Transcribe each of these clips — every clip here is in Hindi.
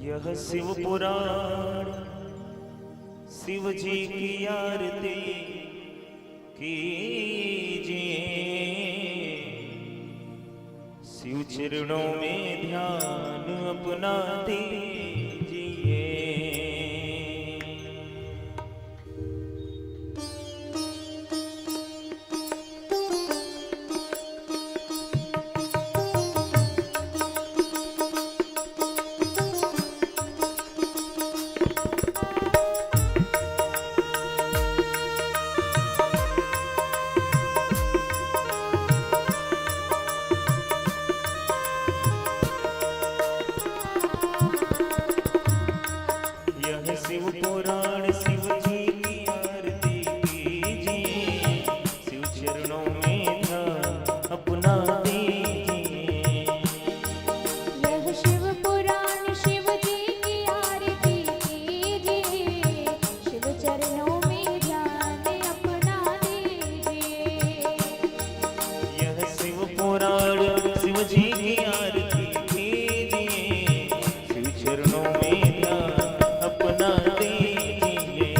यह शिव पुराण शिव जी की आरती कीजिए, शिव चरणों में ध्यान अपना दीजिए। शिव पुराण शिव जी की आरती कीजिए, शिव चरणों में ध्यान अपना दीजिए। यह शिव पुराण शिव जी की आरती कीजिए, शिव चरणों में ध्यान अपना दीजिए। यह शिव पुराण शिव जी की आरती कीजिए, शिव चरणों में अपना दीजिए।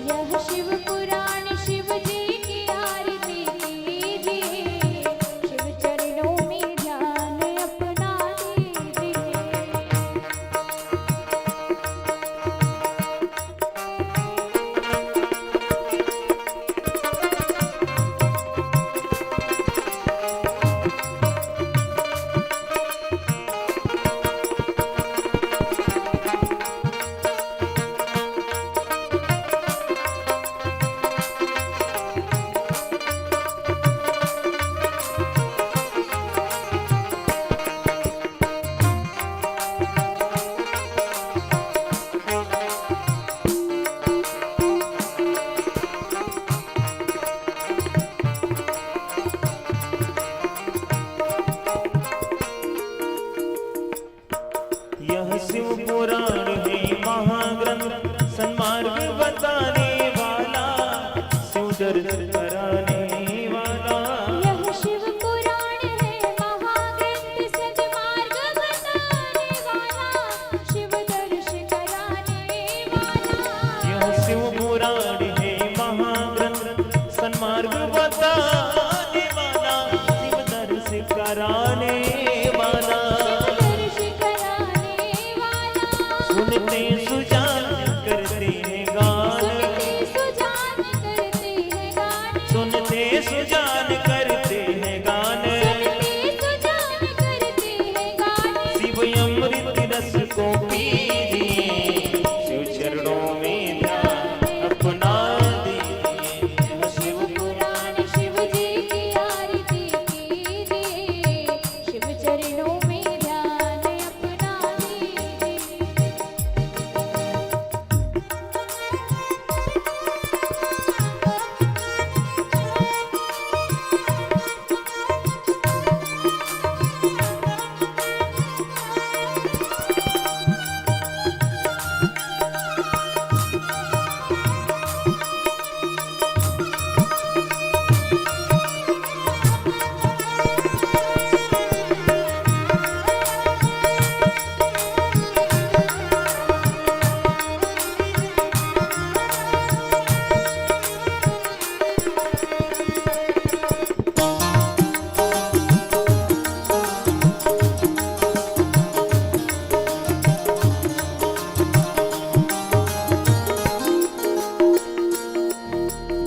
यह शिव पुराण शिव जी की आरती कीजिए, शिव चरणों में ध्यान अपना दीजिए। यह शिव पुराण है महाग्रंथ, सन्मार्ग बताने वाला, शिव दर्शन कराने वाला। यह शिव पुराण है महाग्रंथ, सन्मार्ग बताने वाला, शिव दर्शन कराने वाला। यह शिव पुराण है महाग्रंथ, सन्मार्ग बताने वाला, शिव दर्शन कराने वाला। सुनते सुजान करते हैं गान, सुनते सुजान करते हैं गान, शिव अमृत रस को पीजिए, शिव चरणों में ध्यान अपना दीजिए। शिव पुराण शिव जी की आरती कीजिए, शिव चरणों में ध्यान अपना दीजिए।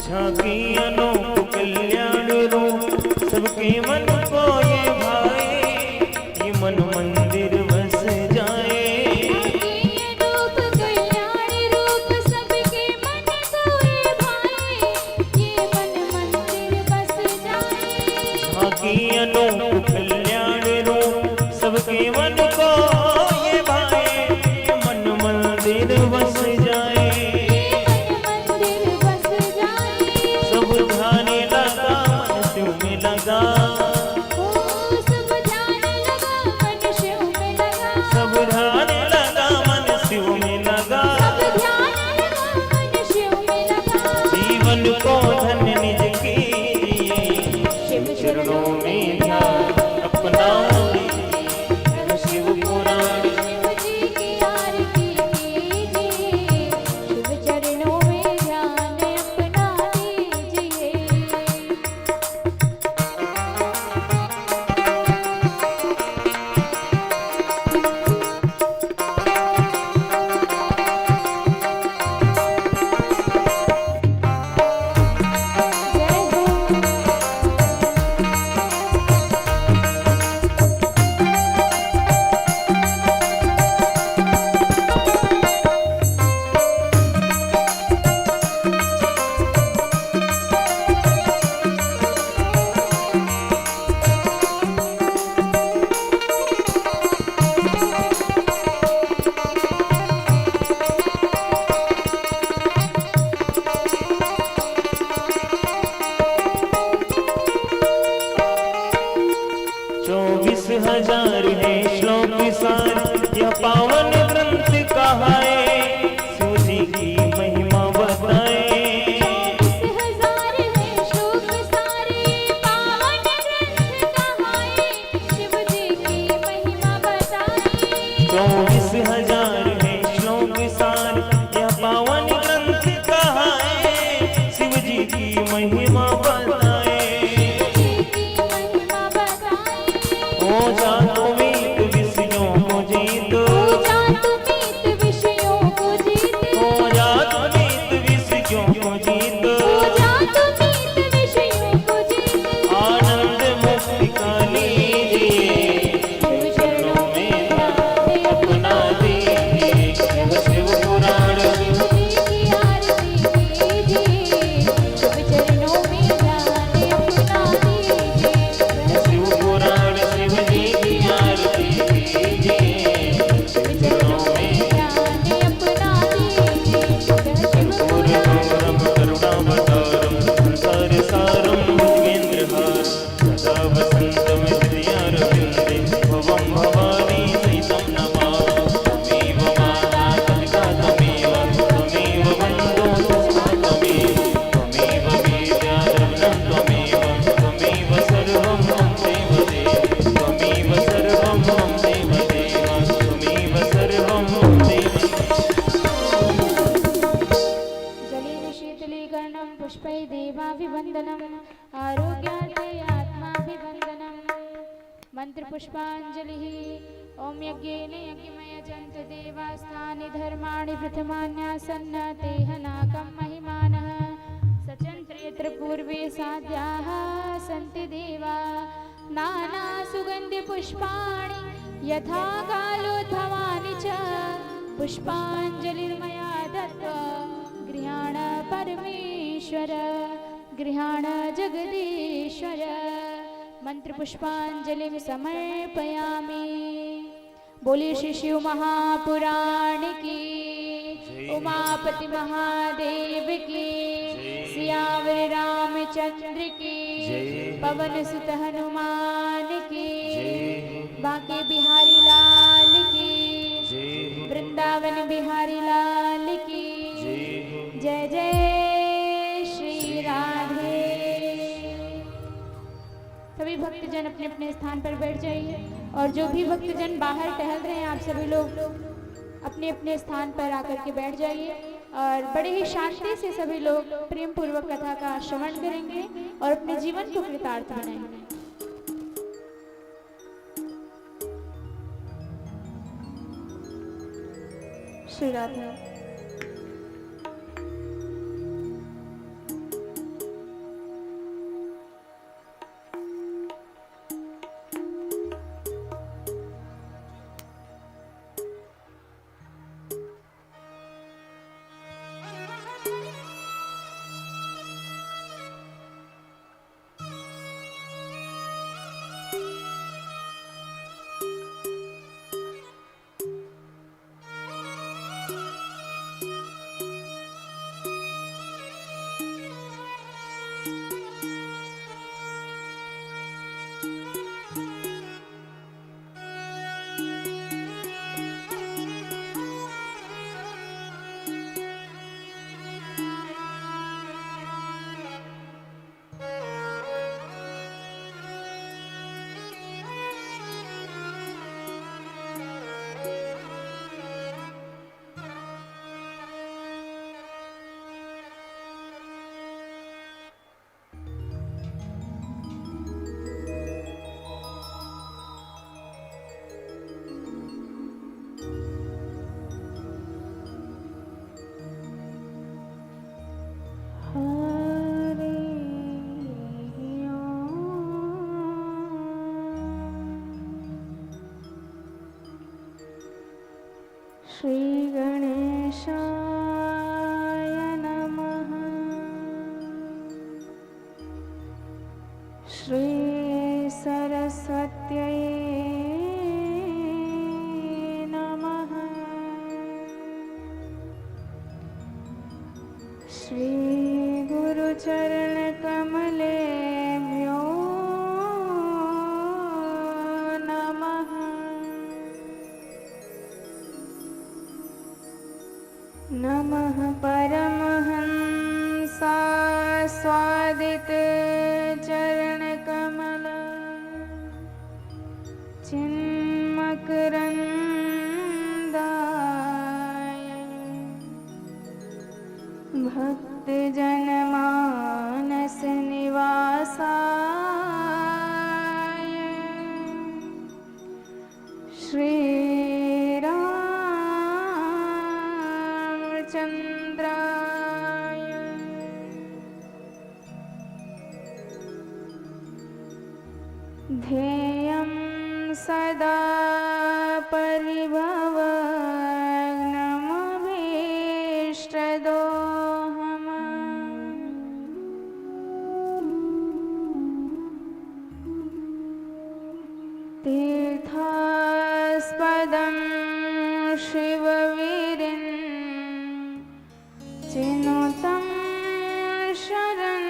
झांकी अनूप कल्याण रूप, सबके मन को ये भाए, ये मन मंदिर बस जाए। रूप कल्याण रूप सबके मन को ये भाए, ये मन मंदिर बस जाए। झांकी अनूप कल्याण रूप, सबके मन को ये भाए, ये मन मंदिर बस जाए। सब ध्याने लगा मन शिव में लगा, सब ध्यान लगा मन शिव में लगा, सब ध्याने लगा मन शिव में लगा। जीवन को धन्य निज कीजिए, शिव चरणों में ध्यान अपना दीजिए। शिव विसार यह पावन ग्रंथ कहाए, शिव जी की महिमा बताए। 24,000 है श्लोक सारे, पावन ग्रंथ कहाए, शिव जी की महिमा बताए। 24,000 है श्लोक सार यह पावन ग्रंथ कहाए, शिव जी की महिमा बताए। ओ जानो मीत विषयों को जीतो, ओ जानो मीत विषयों को जीतो, आनंद मुक्ति का लीजिए, शिव चरणों में ध्यान अपना दीजिए। यह शिव पुराण, शिव पुराण शिव जी की आरती कीजिए, शिव चरणों में कर्पूरगौरम करुणावतारम संसार सारम भुजगेन्द्रहारं सदा वसन्तं हृदयारविन्दे भवं भवानी सहितं नमामि। त्वमेव माता पिता त्वमेव, त्वमेव बन्धुः सखा त्वमेव, त्वमेव विद्या द्रविणं त्वमेव, त्वमेव सर्वं मम देवदेव, त्वमेव सर्वं मम देवदेव, त्वमेव सर्वं मम देवदेव। जलेन शीतलीकरणं पुष्पै देवाभिवन्दनम् आरोग्यार्थे आत्माभिवन्दनम् मंत्र पुष्पाञ्जलिः। ॐ यज्ञेन यज्ञमयजन्त देवास्तानि धर्माणि प्रथमान्यासन्न तेह नाकं महिमानः सचन्त्र यत्र पूर्वे साध्याः सन्ति देवा नानासुगन्धिपुष्पाणि यथा कालोद्भवानि च पुष्पाञ्जलिर्मया दत्त्वा गृहाण परमेश्वर गृहाण जगदीश्वर। मंत्र पुष्पांजलिं समर्पयामि। बोले श्री शिव महापुराण की, उमापति महादेव की, सियावर रामचंद्र की, पवन सुत हनुमान की, बांके बिहारी लाल की, वृंदावन बिहारी लाल की जय जय श्री राधे। सभी भक्तजन अपने अपने स्थान पर बैठ जाइए और जो भी भक्तजन बाहर टहल रहे हैं आप सभी लोग अपने अपने स्थान पर आकर के बैठ जाइए और बड़े ही शांति से सभी लोग प्रेम पूर्वक कथा का श्रवण करेंगे और अपने जीवन को कृतार्थ बनाएंगे। श्री राधे। श्री गणेशाय नमः। श्री सरस्वत्यै नमः। श्री गुरुचरण कमलेभ्यो नमः। नमः परमहंसास्वादित चरणकमल चिन्मकरन्दाय भक्तजनमानस निवासाय श्रीरामचन्द्राय ध्येयं सदा परिभवग्नमभीष्टदोहम् तीर्थास्पदं शिववीरिन् चिनुतं शरण्यम्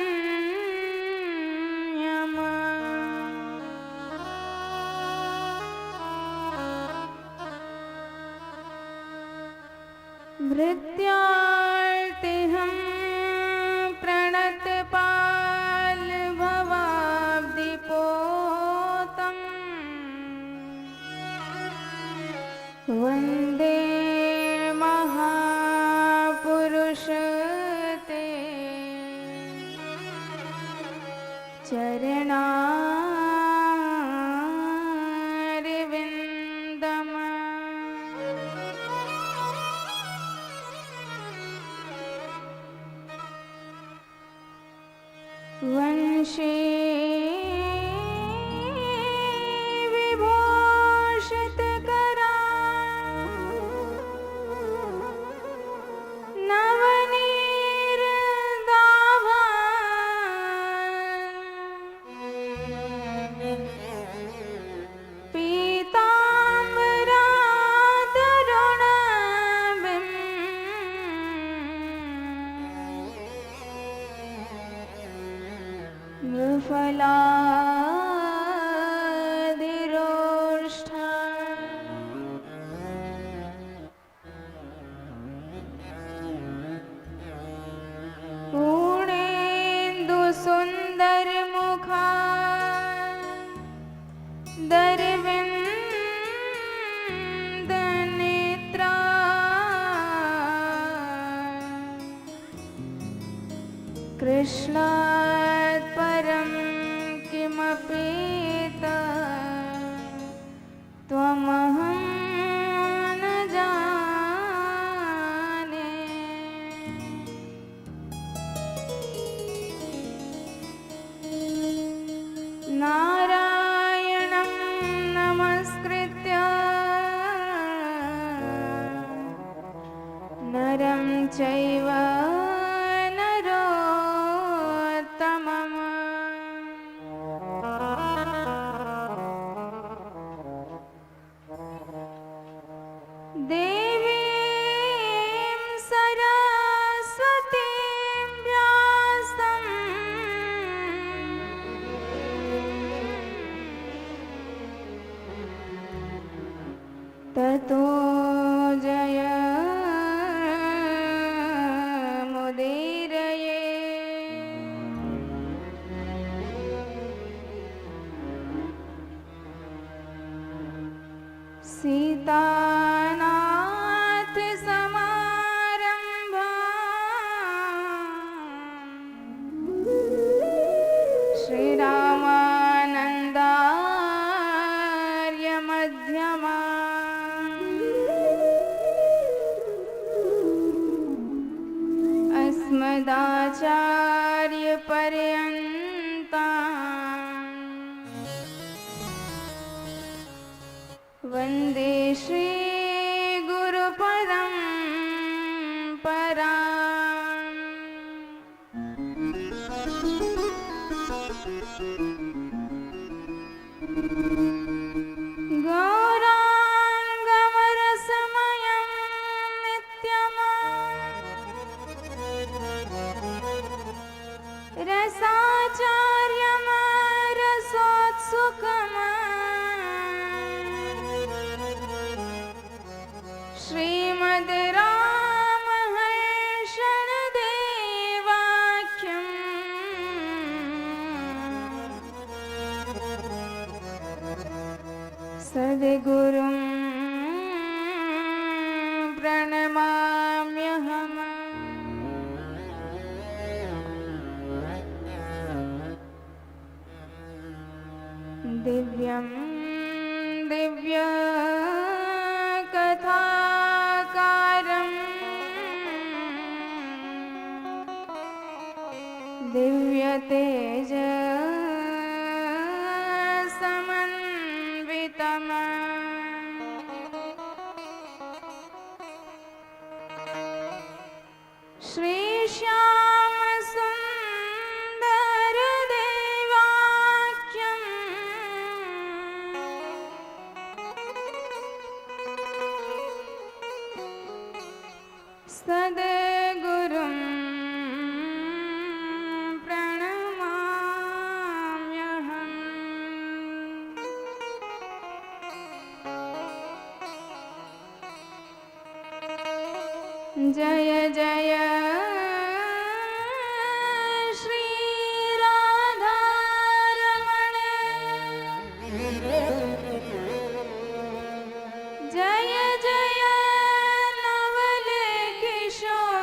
भृत्यार्तिहं प्रणतपाल भवाब्धिपोतम् वन्दे महापुरुष ते चरणारविन्दम् वंशे विभूषितकरा नवनीरदाभा पीताम्बरातरुणबिम्ब मृफलाधिरोष्ठा पूर्णेन्दुसुन्दरमुखा दरविन्दनेत्रा कृष्णात् परं किमपि त्वमहं न जाने। नारायणं नमस्कृत्य नरं चैव नरोत्तमम् देवीं सरस्वतीं व्यासं ततो जयमुदीरये। सीतानाथ समारंभा श्रीरामानन्दार्य मध्यमा अस्मदाचार्य पर्यन्ता वन्दे श्री गुरुपरम्परा। गौराङ्गमरसमयं नित्यम् रसाचार्यं रसोत्सुकम् श्रीमद् राम प्रणमाम्यहम्। दिव्यं दिव्यकथाकारं दिव्यतेजसमन्वितम् श्रीश्यामसुन्दरदेवाख्यम् सद्गुरुं प्रणमाम्यहम्। जय जय श्री राधारमण, जय जय नवल किशोर,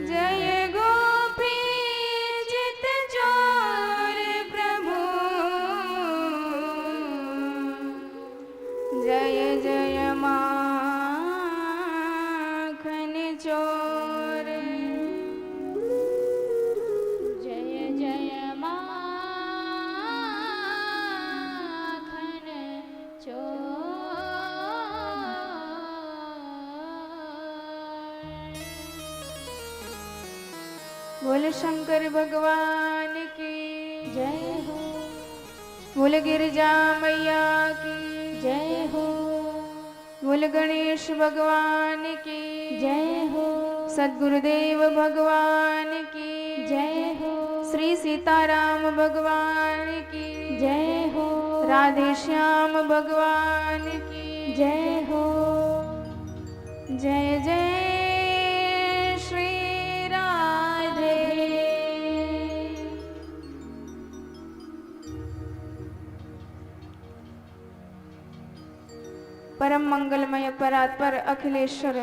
जय गोपी चित चोर प्रभु, जय जय माखन चोर, जय जय माखन चोर। बोल शंकर भगवान की जय हो, बोल गिरिजा मैया की जय हो, बोल गणेश भगवान की जय हो, सद्गुरुदेव भगवान की जय हो, श्री सीताराम भगवान की जय हो, राधे श्याम भगवान की जय हो। जय जय श्री राधे। परम मंगलमय परात्पर अखिलेश्वर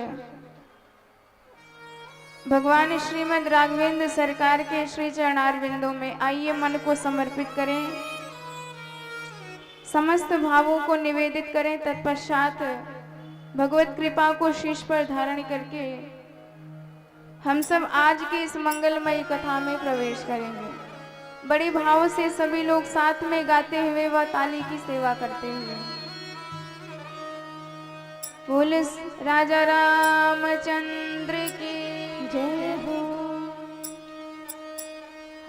भगवान श्रीमद् राघवेंद्र सरकार के श्री चरणारविंदों में आइए मन को समर्पित करें, समस्त भावों को निवेदित करें। तत्पश्चात भगवत कृपा को शीश पर धारण करके हम सब आज की इस मंगलमयी कथा में प्रवेश करेंगे। बड़े भाव से सभी लोग साथ में गाते हुए व ताली की सेवा करते हुए बोल राजा रामचंद्र की जय हो।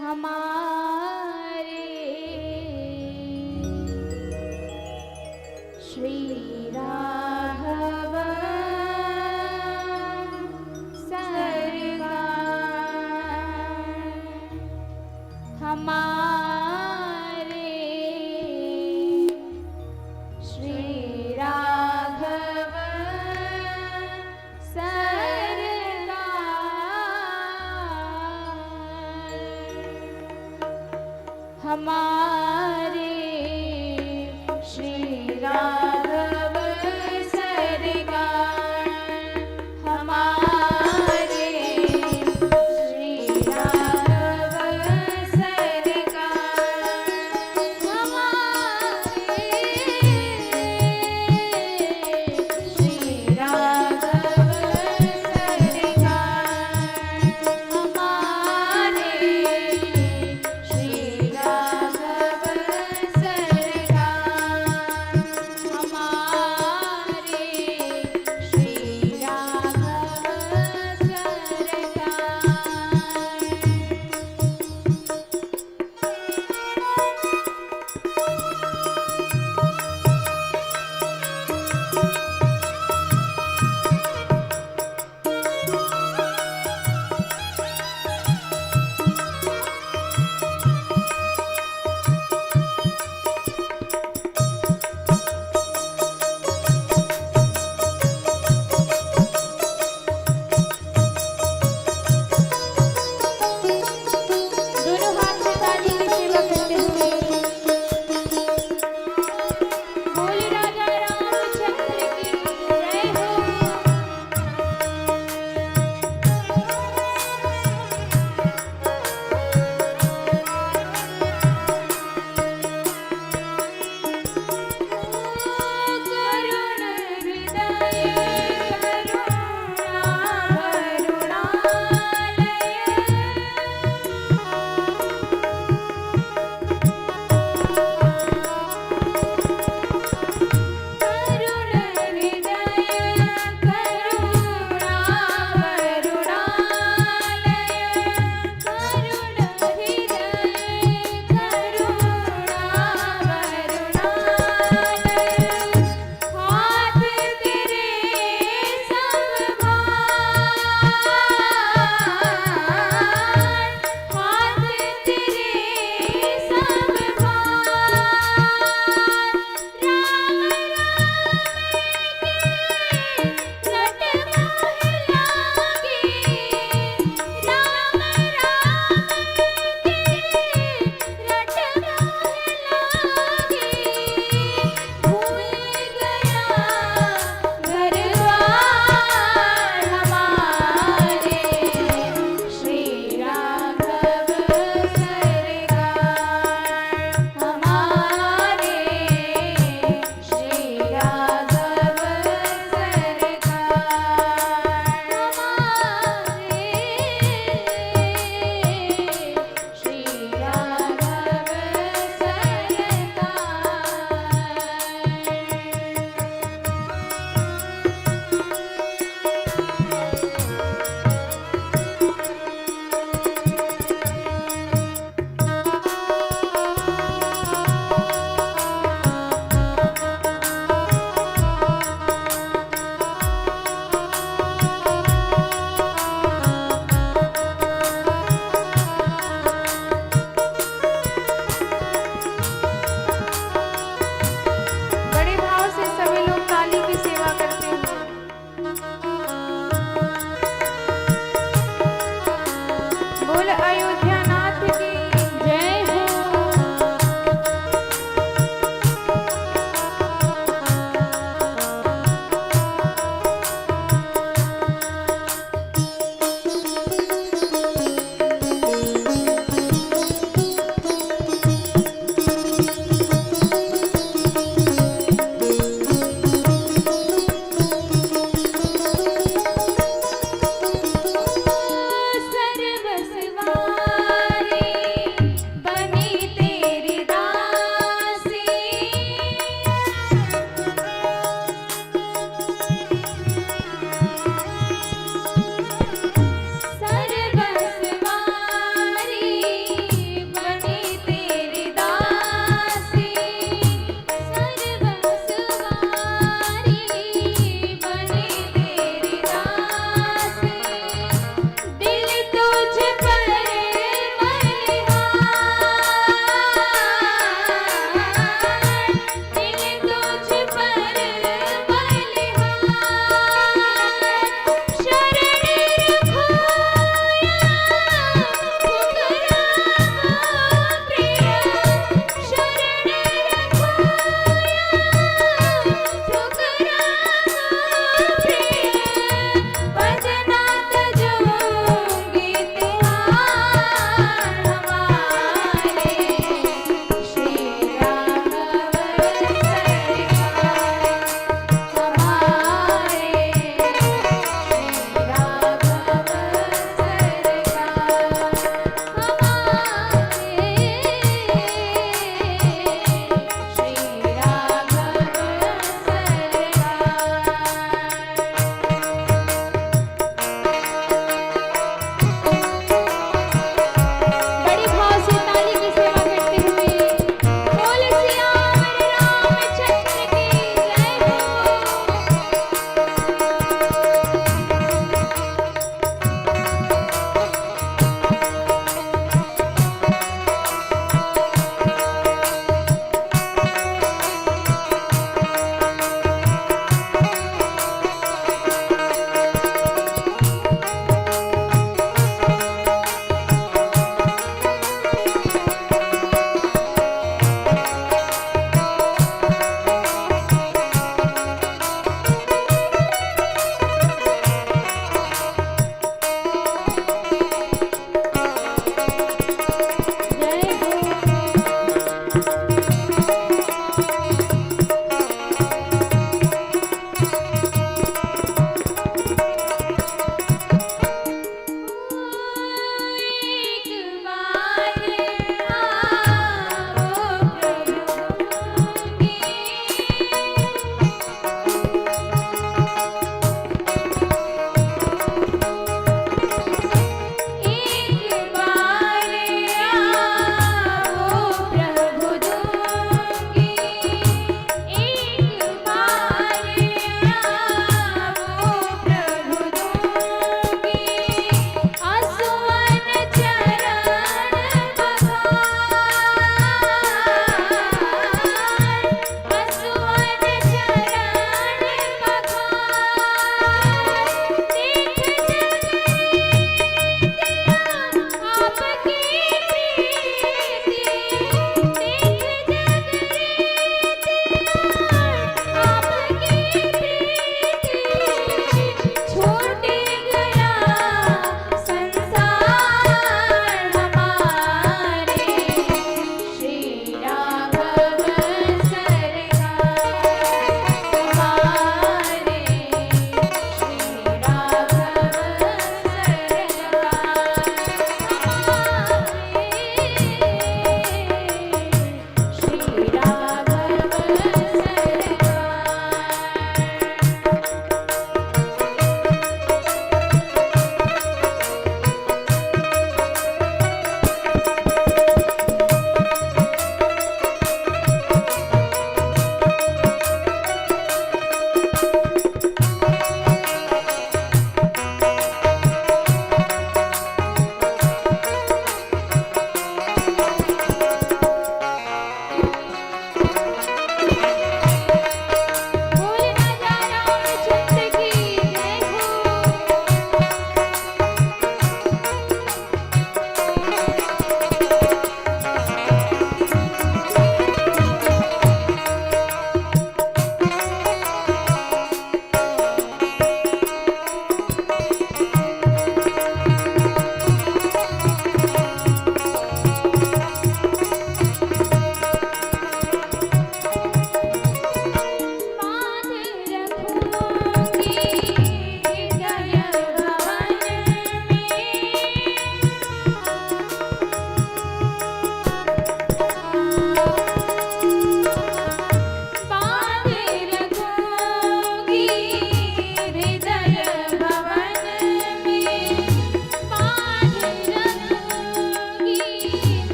हमारे श्री राघव सरकार, हमारे श्री राघव सरकार, हमारे श्री राघव सरकार, हमारे श्री राघव सरकार, हमारे श्री राघव सरकार, हमारे श्री राघव सरकार,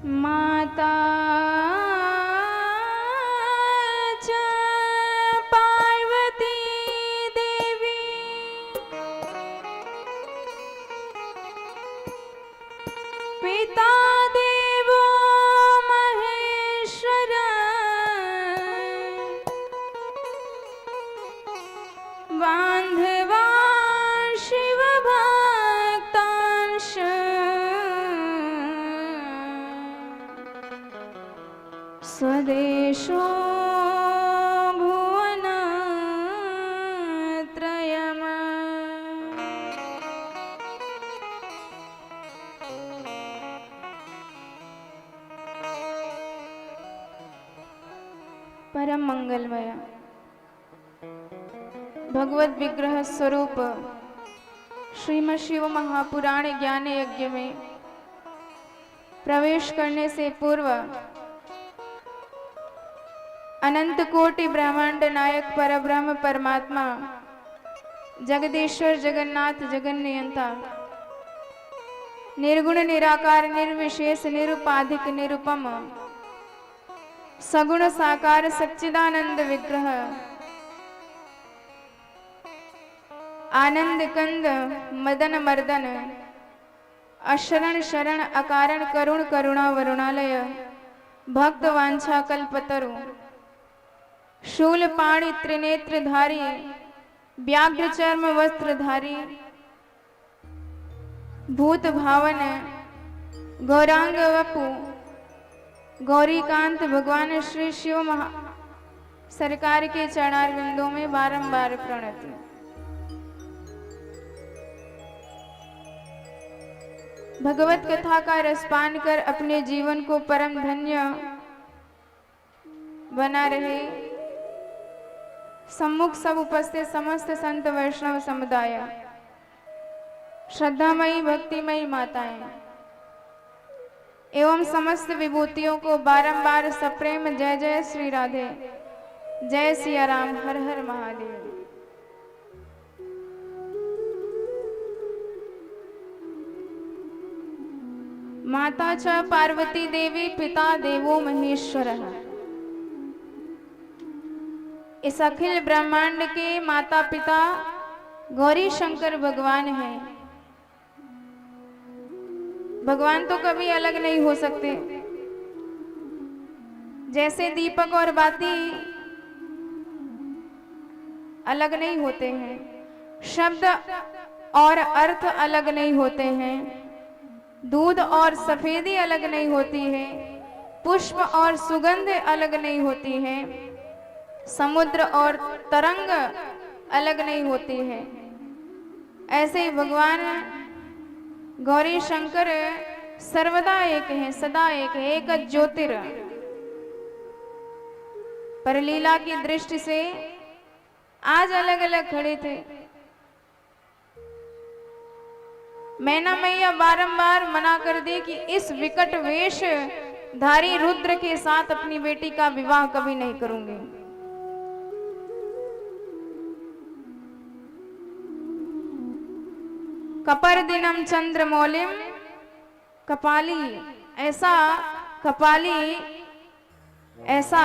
माता च पार्वती देवी पिता देवो महेश्वर बांधवा शिव भक्तांश स्वदेशो भुवनत्रयम्। परम मंगलमय भगवत विग्रह स्वरूप श्रीमद् शिव महापुराण ज्ञान यज्ञ में प्रवेश करने से पूर्व अनंत कोटि ब्रह्मांड नायक परब्रह्म परमात्मा जगदीश्वर जगन्नाथ जगन्नियंता निर्गुण निराकार निर्विशेष निरुपाधिक निरुपम सगुण साकार सच्चिदानंद विग्रह आनंद कंद मदन मर्दन अशरण शरण अकारण करुण करुणा वरुणालय भक्त वांछा कल्पतरु शूल पाणि त्रिनेत्रधारी व्याघ्र चर्म वस्त्रधारी भूत भावन गौरांग वपु गौरीकांत भगवान श्री शिव महा सरकार के चरणारविंदों में बारंबार प्रणति। भगवत कथा का रसपान कर अपने जीवन को परम धन्य बना रहे सम्मुख सब उपस्थित समस्त संत वैष्णव समुदाय श्रद्धामयी भक्तिमयी माताएं एवं समस्त विभूतियों को बारंबार सप्रेम जय जय श्री राधे जय सिया राम हर हर महादेव। माता च पार्वती देवी पिता देवो महेश्वर। इस अखिल ब्रह्मांड के माता पिता गौरी शंकर भगवान हैं। भगवान तो कभी अलग नहीं हो सकते। जैसे दीपक और बाती अलग नहीं होते हैं, शब्द और अर्थ अलग नहीं होते हैं, दूध और सफेदी अलग नहीं होती है, पुष्प और सुगंध अलग नहीं होती है, समुद्र और तरंग अलग नहीं होती है। ऐसे ही भगवान गौरी शंकर सर्वदा एक हैं, सदा एक है, एक ज्योतिर। पर लीला की दृष्टि से आज अलग अलग खड़े थे। मैना मैया बारंबार मना कर दी कि इस विकट वेश धारी रुद्र के साथ अपनी बेटी का विवाह कभी नहीं करूंगी। कपर दिनम चंद्रमौलिम कपाली, ऐसा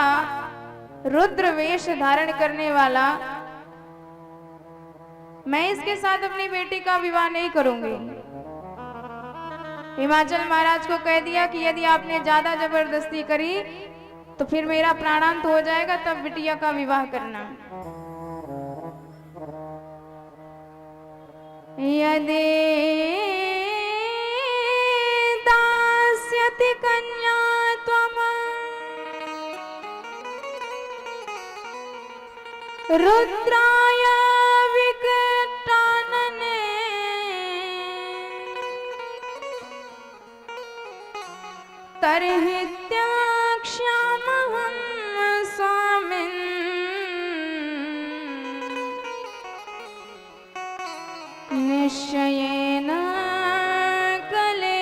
रुद्र वेश धारण करने वाला मैं इसके साथ अपनी बेटी का विवाह नहीं करूंगी। हिमाचल महाराज को कह दिया कि यदि आपने ज्यादा जबरदस्ती करी तो फिर मेरा प्राणांत हो जाएगा, तब बिटिया का विवाह करना। यदि दास्यति कन्या त्वम् रुद्राय विकटानने तर्हि त्याक्ष्यामहं स्वामिन् निश्चयेन कलेवरम्।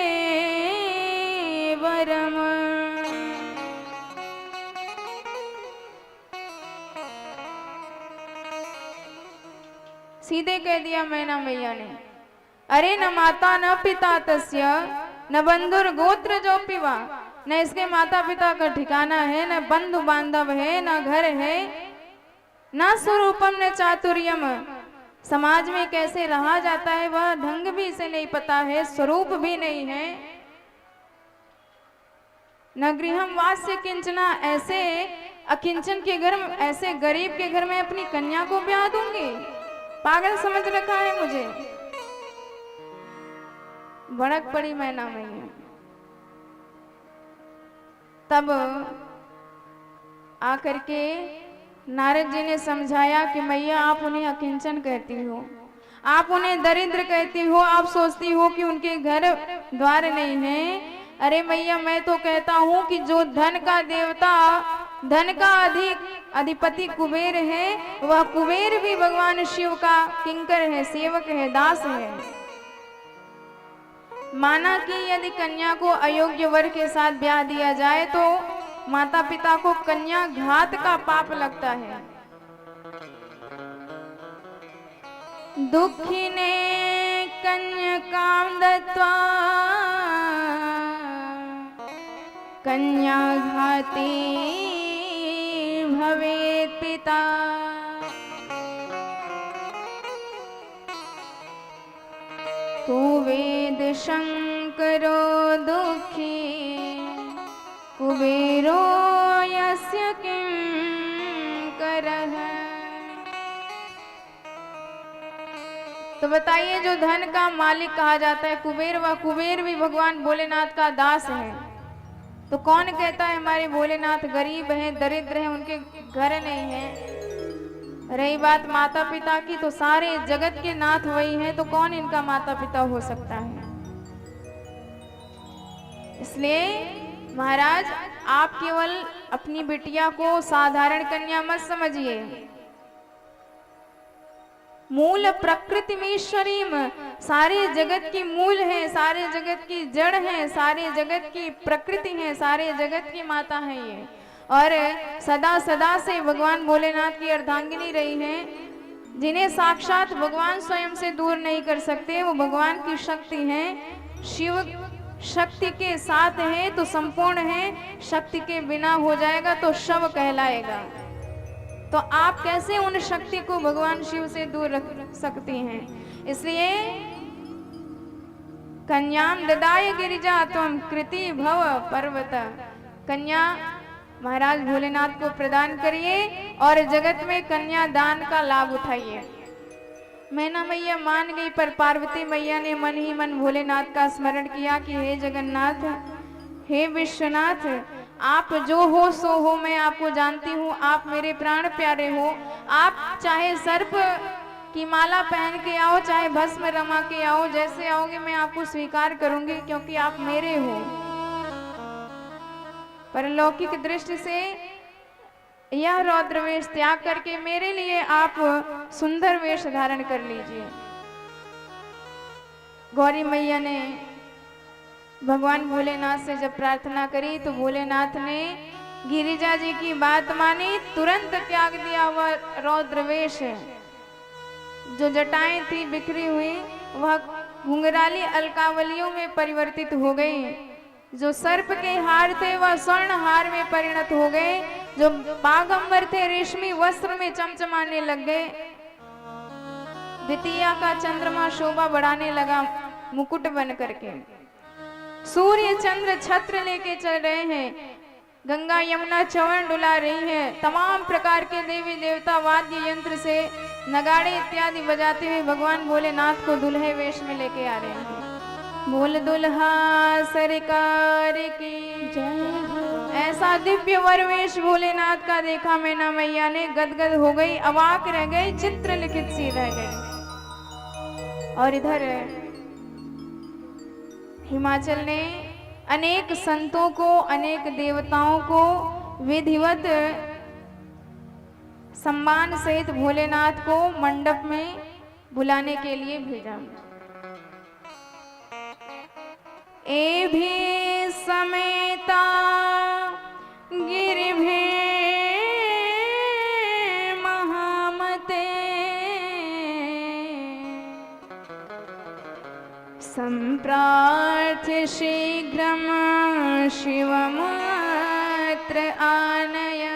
सीधे कह दिया मैना मैया ने, अरे न माता न पिता तस्य न बंधुर गोत्र जो पिवा न इसके माता पिता का ठिकाना है, न बंधु बांधव है, न घर है, न स्वरूपम न चातुर्यम। समाज में कैसे रहा जाता है वह ढंग भी इसे नहीं पता है, स्वरूप भी नहीं है। न गृहम वास्य किंचना, ऐसे अकिंचन के घर में, ऐसे गरीब के घर में अपनी कन्या को ब्याह दूंगी? पागल समझ रखा है मुझे। भड़क पड़ी मैना मैया। तब आकर के नारद जी ने समझाया कि मैया आप उन्हें अकिंचन कहती हो, आप उन्हें दरिद्र कहती हो, आप सोचती हो कि उनके घर द्वार नहीं है। अरे मैया मैं तो कहता हूँ कि जो धन का देवता, धन का अधिपति कुबेर है, वह कुबेर भी भगवान शिव का किंकर है, सेवक है, दास है। माना कि यदि कन्या को अयोग्य वर के साथ ब्याह दिया जाए तो माता पिता को कन्या घात का पाप लगता है। दुखिने कन्यकां दत्त्वा कन्या घाती भवेत् पिता। कुवेद शंकरो दुखी कुबेरो यस्य किंकरः। तो बताइए, जो धन का मालिक कहा जाता है कुबेर, वह कुबेर भी भगवान भोलेनाथ का दास है। तो कौन कहता है हमारे भोलेनाथ गरीब हैं, दरिद्र हैं, उनके घर नहीं है? रही बात माता पिता की, तो सारे जगत के नाथ वही हैं, तो कौन इनका माता पिता हो सकता है? इसलिए महाराज आप केवल अपनी बिटिया को साधारण कन्या मत समझिए। मूल प्रकृति में ईश्वरीम, सारे जगत की मूल है, सारे जगत की जड़ है, सारे जगत की प्रकृति है, सारे जगत की माता है ये। और सदा सदा से भगवान भोलेनाथ की अर्धांगिनी रही हैं, जिन्हें साक्षात भगवान स्वयं से दूर नहीं कर सकते। वो भगवान की शक्ति है। शिव शक्ति के साथ है तो संपूर्ण है, शक्ति के बिना हो जाएगा तो शव कहलाएगा। तो आप कैसे उन शक्ति को भगवान शिव से दूर रख सकती हैं? इसलिए कन्याम ददाय गिरिजा त्वं कृति भव पर्वत, कन्या महाराज भोलेनाथ को प्रदान करिए और जगत में कन्या दान का लाभ उठाइए। मैना मैया मान गई, पर पार्वती मैया ने मन ही मन भोलेनाथ का स्मरण किया कि हे जगन्नाथ, हे विश्वनाथ, आप जो हो सो हो, मैं आपको जानती हूँ, आप मेरे प्राण प्यारे हो। आप चाहे सर्प की माला पहन के आओ, चाहे भस्म रमा के आओ, जैसे आओगे मैं आपको स्वीकार करूंगी, क्योंकि आप मेरे हो। पर लौकिक दृष्टि से यह रौद्र वेश त्याग करके मेरे लिए आप सुंदर वेश धारण कर लीजिए। गौरी मैया ने भगवान भोलेनाथ से जब प्रार्थना करी तो भोलेनाथ ने गिरिजा जी की बात मानी, तुरंत त्याग दिया वह रौद्र वेश। जो जटाएं थी बिखरी हुई वह घुंघराली अलकावलियों में परिवर्तित हो गई। जो सर्प के हार थे वह स्वर्ण हार में परिणत हो गए। जो बागंबर थे रेशमी वस्त्र में चमचमाने लग गए। द्वितीया का चंद्रमा शोभा बढ़ाने लगा मुकुट बन करके। सूर्य चंद्र छत्र लेके चल रहे हैं। गंगा यमुना चवन डुला रही है। तमाम प्रकार के देवी देवता वाद्य यंत्र से नगाड़े इत्यादि बजाते हुए भगवान भोलेनाथ को दुल्हे वेश में लेके आ रहे हैं। बोल दुल्हा सरकार की जय हो। ऐसा दिव्य वरवेश भोलेनाथ का देखा मैना मैया ने गदगद हो गई, अवाक रह गई, चित्र लिखित सी रह गई। और इधर हिमाचल ने अनेक संतों को, अनेक देवताओं को विधिवत सम्मान सहित भोलेनाथ को मंडप में बुलाने के लिए भेजा। ए भी समेता गिरिभे महामते सम्प्रार्थ्य शीघ्रं शिवमत्र आनय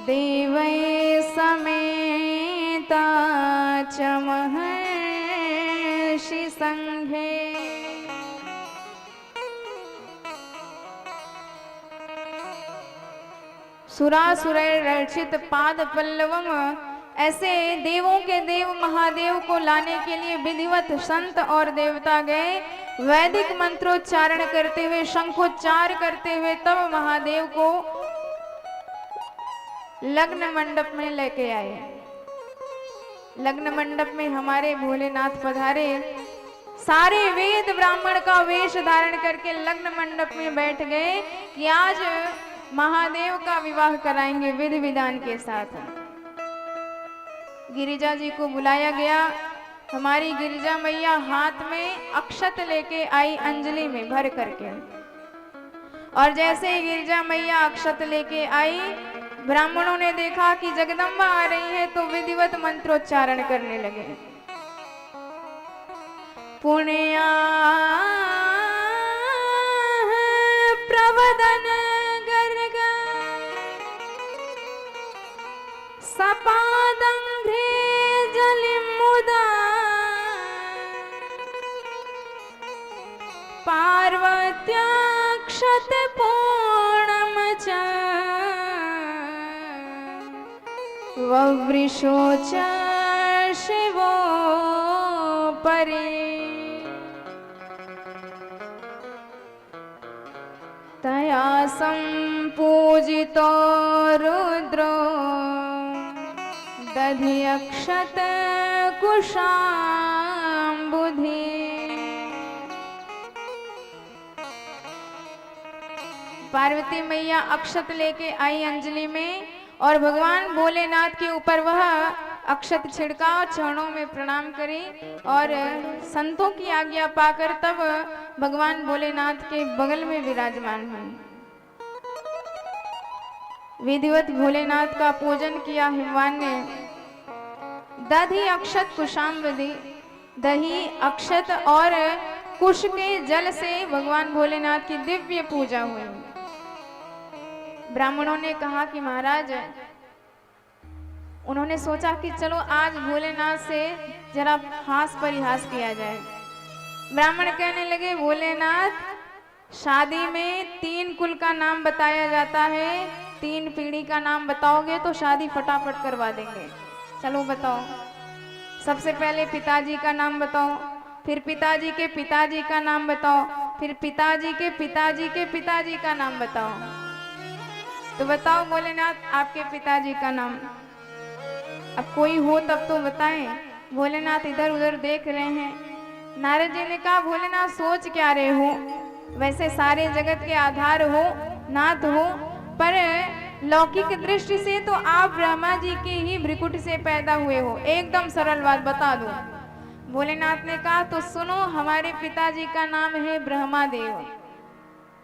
देवै समेता च महर्षि संघे। सुरासुरैरर्चित पाद पल्लवम, ऐसे देवों के देव महादेव को लाने के लिए विधिवत संत और देवता गए। वैदिक मंत्रोच्चारण करते हुए, शंखोच्चार करते हुए तब महादेव को लग्न मंडप में लेके आए। लग्न मंडप में हमारे भोलेनाथ पधारे। सारे वेद ब्राह्मण का वेश धारण करके लग्न मंडप में बैठ गए कि आज महादेव का विवाह कराएंगे विधि विधान के साथ। गिरिजा जी को बुलाया गया। हमारी गिरिजा मैया हाथ में अक्षत लेके आई अंजलि में भर करके, और जैसे ही गिरिजा मैया अक्षत लेके आई, ब्राह्मणों ने देखा कि जगदम्बा आ रही है तो विधिवत मंत्रोच्चारण करने लगे। पुण्या प्रवदन गर्ग सपादंघ्रे जलिमुदा पार्वत्याक्षत पूर्णम च ववृषो च शिवो परे तया सम्पूजितो रुद्रो दधि अक्षत कुशाम्बुधि। पार्वती मैया अक्षत लेके आई अंजलि में, और भगवान भोलेनाथ के ऊपर वह अक्षत छिड़का, चरणों में प्रणाम करी और संतों की आज्ञा पाकर तब भगवान भोलेनाथ के बगल में विराजमान हुए। विधिवत भोलेनाथ का पूजन किया हिमवान ने। दधि अक्षत कुशाम्बुधि, दही अक्षत और कुश के जल से भगवान भोलेनाथ की दिव्य पूजा हुई। ब्राह्मणों ने कहा कि महाराज, उन्होंने सोचा कि चलो आज भोलेनाथ से जरा हास परिहास किया जाए। ब्राह्मण कहने लगे, भोलेनाथ, शादी में 3 कुल का नाम बताया जाता है, 3 पीढ़ी का नाम बताओगे तो शादी फटाफट करवा देंगे। चलो बताओ। सबसे पहले पिताजी का नाम बताओ, फिर पिताजी के पिताजी का नाम बताओ, फिर पिताजी के पिताजी के पिताजी का नाम बताओ। तो बताओ भोलेनाथ, आपके पिताजी का नाम। अब कोई हो तब तो बताएं। भोलेनाथ इधर उधर देख रहे हैं। नारद जी ने कहा, भोलेनाथ सोच क्या रहे हो? वैसे सारे जगत के आधार हो, नाथ हो, पर लौकिक दृष्टि से तो आप ब्रह्मा जी के ही भ्रिकुट से पैदा हुए हो। एकदम सरल बात बता दो। भोलेनाथ ने कहा, तो सुनो, हमारे पिताजी का नाम है ब्रह्मादेव।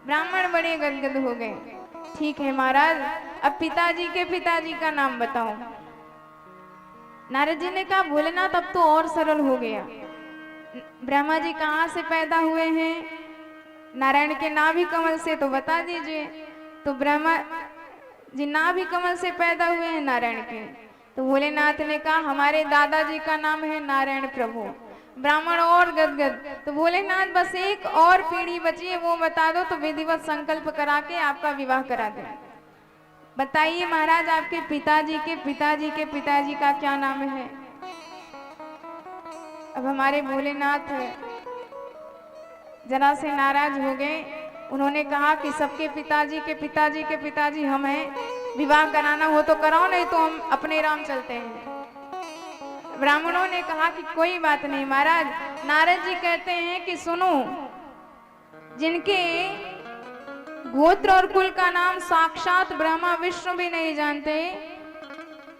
ब्राह्मण बड़े गदगद हो गए। ठीक है महाराज, अब पिताजी के पिताजी का नाम बताओ। नारद जी ने कहा, भोलेनाथ अब तो और सरल हो गया। ब्रह्मा जी कहाँ से पैदा हुए हैं? नारायण के नाभि कमल से, तो बता दीजिए। तो ब्रह्मा जी नाभि कमल से पैदा हुए हैं नारायण के। तो भोलेनाथ ने कहा, हमारे दादाजी का नाम है नारायण प्रभु। ब्राह्मण और गदगद। तो भोलेनाथ, बस एक और पीढ़ी बची है, वो बता दो तो विधिवत संकल्प करा के आपका विवाह करा दें। बताइए महाराज, आपके पिताजी के पिताजी के पिताजी का क्या नाम है? अब हमारे भोलेनाथ जरा से नाराज हो गए। उन्होंने कहा कि सबके पिताजी के पिताजी के पिताजी हम हैं, विवाह कराना हो तो कराओ, नहीं तो हम अपने राम चलते हैं। ब्राह्मणों ने कहा कि कोई बात नहीं महाराज। नारद जी कहते हैं कि सुनो, जिनके गोत्र और कुल का नाम साक्षात ब्रह्मा विष्णु भी नहीं जानते,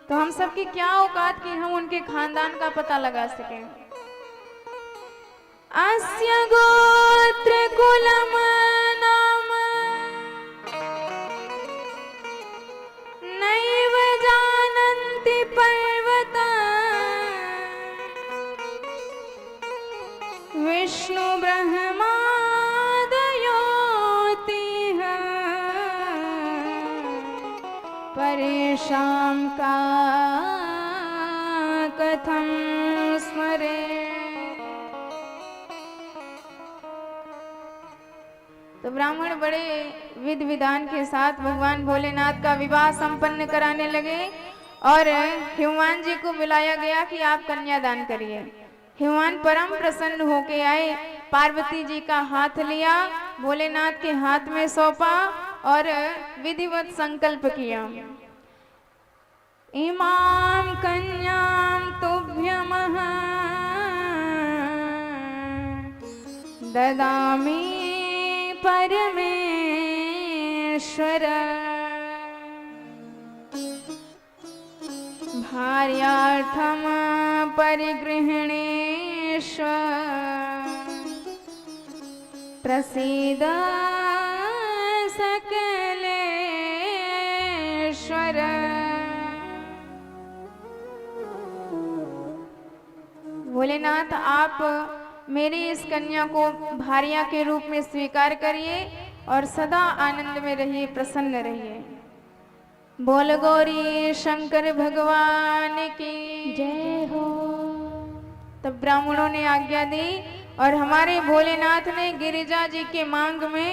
तो हम सबकी क्या औकात कि हम उनके खानदान का पता लगा सकें। अस्य गोत्र कुलम नाम नैव जानन्ति पर्वता विष्णु ब्रह्मादयोतिः परेषां का कथं स्मरे। तो ब्राह्मण बड़े विधि विधान के साथ भगवान भोलेनाथ का विवाह संपन्न कराने लगे और हिमवान जी को बुलाया गया कि आप कन्यादान करिए। हिमवान परम प्रसन्न होके आए, पार्वती जी का हाथ लिया, भोलेनाथ के हाथ में सौंपा और विधिवत संकल्प किया। इमाम कन्याम तुभ्यमः ददामि परमेश्वर भार्यार्थम परिगृह्णेष्व प्रसीद सकलेश्वर। भोलेनाथ आप मेरी इस कन्या को भार्या के रूप में स्वीकार करिए और सदा आनंद में रहिए, प्रसन्न रहिए। बोल गौरी शंकर भगवान की जय हो। तब ब्राह्मणों ने आज्ञा दी और हमारे भोलेनाथ ने गिरिजा जी के मांग में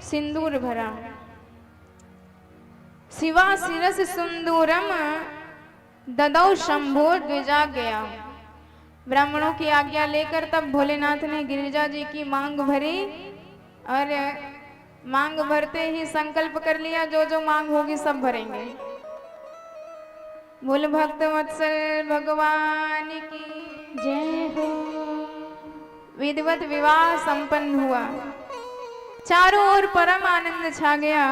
सिंदूर भरा। शिवा शिरस सिंदूरम ददौ शंभो द्विजा गया। ब्राह्मणों की आज्ञा लेकर तब भोलेनाथ ने गिरिजा जी की मांग भरी और मांग भरते ही संकल्प कर लिया जो जो मांग होगी सब भरेंगे। बोल भक्त वत्सल भगवान की जय हो। विधिवत विवाह संपन्न हुआ, चारों ओर परम आनंद छा गया।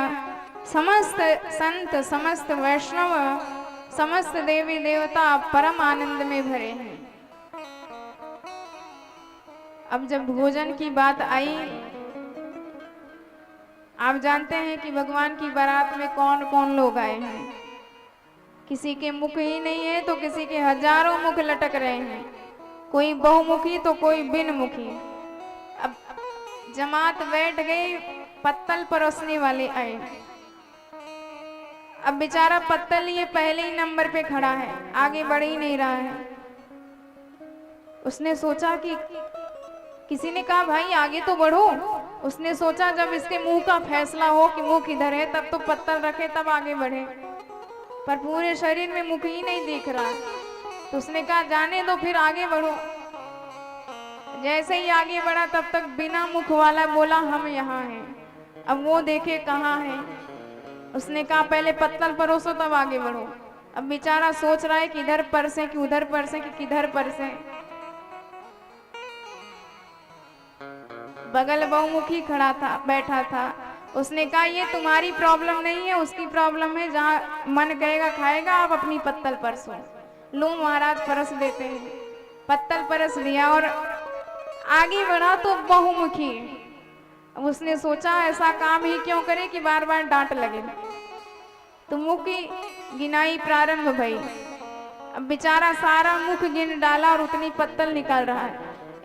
समस्त संत, समस्त वैष्णव, समस्त देवी देवता परम आनंद में भरे हैं। अब जब भोजन की बात आई, आप जानते हैं कि भगवान की बारात में कौन कौन लोग आए हैं। किसी के मुख ही नहीं है तो किसी के हजारों मुख लटक रहे हैं, कोई बहुमुखी तो कोई बिन मुखी। अब जमात बैठ गई, पत्तल परोसने वाले आए। अब बेचारा पत्तल ये पहले ही नंबर पे खड़ा है, आगे बढ़ ही नहीं रहा है। उसने सोचा कि किसी ने कहा भाई आगे तो बढ़ो। उसने सोचा जब इसके मुंह का फैसला हो कि मुंह किधर है तब तो पत्तल रखे तब आगे बढ़े, पर पूरे शरीर में मुख ही नहीं दिख रहा। तो उसने कहा जाने दो, फिर आगे बढ़ो। जैसे ही आगे बढ़ा तब तक बिना मुख वाला बोला हम यहाँ हैं। अब वो देखे कहाँ है। उसने कहा पहले पत्तल परोसो तब आगे बढ़ो। अब बेचारा सोच रहा है कि इधर परसे कि उधर परसे कि किधर परसे। बगल बहुमुखी खड़ा था, बैठा था। उसने कहा ये तुम्हारी प्रॉब्लम नहीं है, उसकी प्रॉब्लम है। जहाँ मन कहेगा खाएगा, आप अपनी पत्तल परसो। लो महाराज परस देते हैं। पत्तल परस लिया और आगे बढ़ा तो बहुमुखी। अब उसने सोचा ऐसा काम ही क्यों करे कि बार बार डांट लगे। तो मुख की गिनाई प्रारंभ भई। अब बेचारा सारा मुख गिन डाला और उतनी पत्तल निकाल रहा है।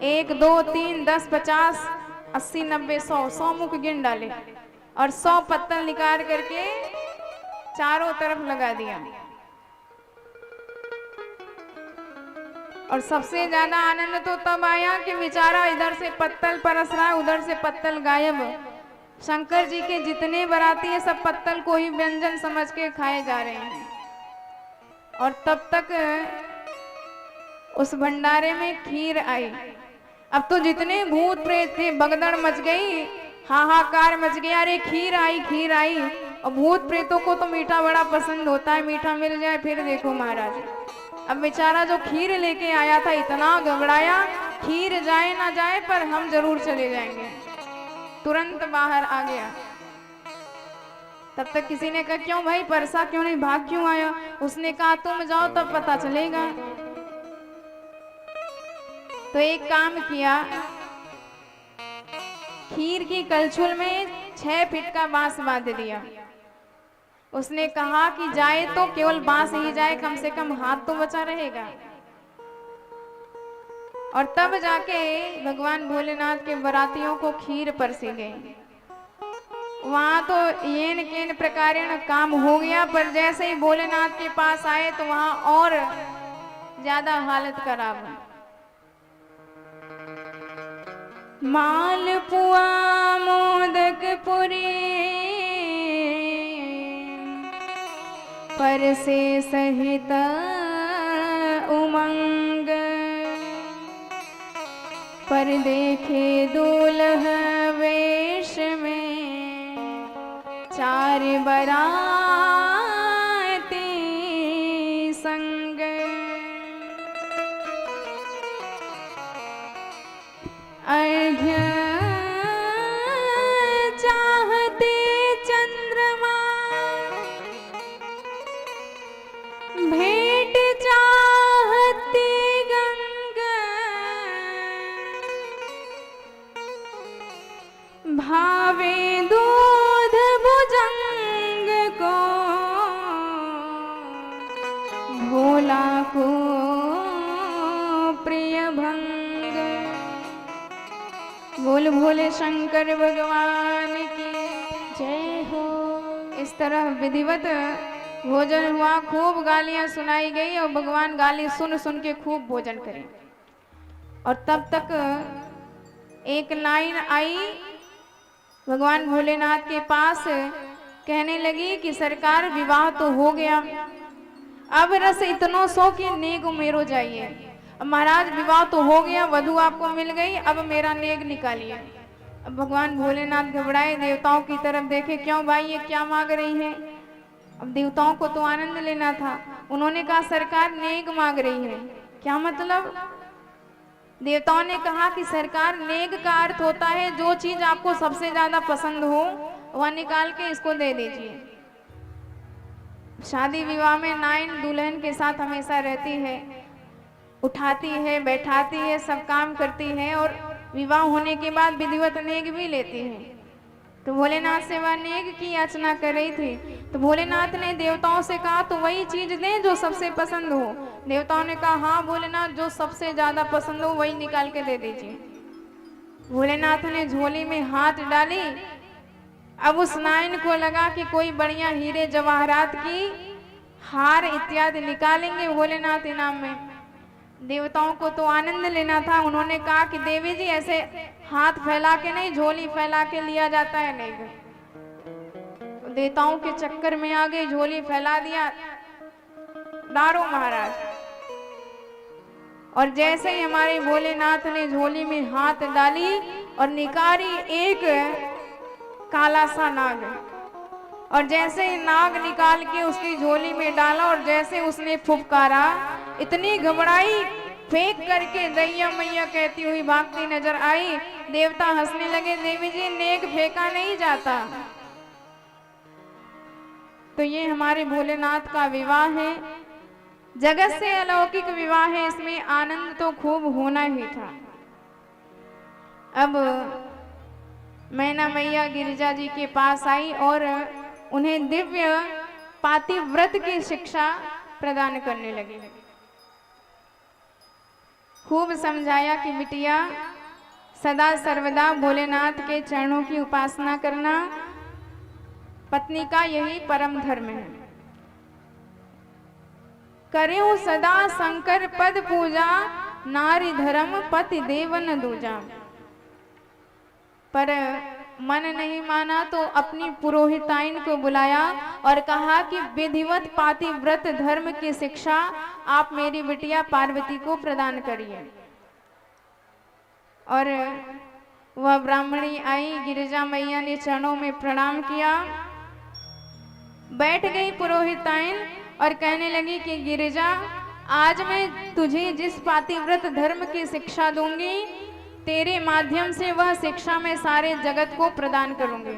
1 2 3 10 50 80 90 100 मुख गिन डाले और 100 पत्तल निकाल करके चारों तरफ लगा दिया। और सबसे ज्यादा आनंद तो तब आया कि बेचारा इधर से पत्तल परस रहा है, उधर से पत्तल गायब। शंकर जी के जितने बराती है सब पत्तल को ही व्यंजन समझ के खाए जा रहे हैं। और तब तक उस भंडारे में खीर आई। अब तो जितने भूत प्रेत थे भगदड़ मच गई, हाहाकार मच गया। अरे खीर आई, खीर आई। और भूत प्रेतों को तो मीठा बड़ा पसंद होता है, मीठा मिल जाए फिर देखो महाराज। अब बेचारा जो खीर लेके आया था इतना घबराया, खीर जाए ना जाए पर हम जरूर चले जाएंगे। तुरंत बाहर आ गया। तब तक किसी ने कहा क्यों भाई परसा क्यों नहीं, भाग क्यों आया? उसने कहा तुम जाओ तब पता चलेगा। तो एक काम किया, खीर की कलछुल में 6 फीट का बांस बांध दिया। उसने कहा कि जाए तो केवल बांस ही जाए, कम से कम हाथ तो बचा रहेगा। और तब जाके भगवान भोलेनाथ के बारातियों को खीर परसी गई। वहां तो येन केन प्रकारेण काम हो गया, पर जैसे ही भोलेनाथ के पास आए तो वहां और ज्यादा हालत खराब है। मालपुआ मोदक पुरी परसे सहित उमंग, पर देखे दूल्ह वेश में चार बराती संग। अर्घ्य चाहते चंद्रमा, भेंट चाहती गंगा, भावे दूध भुजंग को, भोला को प्रिय भंग। बोल भोले शंकर भगवान की जय हो। इस तरह विधिवत भोजन हुआ, खूब गालियां सुनाई गई और भगवान गाली सुन सुन के खूब भोजन करे। और तब तक एक लाइन आई भगवान भोलेनाथ के पास, कहने लगी कि सरकार विवाह तो हो गया, अब रस इतनो सो कि नेग मेरो जाइए। महाराज विवाह तो हो गया, वधू आपको मिल गई, अब मेरा नेग निकालिए। अब भगवान भोलेनाथ घबराए, देवताओं की तरफ देखे, क्यों भाई ये क्या मांग रही है। अब देवताओं को तो आनंद लेना था, उन्होंने कहा सरकार नेग मांग रही है। क्या मतलब? देवताओं ने कहा कि सरकार नेग का अर्थ होता है जो चीज आपको सबसे ज्यादा पसंद हो वह निकाल के इसको दे दीजिए। शादी विवाह में नाइन दुल्हन के साथ हमेशा रहती है, उठाती है, बैठाती है, सब काम करती है और विवाह होने के बाद विधिवत नेग भी लेती है। तो भोलेनाथ से वह नेग की याचना कर रही थी, तो भोलेनाथ ने देवताओं से कहा तो वही चीज दें जो सबसे पसंद हो। देवताओं ने कहा हाँ भोलेनाथ, जो सबसे ज्यादा पसंद हो वही निकाल के दे दीजिए। भोलेनाथ ने झोली में हाथ डाली, अब उस नाइन को लगा कि कोई बढ़िया हीरे जवाहरात की हार इत्यादि निकालेंगे भोलेनाथ इनाम में। देवताओं को तो आनंद लेना था, उन्होंने कहा कि देवी जी ऐसे हाथ फैला के नहीं, झोली फैला के लिया जाता है नेग। देवताओं के चक्कर में आ गई, झोली फैला दिया, डारो महाराज। और जैसे ही हमारे भोलेनाथ ने झोली में हाथ डाली और निकारी एक काला सा नाग, और जैसे ही नाग निकाल के उसकी झोली में डाला और जैसे उसने फुफकारा, इतनी घबराई, फेंक करके दैया मैया कहती हुई भागती नजर आई। देवता हंसने लगे, देवी जी नेग फेंका नहीं जाता। तो ये हमारे भोलेनाथ का विवाह है, जगत से अलौकिक विवाह है, इसमें आनंद तो खूब होना ही था। अब मैना मैया गिरिजा जी के पास आई और उन्हें दिव्य पातिव्रत की शिक्षा प्रदान करने लगी। खूब समझाया कि बिटिया सदा सर्वदा भोलेनाथ के चरणों की उपासना करना पत्नी का यही परम धर्म है। करेऊ सदा शंकर पद पूजा, नारी धर्म पति देवन दूजा। पर मन नहीं माना तो अपनी पुरोहिताइन को बुलाया और कहा कि विधिवत पातिव्रत धर्म की शिक्षा आप मेरी बिटिया पार्वती को प्रदान करिए। और वह ब्राह्मणी आई, गिरिजा मैया ने चरणों में प्रणाम किया, बैठ गई पुरोहिताइन और कहने लगी कि गिरिजा, आज मैं तुझे जिस पातिव्रत धर्म की शिक्षा दूंगी, तेरे माध्यम से वह शिक्षा मैं सारे जगत को प्रदान करूंगी।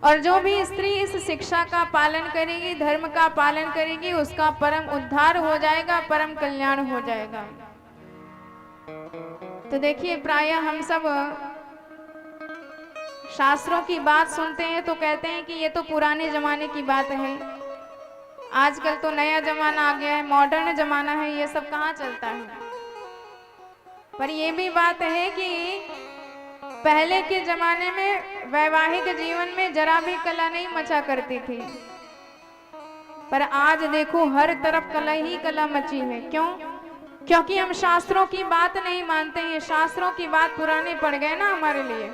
और जो भी स्त्री इस शिक्षा का पालन करेगी, धर्म का पालन करेगी, उसका परम उद्धार हो जाएगा, परम कल्याण हो जाएगा। तो देखिए, प्रायः हम सब शास्त्रों की बात सुनते हैं तो कहते हैं कि ये तो पुराने जमाने की बात है, आजकल तो नया जमाना आ गया है, मॉडर्न जमाना है, ये सब कहाँ चलता है। पर ये भी बात है कि पहले के जमाने में वैवाहिक जीवन में जरा भी कला नहीं मचा करती थी, पर आज देखो हर तरफ कला ही कला मची है। क्यों? क्योंकि हम शास्त्रों की बात नहीं मानते हैं। शास्त्रों की बात पुराने पड़ गए ना हमारे लिए,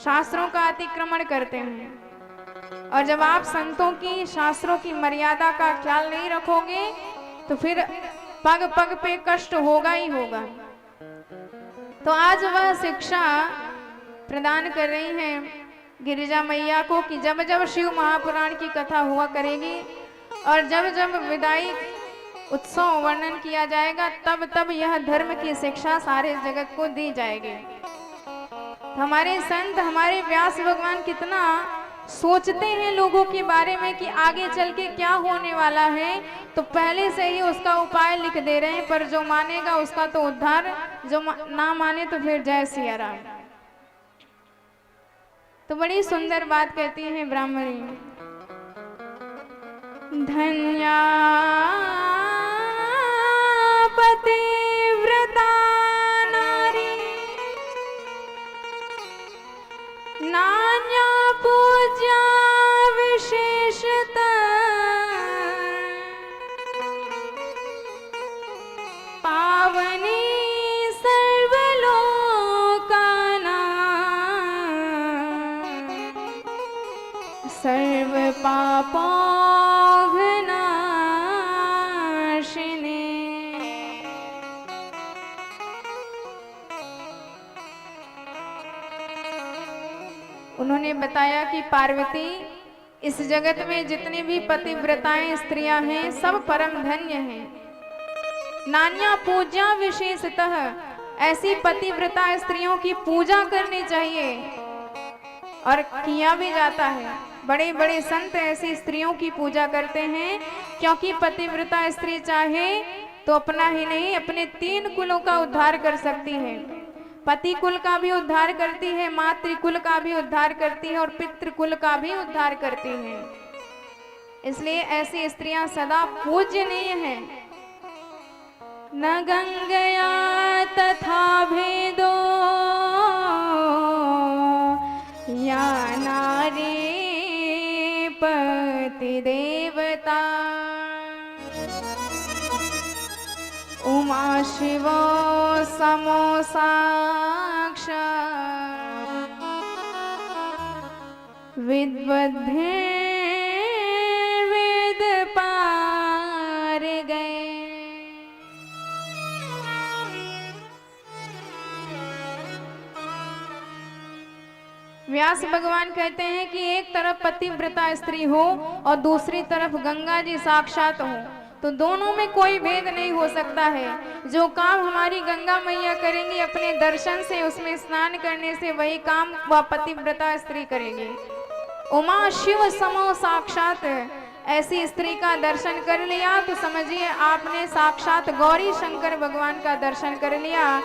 शास्त्रों का अतिक्रमण करते हैं। और जब आप संतों की, शास्त्रों की मर्यादा का ख्याल नहीं रखोगे तो फिर पग पग पे कष्ट होगा ही होगा। तो आज वह शिक्षा प्रदान कर रही हैं गिरिजा मैया को कि जब जब शिव महापुराण की कथा हुआ करेगी और जब जब विदाई उत्सव वर्णन किया जाएगा, तब तब यह धर्म की शिक्षा सारे जगत को दी जाएगी। हमारे संत, हमारे व्यास भगवान कितना सोचते हैं लोगों के बारे में कि आगे चल के क्या होने वाला है, तो पहले से ही उसका उपाय लिख दे रहे हैं। पर जो मानेगा उसका तो उद्धार, जो ना माने तो फिर जय सिया राम। तो बड़ी सुंदर बात कहती है ब्राह्मणी, धन्या पतिव्रता नारी नान्या पूज्या विशेषतः पावनी सर्व पापौघनाशिनी। उन्होंने बताया कि पार्वती, इस जगत में जितनी भी पतिव्रताएं स्त्रियां हैं सब परम धन्य हैं। नान्या पूजा विशेषतः, ऐसी पतिव्रता स्त्रियों की पूजा करनी चाहिए और किया भी जाता है। बड़े बड़े संत ऐसी स्त्रियों की पूजा करते हैं, क्योंकि पतिव्रता स्त्री चाहे तो अपना ही नहीं अपने 3 कुलों का उद्धार कर सकती है। पति कुल का भी उद्धार करती है, मातृकुल का भी उद्धार करती है और पितृकुल का भी उद्धार करती है। इसलिए ऐसी स्त्रियां सदा पूजनीय हैं। न गंगया तथा भेदो या नारी पति देवता, उमा शिवो समो साक्षात् विद्वद्भिर्वेद पार गए। व्यास भगवान कहते हैं कि एक तरफ पतिव्रता स्त्री हो और दूसरी तरफ गंगा जी साक्षात हो, तो दोनों में कोई भेद नहीं हो सकता है। जो काम हमारी गंगा मैया करेंगी अपने दर्शन से, उसमें स्नान करने से, वही काम वह पतिव्रता स्त्री करेगी। उमा शिव समो साक्षात, ऐसी स्त्री का दर्शन कर लिया तो समझिए आपने साक्षात गौरी शंकर भगवान का दर्शन कर लिया।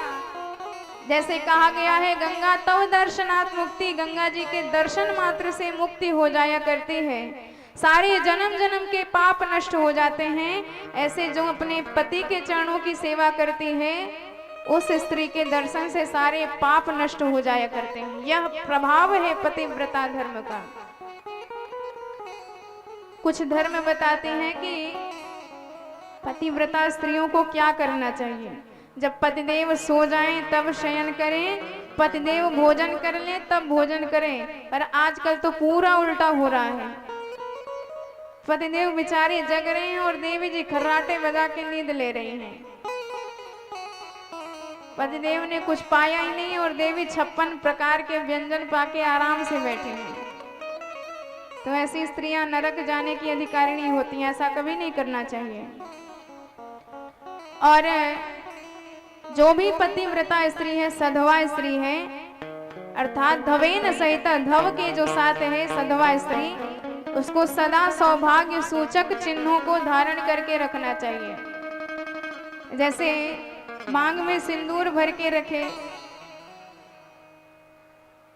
जैसे कहा गया है, गंगा तव दर्शनात् मुक्ति, गंगा जी के दर्शन मात्र से मुक्ति हो जाया करती है, सारे जन्म जन्म के पाप नष्ट हो जाते हैं। ऐसे जो अपने पति के चरणों की सेवा करती है, उस स्त्री के दर्शन से सारे पाप नष्ट हो जाया करते हैं। यह प्रभाव है पतिव्रता धर्म का। कुछ धर्म बताते हैं कि पतिव्रता स्त्रियों को क्या करना चाहिए। जब पतिदेव सो जाएं तब शयन करें, पतिदेव भोजन कर लें तब भोजन करें। पर आजकल तो पूरा उल्टा हो रहा है। पतिदेव बेचारे जग रहे हैं और देवी जी खर्राटे बजा के नींद ले रही हैं। पतिदेव ने कुछ पाया ही नहीं और देवी 56 प्रकार के व्यंजन पाके आराम से बैठे हैं। तो ऐसी स्त्रियां नरक जाने की अधिकारिणी होती हैं। ऐसा कभी नहीं करना चाहिए। और जो भी पतिव्रता स्त्री है, सधवा स्त्री है, अर्थात धवेन सहित, धव के जो साथ है सधवा स्त्री, उसको सदा सौभाग्य सूचक चिन्हों को धारण करके रखना चाहिए। जैसे मांग में सिंदूर भर के रखे,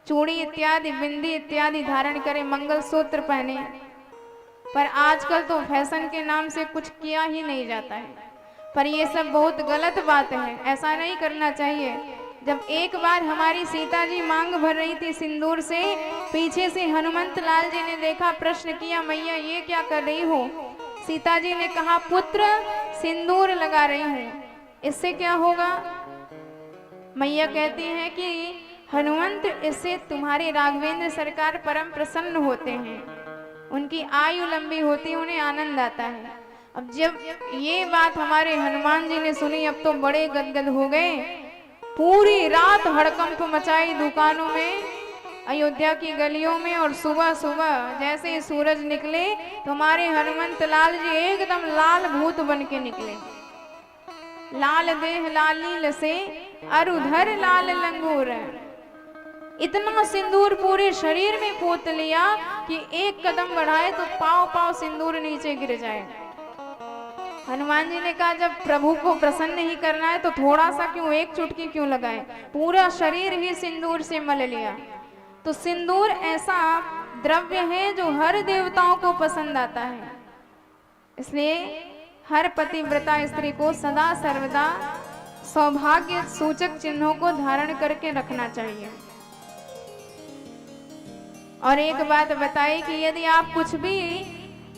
चूड़ी इत्यादि, बिंदी इत्यादि धारण करे, मंगलसूत्र पहने। पर आजकल तो फैशन के नाम से कुछ किया ही नहीं जाता है। पर ये सब बहुत गलत बात है, ऐसा नहीं करना चाहिए। जब एक बार हमारी सीता जी मांग भर रही थी सिंदूर से, पीछे से हनुमंत लाल जी ने देखा, प्रश्न किया, मैया ये क्या कर रही हो? सीता जी ने कहा, पुत्र सिंदूर लगा रही हूँ, इससे क्या होगा? मैया कहती हैं कि हनुमंत, इससे तुम्हारे राघवेंद्र सरकार परम प्रसन्न होते हैं, उनकी आयु लंबी होती है, उन्हें आनंद आता है। अब जब ये बात हमारे हनुमान जी ने सुनी, अब तो बड़े गदगद हो गए। पूरी रात हड़कंप मचाई दुकानों में, अयोध्या की गलियों में, और सुबह सुबह जैसे ही सूरज निकले तो हमारे हनुमंत लाल जी एकदम लाल भूत बन के निकले। लाल देह लालील से अरुधर लाल लंगूर, इतना सिंदूर पूरे शरीर में पोत लिया कि एक कदम बढ़ाए तो पांव पांव सिंदूर नीचे गिर जाए। हनुमान जी ने कहा, जब प्रभु को प्रसन्न ही करना है तो थोड़ा सा क्यों, एक चुटकी क्यों लगाए, पूरा शरीर ही सिंदूर से मल लिया। तो सिंदूर ऐसा द्रव्य है जो हर देवताओं को पसंद आता है, इसलिए हर पतिव्रता स्त्री को सदा सर्वदा सौभाग्य सूचक चिन्हों को धारण करके रखना चाहिए। और एक बात बताई कि यदि आप कुछ भी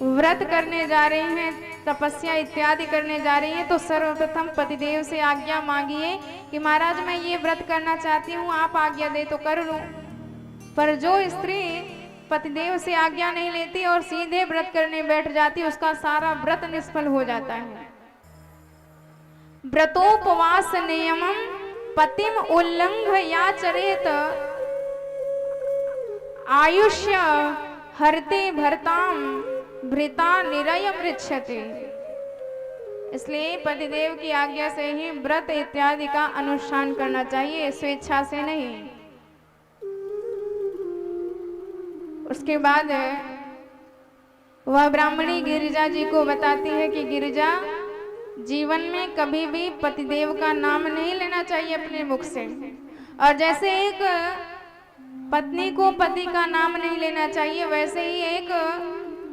व्रत करने जा रहे हैं, तपस्या इत्यादि करने जा रही हैं, तो सर्वप्रथम पतिदेव से आज्ञा मांगिए कि महाराज मैं ये व्रत करना चाहती हूँ, आप आज्ञा दे तो कर लूं। पर जो स्त्री पतिदेव से आज्ञा नहीं लेती और सीधे व्रत करने बैठ जाती, उसका सारा व्रत निष्फल हो जाता है। व्रतोपवास नियमम पतिम उल्लंघ या चरेत आयुष्य हरते भरताम भृता निरय मृच्छते। इसलिए पतिदेव की आज्ञा से ही व्रत इत्यादि का अनुष्ठान करना चाहिए, स्वेच्छा से नहीं। उसके बाद वह ब्राह्मणी गिरिजा जी को बताती है कि गिरिजा, जीवन में कभी भी पतिदेव का नाम नहीं लेना चाहिए अपने मुख से। और जैसे एक पत्नी को पति का नाम नहीं लेना चाहिए, वैसे ही एक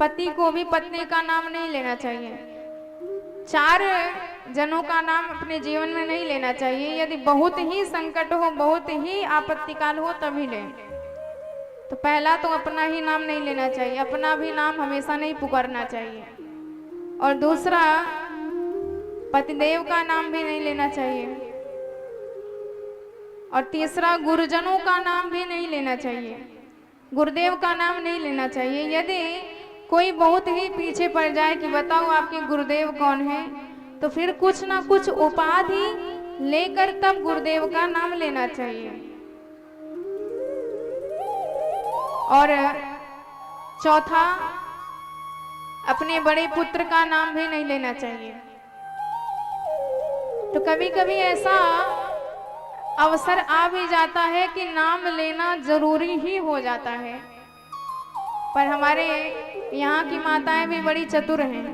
पति को भी पत्नी का नाम नहीं लेना चाहिए। 4 जनों का नाम अपने जीवन में नहीं लेना चाहिए। यदि बहुत ही संकट हो, बहुत ही आपत्तिकाल हो, तभी लें। तो पहला तो अपना ही नाम नहीं लेना चाहिए, अपना भी नाम हमेशा नहीं पुकारना चाहिए। और दूसरा, पतिदेव का नाम भी नहीं लेना चाहिए। और तीसरा, गुरुजनों का नाम भी नहीं लेना चाहिए, गुरुदेव का नाम नहीं लेना चाहिए। यदि कोई बहुत ही पीछे पड़ जाए कि बताओ आपके गुरुदेव कौन है, तो फिर कुछ ना कुछ उपाधि लेकर तब गुरुदेव का नाम लेना चाहिए। और चौथा, अपने बड़े पुत्र का नाम भी नहीं लेना चाहिए। तो कभी कभी ऐसा अवसर आ भी जाता है कि नाम लेना जरूरी ही हो जाता है, पर हमारे यहाँ की माताएं भी बड़ी चतुर हैं,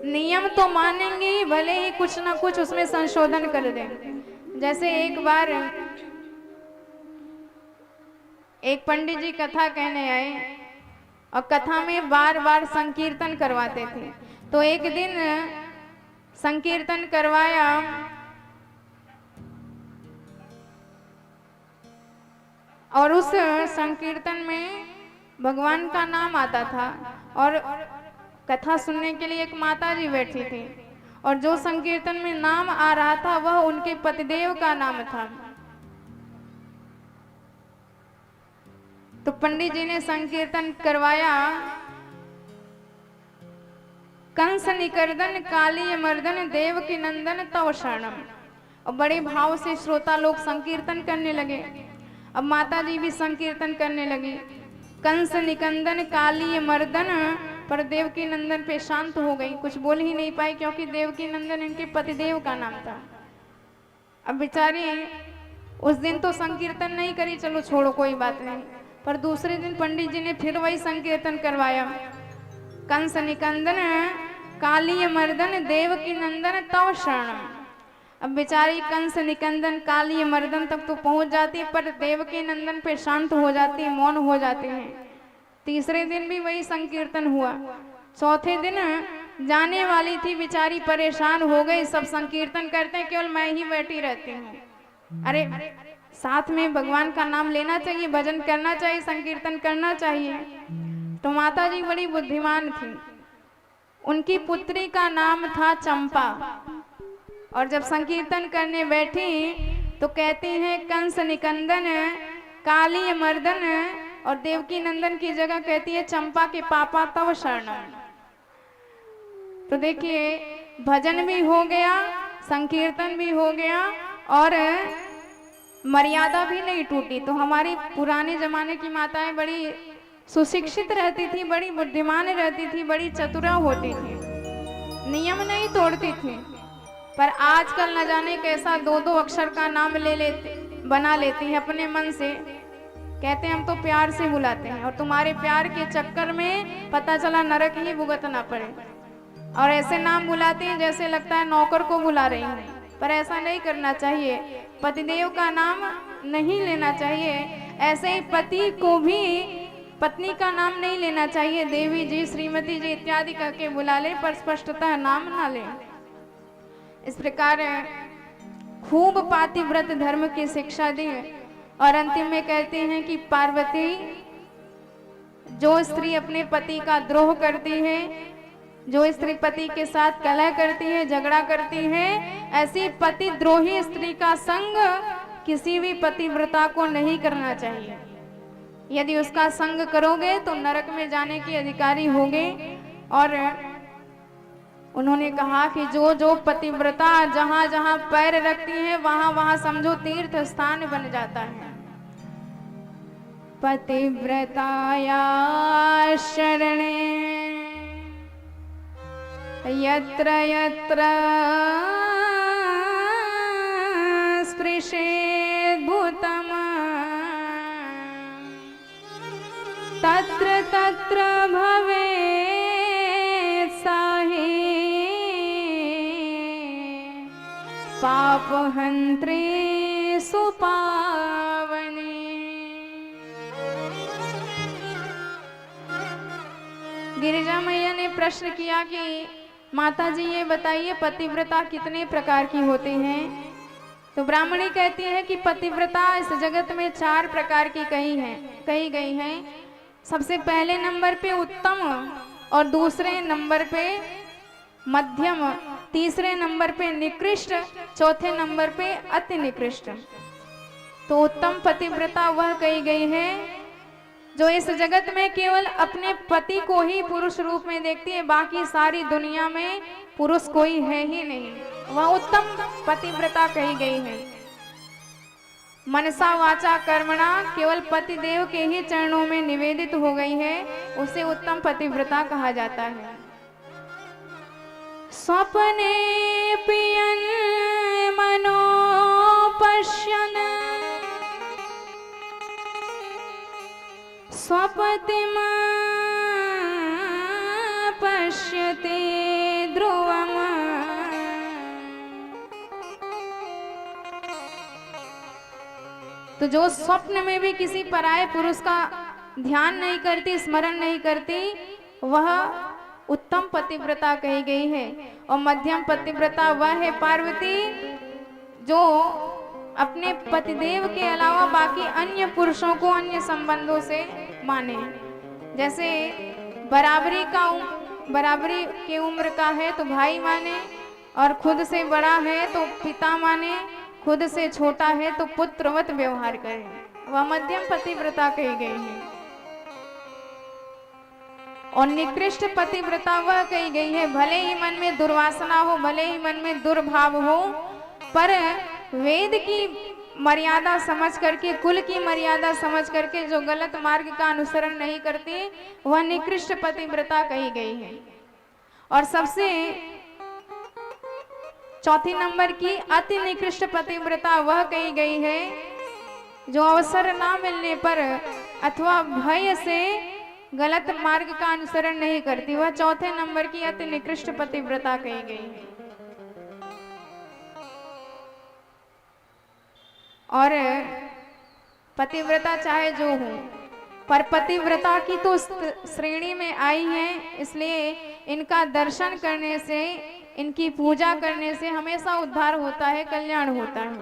नियम तो मानेंगी ही, भले ही कुछ ना कुछ उसमें संशोधन कर दें। जैसे एक बार एक पंडित जी कथा कहने आए और कथा में बार बार संकीर्तन करवाते थे। तो एक दिन संकीर्तन करवाया और उस संकीर्तन में भगवान का नाम आता था और कथा सुनने के लिए एक माता जी बैठी थी और जो संकीर्तन में नाम आ रहा था वह उनके पतिदेव का नाम था। तो पंडित जी ने संकीर्तन करवाया, कंस निकर्दन काली मर्दन देव की नंदन तव शरणम। और बड़े भाव से श्रोता लोग संकीर्तन करने लगे। अब माता जी भी संकीर्तन करने लगी, कंस निकंदन काली मर्दन, पर देवकी नंदन पे शांत हो गई, कुछ बोल ही नहीं पाई क्योंकि देवकी नंदन इनके पतिदेव का नाम था। अब बेचारी उस दिन तो संकीर्तन नहीं करी, चलो छोड़ो कोई बात नहीं, पर दूसरे दिन पंडित जी ने फिर वही संकीर्तन करवाया, कंस निकंदन काली मर्दन देवकी नंदन तव शरणम। अब बेचारी कंस निकंदन काली मर्दन तक तो पहुंच जाती है, पर देवकी नंदन पे शांत हो जाती है, मौन हो जाते हैं। तीसरे दिन भी वही संकीर्तन हुआ। चौथे दिन जाने वाली थी बेचारी परेशान हो गई। सब संकीर्तन करते हैं, केवल मैं ही बैठी रहती हूँ। अरे साथ में भगवान का नाम लेना चाहिए, भजन करना चाहिए, संकीर्तन करना चाहिए। तो माता जी बड़ी बुद्धिमान थी। उनकी पुत्री का नाम था चंपा। और जब संकीर्तन करने बैठी तो कहती हैं कंस निकंदन काली मर्दन, और देवकी नंदन की जगह कहती है चंपा के पापा तव शरणम। तो देखिए भजन भी हो गया, संकीर्तन भी हो गया और मर्यादा भी नहीं टूटी। तो हमारी पुराने जमाने की माताएं बड़ी सुशिक्षित रहती थी, बड़ी बुद्धिमान रहती थी, बड़ी चतुरा होती थी, नियम नहीं तोड़ती थी। पर आजकल न जाने कैसा दो दो अक्षर का नाम बना लेती है अपने मन से। कहते हैं हम तो प्यार से बुलाते हैं, और तुम्हारे प्यार के चक्कर में पता चला नरक ही भुगतना पड़े। और ऐसे नाम बुलाते हैं जैसे लगता है नौकर को बुला रही हैं, पर ऐसा नहीं करना चाहिए। पतिदेव का नाम नहीं लेना चाहिए। ऐसे ही पति को भी पत्नी का नाम नहीं लेना चाहिए। देवी जी, श्रीमती जी इत्यादि करके बुला ले, पर स्पष्टतः नाम ना ले। इस प्रकार खूब पातिव्रत धर्म की शिक्षा दी और अंतिम में कहते हैं कि पार्वती, जो स्त्री अपने पति का द्रोह करती है, जो स्त्री पति के साथ कलह करती है, झगड़ा करती है, ऐसी पति द्रोही स्त्री का संग किसी भी पतिव्रता को नहीं करना चाहिए। यदि उसका संग करोगे तो नरक में जाने के अधिकारी होगे। और उन्होंने कहा कि जो जो पतिव्रता जहां जहां पैर रखती है वहां वहां समझो तीर्थ स्थान बन जाता है। पतिव्रताया शरणे यत्र यत्र स्पृशेद्भुतम् तत्र तत्र भवेत् साहि पापहन्त्री सुपावनी। गिरिजा मैया ने प्रश्न किया कि माता जी ये बताइए पतिव्रता कितने प्रकार की होती हैं। तो ब्राह्मणी कहती है कि पतिव्रता इस जगत में 4 प्रकार की कही गई हैं। सबसे पहले नंबर पे उत्तम, और दूसरे नंबर पे मध्यम, तीसरे नंबर पे निकृष्ट, चौथे नंबर पे अति निकृष्ट। तो उत्तम पतिव्रता वह कही गई है जो इस जगत में केवल अपने पति को ही पुरुष रूप में देखती है, बाकी सारी दुनिया में पुरुष कोई है ही नहीं, वह उत्तम पतिव्रता कही गई है। मनसा वाचा कर्मणा केवल पति देव के ही चरणों में निवेदित हो गई है, उसे उत्तम पतिव्रता कहा जाता है। स्वप्ने पियन मनो पश्यन स्वपतिम पश्यते ध्रुवम्। तो जो स्वप्न में भी किसी पराये पुरुष का ध्यान नहीं करती, स्मरण नहीं करती, वह उत्तम पतिव्रता कही गई है। और मध्यम पतिव्रता वह है पार्वती जो अपने पतिदेव के अलावा बाकी अन्य पुरुषों को अन्य संबंधों से माने। जैसे बराबरी की उम्र का है तो भाई माने, और खुद से बड़ा है तो पिता माने, खुद से छोटा है तो पुत्रवत व्यवहार करे, वह मध्यम पतिव्रता कही गई है। और निकृष्ट पतिव्रता वह कही गई है, भले ही मन में दुर्वासना हो, भले ही मन में दुर्भाव हो, पर वेद की मर्यादा समझ करके, कुल की मर्यादा समझ करके जो गलत मार्ग का अनुसरण नहीं करती, वह निकृष्ट पतिव्रता कही गई है। और सबसे चौथी नंबर की अति निकृष्ट पतिव्रता वह कही गई है जो अवसर ना मिलने पर अथवा भय से गलत मार्ग का अनुसरण नहीं करती, वह चौथे नंबर की अति निकृष्ट पतिव्रता कही गई है। और पतिव्रता चाहे जो हो, पर पतिव्रता की तो श्रेणी में आई है, इसलिए इनका दर्शन करने से, इनकी पूजा करने से हमेशा उद्धार होता है, कल्याण होता है।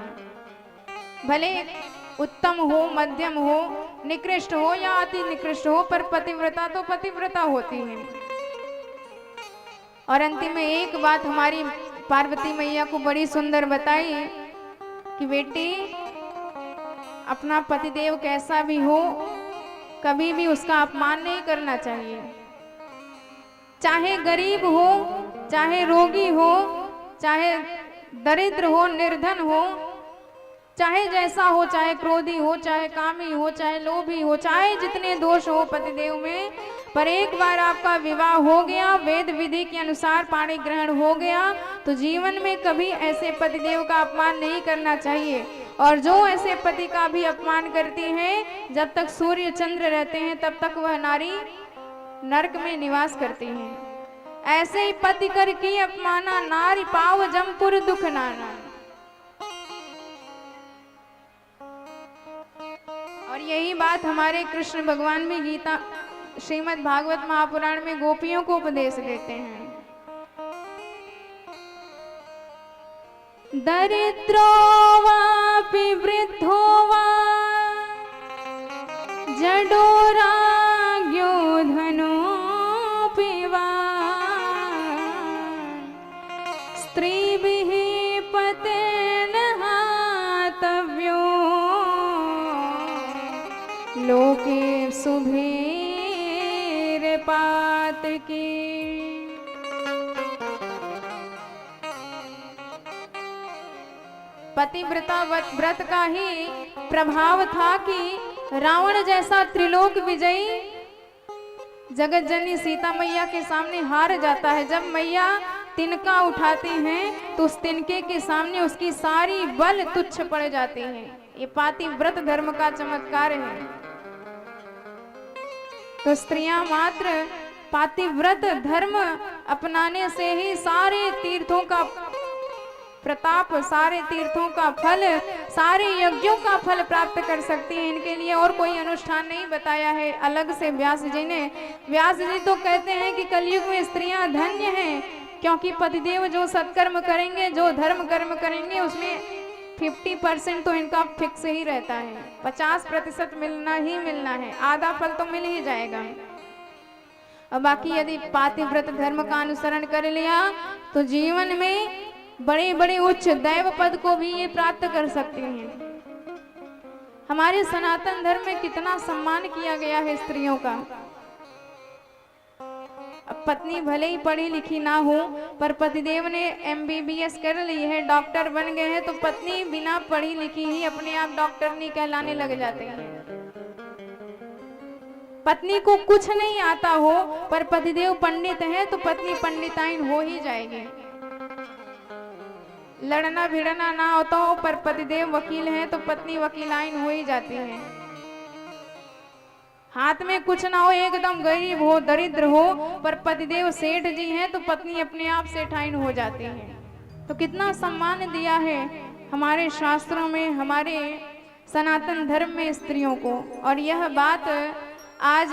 भले उत्तम हो, मध्यम हो, निकृष्ट हो या अति निकृष्ट हो, पर पतिव्रता तो पतिव्रता होती है। और अंतिम में एक बात हमारी पार्वती मैया को बड़ी सुंदर बताई कि बेटी, अपना पतिदेव कैसा भी हो, कभी भी उसका अपमान नहीं करना चाहिए। चाहे गरीब हो, चाहे रोगी हो, चाहे दरिद्र हो, निर्धन हो, चाहे जैसा हो, चाहे क्रोधी हो, चाहे कामी हो, चाहे लोभी हो, चाहे जितने दोष हो पतिदेव में, पर एक बार आपका विवाह हो गया, वेद विधि के अनुसार पाणी ग्रहण हो गया, तो जीवन में कभी ऐसे पतिदेव का अपमान नहीं करना चाहिए। और जो ऐसे पति का भी अपमान करती है, जब तक सूर्य चंद्र रहते हैं तब तक वह नारी नरक में निवास करती है। ऐसे ही पति कर की अपमाना, नारी पाव जमपुर दुख नाना। और यही बात हमारे कृष्ण भगवान भी गीता, श्रीमद् भागवत महापुराण में गोपियों को उपदेश देते हैं। दरिद्रो वापि वृद्धो वा जडो राज्ञो धनोऽपि वा स्त्रीभिः पतेन हातव्यो लोके शुभेर पातकी। पतिव्रता व्रत का ही प्रभाव था कि रावण जैसा त्रिलोक विजयी जगत जननी सीता मैया के सामने हार जाता है। जब मैया तिनका उठाती हैं तो उस तिनके के सामने उसकी सारी बल तुच्छ पड़ जाती है। ये पातिव्रत धर्म का चमत्कार है। तो स्त्रियां मात्र पातिव्रत धर्म अपनाने से ही सारे तीर्थों का प्रताप, सारे तीर्थों का फल, सारे यज्ञों का फल प्राप्त कर सकती हैं। इनके लिए और कोई अनुष्ठान नहीं बताया है अलग से व्यास जी ने। व्यास जी तो कहते हैं कि कलयुग में स्त्रियां धन्य हैं, क्योंकि पतिदेव जो सत्कर्म करेंगे, जो धर्म कर्म करेंगे, उसमें 50% तो इनका फिक्स ही रहता है। 50% मिलना ही मिलना है, आधा फल तो मिल ही जाएगा। और बाकी यदि पातिव्रत धर्म का अनुसरण कर लिया तो जीवन में बड़े बड़े उच्च दैव पद को भी ये प्राप्त कर सकते हैं। हमारे सनातन धर्म में कितना सम्मान किया गया है स्त्रियों का। अब पत्नी भले ही पढ़ी लिखी ना हो, पर पतिदेव ने MBBS कर ली है, डॉक्टर बन गए हैं, तो पत्नी बिना पढ़ी लिखी ही अपने आप डॉक्टरनी कहलाने लग जाते हैं। पत्नी को कुछ नहीं आता हो, पर पतिदेव पंडित है तो पत्नी पंडिताइन हो ही जाएगी। लड़ना भिड़ना ना होता हो, पर पतिदेव वकील हैं तो पत्नी वकीलाइन हो ही जाती है। हाथ में कुछ ना हो, एकदम गरीब हो, दरिद्र हो, पर पतिदेव सेठ जी हैं तो पत्नी अपने आप सेठाइन हो जाती है। तो कितना सम्मान दिया है हमारे शास्त्रों में, हमारे सनातन धर्म में स्त्रियों को। और यह बात आज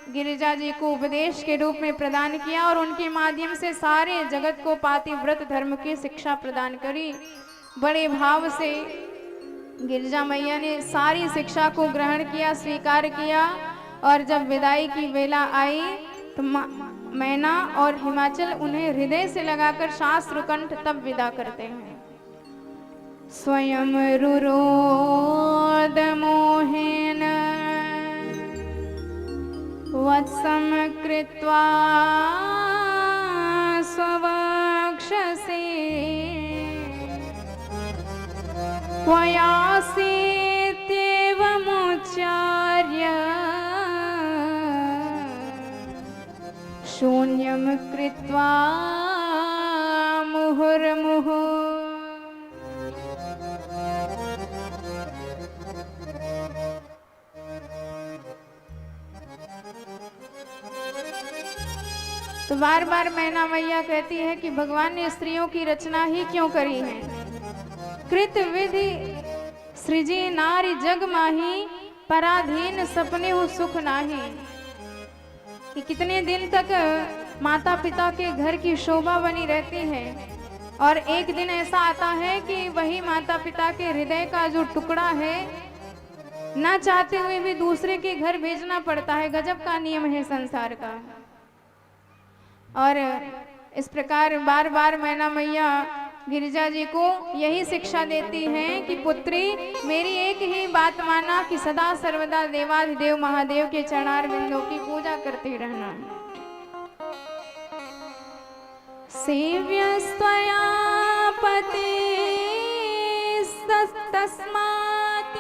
गिरिजा जी को उपदेश के रूप में प्रदान किया और उनके माध्यम से सारे जगत को पातिव्रत धर्म की शिक्षा प्रदान करी। बड़े भाव से गिरिजा मैया ने सारी शिक्षा को ग्रहण किया, स्वीकार किया। और जब विदाई की वेला आई तो मैना और हिमाचल उन्हें हृदय से लगाकर शास्त्र कंठ तब विदा करते हैं। स्वयं रुरोद मोहेन वत्सम कृत्वा स्ववक्षसे त्वयासीत्येवमुच्चार्य शून्यं कृत्वा मुहुर्मुहुः। तो बार बार मैना मैया कहती है कि भगवान ने स्त्रियों की रचना ही क्यों करी है। कृत विधि सृजी नारी जग माही, पराधीन सपने हो सुख नाही। कि कितने दिन तक माता पिता के घर की शोभा बनी रहती है। और एक दिन ऐसा आता है कि वही माता पिता के हृदय का जो टुकड़ा है, ना चाहते हुए भी दूसरे के घर भेजना पड़ता है। गजब का नियम है संसार का। और इस प्रकार बार बार मैना मैया गिरिजा जी को यही शिक्षा देती हैं कि पुत्री, मेरी एक ही बात माना कि सदा सर्वदा देवाधिदेव महादेव के चरणार बिंदों की पूजा करती रहना। सेव्यस्त्वया पते तस्मात्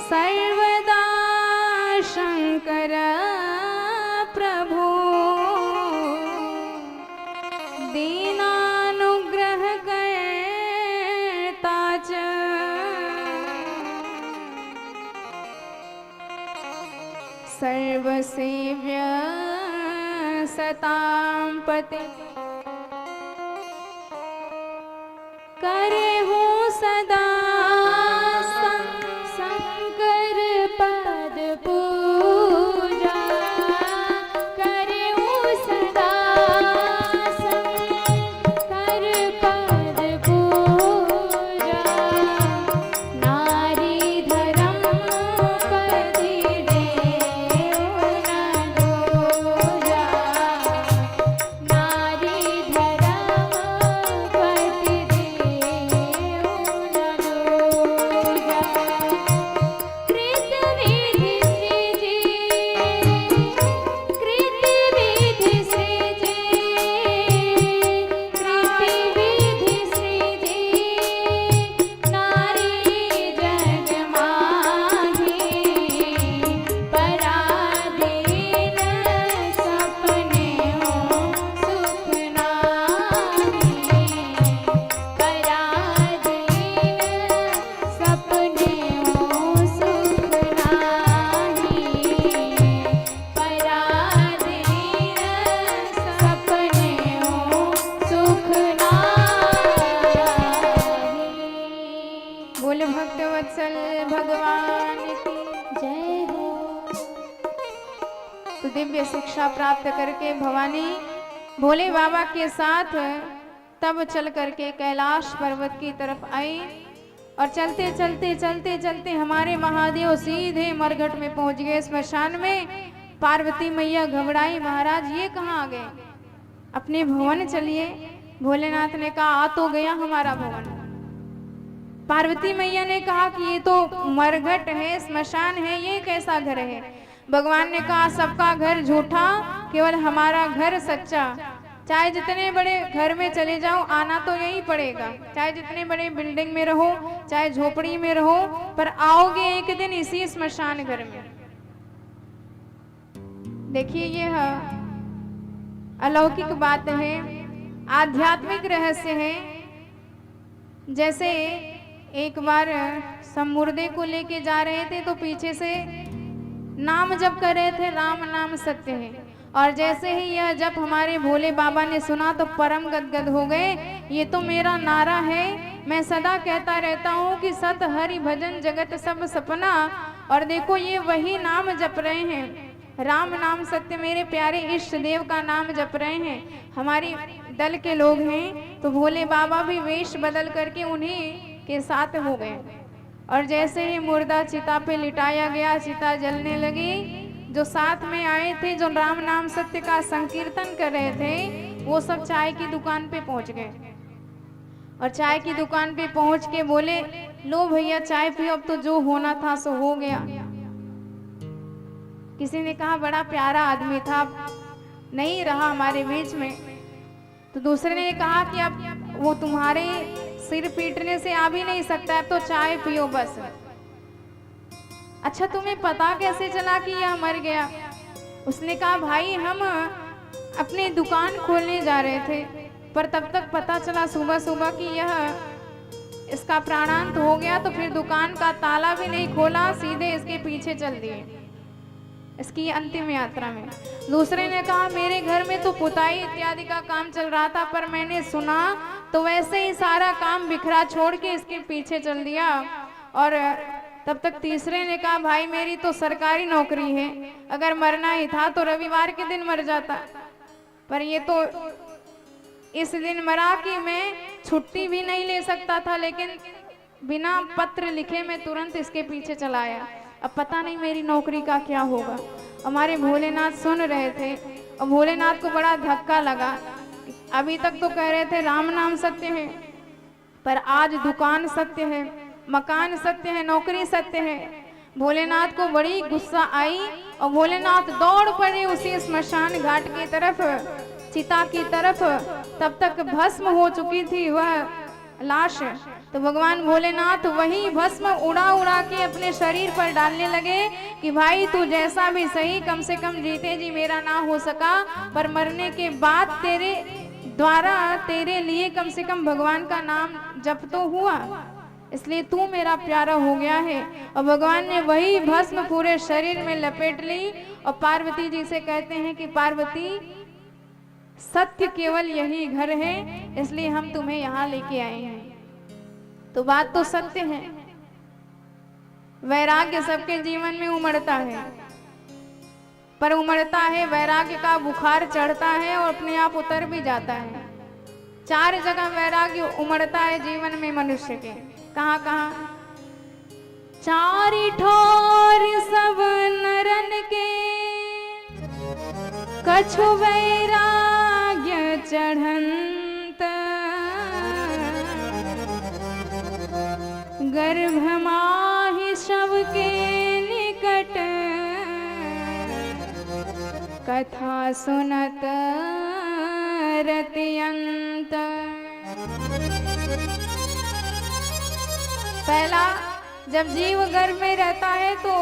सर्वदा शंकर प्रभु दीनानुग्रह करता च सर्वसेव्य सतां पते करे हो सदा शंकर पद पूजा, करे हो सदा शंकर पद पूजा, नारी धर्म पति देव न दूजा, नारी धर्म पति देव न दूजा। कृत विधि सृजे, कृत विधि सृजे, कृत विधि सृजे, नारी जग माही, पराधीन सपने हो सुख नाही, पराधीन सपने हो सुख नाही, पराधीन सपने हो सुख नाही। बोल भक्त वत्सल भगवान की जय हो। तो दिव्य शिक्षा प्राप्त करके भवानी भोले बाबा के साथ तब चल करके कैलाश पर्वत की तरफ आई। और चलते चलते चलते चलते हमारे महादेव सीधे मरघट में पहुंच गए, स्मशान में। पार्वती मैया घबराई, महाराज ये कहाँ आ गए? अपने भवन चलिए। भोलेनाथ ने कहा आ तो गया हमारा भवन। पार्वती मैया ने कहा कि ये तो मरघट है, स्मशान है, ये कैसा घर है? भगवान ने कहा सबका घर झूठा, केवल हमारा घर सच्चा। चाहे जितने बड़े घर में चले जाओ, आना तो यही पड़ेगा। चाहे जितने बड़े बिल्डिंग में रहो, चाहे झोपड़ी में रहो, पर आओगे एक दिन इसी स्मशान घर में। देखिए यह अलौकिक बात है, आध्यात्मिक रहस्य है। जैसे एक बार सब मुर्दे को लेके जा रहे थे तो पीछे से नाम जप कर रहे थे, राम नाम सत्य है। और जैसे ही यह जप हमारे भोले बाबा ने सुना तो परम गदगद हो गए। ये तो मेरा नारा है, मैं सदा कहता रहता हूँ कि सत हरि भजन जगत सब सपना। और देखो ये वही नाम जप रहे हैं, राम नाम सत्य, मेरे प्यारे इष्ट देव का नाम जप रहे हैं। हमारी दल के लोग हैं तो भोले बाबा भी वेश बदल करके उन्हीं के साथ हो गए। और जैसे ही मुर्दा चिता पे लिटाया गया, चिता जलने लगी। जो साथ में आए थे, जो राम नाम सत्य का संकीर्तन कर रहे थे, वो सब चाय की दुकान पे पहुंच गए। और चाय की दुकान पे पहुंच के बोले, लो भैया चाय पियो, अब तो जो होना था सो हो गया। किसी ने कहा बड़ा प्यारा आदमी था, नहीं रहा हमारे बीच में। तो दूसरे ने कहा कि अब वो तुम्हारे सिर पीटने से आ भी नहीं सकता है, तो चाय पियो बस। अच्छा तुम्हें पता कैसे चला कि यह मर गया? उसने कहा भाई हम अपनी दुकान खोलने जा रहे थे, पर तब तक पता चला सुबह सुबह कि यह इसका प्राणांत हो गया, तो फिर दुकान का ताला भी नहीं खोला, सीधे इसके पीछे चल दिए इसकी अंतिम यात्रा में। दूसरे ने कहा मेरे घर में तो पुताई इत्यादि का काम चल रहा था, पर मैंने सुना तो वैसे ही सारा काम बिखरा छोड़ के इसके पीछे चल दिया। और तब तक तीसरे ने कहा भाई मेरी तो सरकारी नौकरी है, अगर मरना ही था तो रविवार के दिन मर जाता, पर ये तो इस दिन मरा कि मैं छुट्टी भी नहीं ले सकता था, लेकिन बिना पत्र लिखे मैं तुरंत इसके पीछे चला आया। अब पता नहीं मेरी नौकरी का क्या होगा। हमारे भोलेनाथ सुन रहे थे और भोलेनाथ को बड़ा धक्का लगा। अभी तक तो कह रहे थे राम नाम सत्य है, पर आज दुकान सत्य है, मकान सत्य है, नौकरी सत्य है। भोलेनाथ को बड़ी गुस्सा आई और भोलेनाथ दौड़ पड़े उसी स्मशान घाट की तरफ, चिता की तरफ। तब तक भस्म हो चुकी थी वह लाश, तो भगवान भोलेनाथ वही भस्म उड़ा उड़ा के अपने शरीर पर डालने लगे कि भाई तू जैसा भी सही, कम से कम जीते जी मेरा ना हो सका, पर मरने के बाद तेरे द्वारा तेरे लिए कम से कम भगवान का नाम जप तो हुआ, इसलिए तू मेरा प्यारा हो गया है। और भगवान ने वही भस्म पूरे शरीर में लपेट ली और पार्वती जी से कहते हैं कि पार्वती सत्य केवल यही घर है, इसलिए हम तुम्हें यहाँ लेके आए हैं। तो बात तो सत्य है, वैराग्य सबके जीवन में उमड़ता है, पर उमड़ता है, वैराग्य का बुखार चढ़ता है और अपने आप उतर भी जाता है। 4 जगह वैराग्य उमड़ता है जीवन में मनुष्य के। कहाँ कहाँ? 4 ठोर सब नरन के, कछु वैराग्य चढ़ंत, गर्भ माहि सबके निकट, कथा सुनत रतियंत। पहला, जब जीव गर्भ में रहता है तो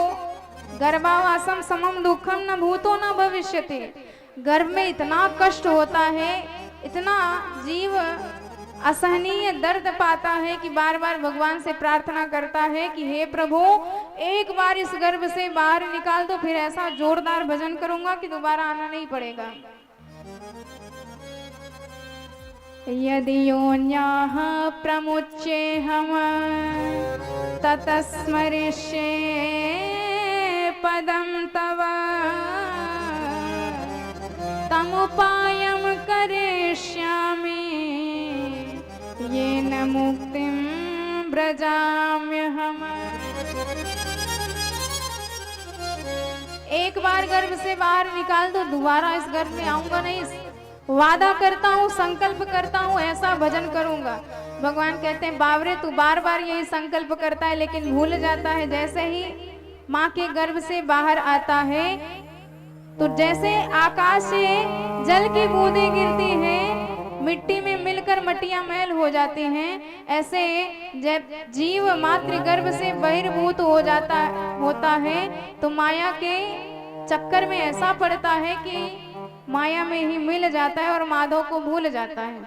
गर्भावासम समम दुखम न भूतो न भविष्यति। गर्भ में इतना कष्ट होता है, इतना जीव असहनीय दर्द पाता है कि बार बार भगवान से प्रार्थना करता है कि हे प्रभु एक बार इस गर्भ से बाहर निकाल दो, फिर ऐसा जोरदार भजन करूंगा कि दोबारा आना नहीं पड़ेगा। यदि योन्याः प्रमुच्येऽहं ततस्मरिष्ये पदं तव, तमुपायं करिष्यामि येन मुक्तिं व्रजाम्यहम्। एक बार गर्भ से बाहर निकाल दो, दोबारा इस गर्भ में आऊंगा नहीं, वादा करता हूँ, संकल्प करता हूँ, ऐसा भजन करूंगा। भगवान कहते हैं बावरे तू बार बार यही संकल्प करता है लेकिन भूल जाता है। जैसे ही माँ के गर्भ से बाहर आता है तो जैसे आकाश से जल की बूंदें गिरती हैं, मिट्टी में मिलकर मटिया मैल हो जाती हैं, ऐसे जब जीव मातृ गर्भ से बहिर्भूत होता है तो माया के चक्कर में ऐसा पड़ता है कि माया में ही मिल जाता है और माधव को भूल जाता है।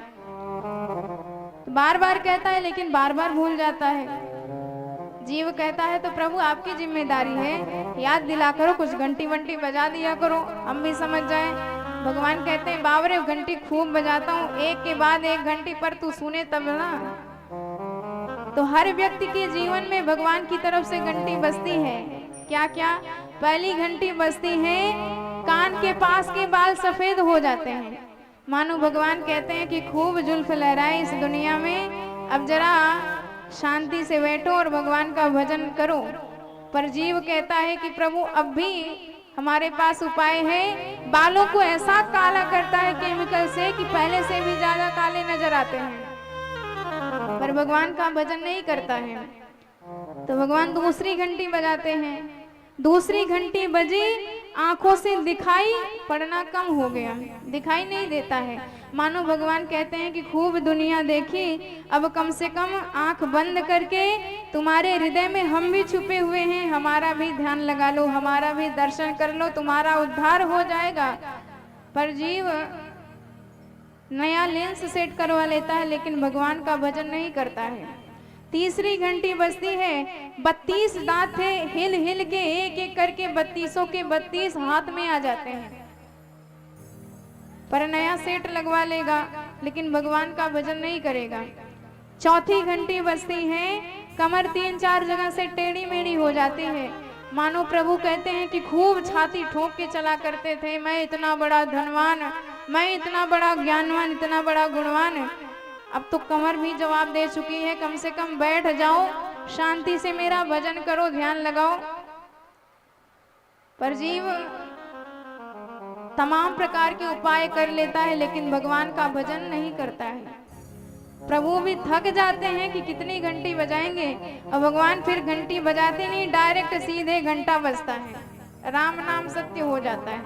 बार बार कहता है लेकिन बार बार भूल जाता है। जीव कहता है तो प्रभु आपकी जिम्मेदारी है, याद दिला करो, कुछ घंटी वंटी बजा दिया करो, हम भी समझ जाए। भगवान कहते हैं बावरे घंटी खूब बजाता हूँ, एक के बाद एक घंटी, पर तू सुने तब ना। तो हर व्यक्ति के जीवन में भगवान की तरफ से घंटी बजती है। क्या क्या? पहली घंटी बजती है, कान के पास के बाल सफेद हो जाते हैं, मानो भगवान कहते हैं कि खूब जुल्फ लहराए इस दुनिया में, अब जरा शांति से बैठो और भगवान का भजन करो। पर जीव कहता है कि प्रभु अब भी हमारे पास उपाय है। बालों को ऐसा काला करता है केमिकल से कि पहले से भी ज्यादा काले नजर आते हैं, पर भगवान का भजन नहीं करता है। तो भगवान दूसरी घंटी बजाते हैं, दूसरी घंटी बजी, आंखों से दिखाई पड़ना कम हो गया, दिखाई नहीं देता है, मानो भगवान कहते हैं कि खूब दुनिया देखी, अब कम से कम आंख बंद करके तुम्हारे हृदय में हम भी छुपे हुए हैं, हमारा भी ध्यान लगा लो, हमारा भी दर्शन कर लो, तुम्हारा उद्धार हो जाएगा। पर जीव नया लेंस सेट करवा लेता है लेकिन भगवान का भजन नहीं करता है। तीसरी घंटी बजती है, 32 दांत थे, हिल हिल के एक एक करके 32 के 32 हाथ में आ जाते हैं, पर नया सेट लगवा लेगा लेकिन भगवान का भजन नहीं करेगा। चौथी घंटी बजती है, कमर 3-4 जगह से टेढ़ी मेढ़ी हो जाती है। मानो प्रभु कहते हैं कि खूब छाती ठोक के चला करते थे, मैं इतना बड़ा धनवान, मैं इतना बड़ा ज्ञानवान, इतना बड़ा गुणवान। अब तो कमर भी जवाब दे चुकी है, कम से कम बैठ जाओ, शांति से मेरा भजन करो, ध्यान लगाओ। पर जीव तमाम प्रकार के उपाय कर लेता है, लेकिन भगवान का भजन नहीं करता है। प्रभु भी थक जाते हैं कि कितनी घंटी बजाएंगे, और भगवान फिर घंटी बजाते नहीं, डायरेक्ट सीधे घंटा बजता है, राम नाम सत्य हो जाता है।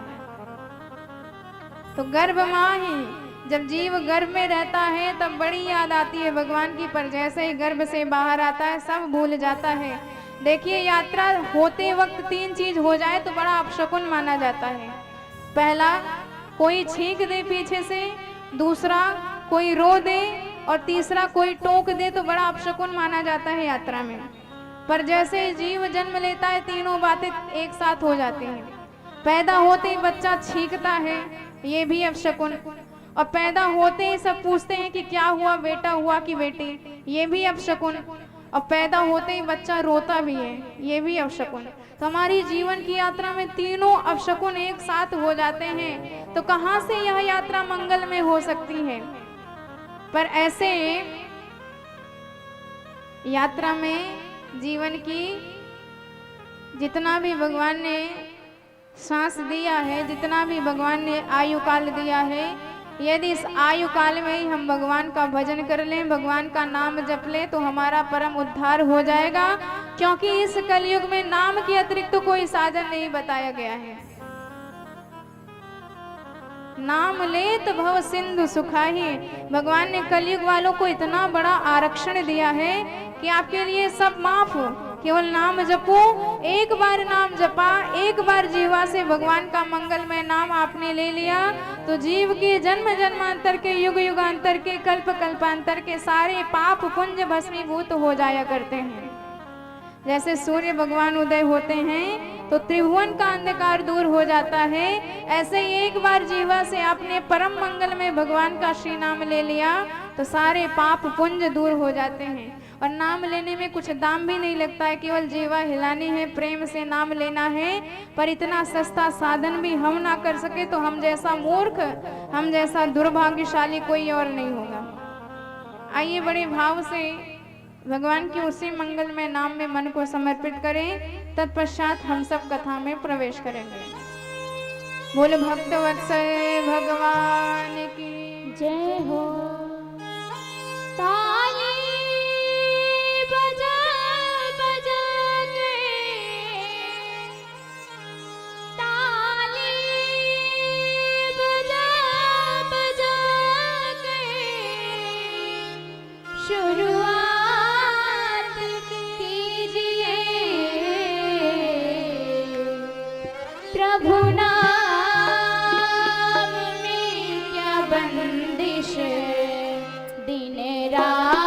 तो गर्भ माँ ही, जब जीव गर्भ में रहता है तब बड़ी याद आती है भगवान की, पर जैसे ही गर्भ से बाहर आता है सब भूल जाता है। देखिए, यात्रा होते वक्त 3 चीज हो जाए तो बड़ा अपशकुन माना जाता है। पहला, कोई छींक दे पीछे से, दूसरा कोई रो दे, और तीसरा कोई टोक दे तो बड़ा अपशकुन माना जाता है यात्रा में। पर जैसे ही जीव जन्म लेता है तीनों बातें एक साथ हो जाती हैं। पैदा होते ही बच्चा छींकता है, ये भी अपशकुन, और पैदा होते ही सब पूछते हैं कि क्या हुआ, बेटा हुआ कि बेटी, ये भी अपशकुन, और पैदा होते ही बच्चा रोता भी है, ये भी अपशकुन। तो हमारी जीवन की यात्रा में तीनों अपशकुन एक साथ हो जाते हैं, तो कहाँ से यह यात्रा मंगल में हो सकती है। पर ऐसे यात्रा में जीवन की जितना भी भगवान ने सांस दिया है, जितना भी भगवान ने आयु काल दिया है, यदि इस आयु काल में ही हम भगवान का भजन कर लें, भगवान का नाम जप लें, तो हमारा परम उद्धार हो जाएगा। क्योंकि इस कलयुग में नाम के अतिरिक्त तो कोई साधन नहीं बताया गया है। नाम लेत भव सिंधु सुखाही, भगवान ने कलयुग वालों को इतना बड़ा आरक्षण दिया है कि आपके लिए सब माफ, केवल नाम जपो। एक बार नाम जपा, एक बार जीवा से भगवान का मंगलमय नाम आपने ले लिया, तो जीव के जन्म जन्मांतर के, युग युगांतर के, कल्प कल्पांतर के सारे पाप पुंज भस्मीभूत हो जाया करते हैं। जैसे सूर्य भगवान उदय होते हैं तो त्रिभुवन का अंधकार दूर हो जाता है, ऐसे ही एक बार जीवा से आपने परम मंगल में भगवान का श्री नाम ले लिया तो सारे पाप पुंज दूर हो जाते हैं। और नाम लेने में कुछ दाम भी नहीं लगता है, केवल जीवा हिलानी है, प्रेम से नाम लेना है। पर इतना सस्ता साधन भी हम ना कर सके तो हम जैसा मूर्ख, हम जैसा दुर्भाग्यशाली कोई और नहीं होगा। आइए बड़े भाव से भगवान की उसी मंगलमय नाम में मन को समर्पित करें, तत्पश्चात हम सब कथा में प्रवेश करेंगे। बोल भक्त वत्सल भगवान की जय हो। ताली बजा बजा के, ताली बजा बजा के शुरुआत कीजिए, प्रभु नाम में क्या बंदिश, दिन रात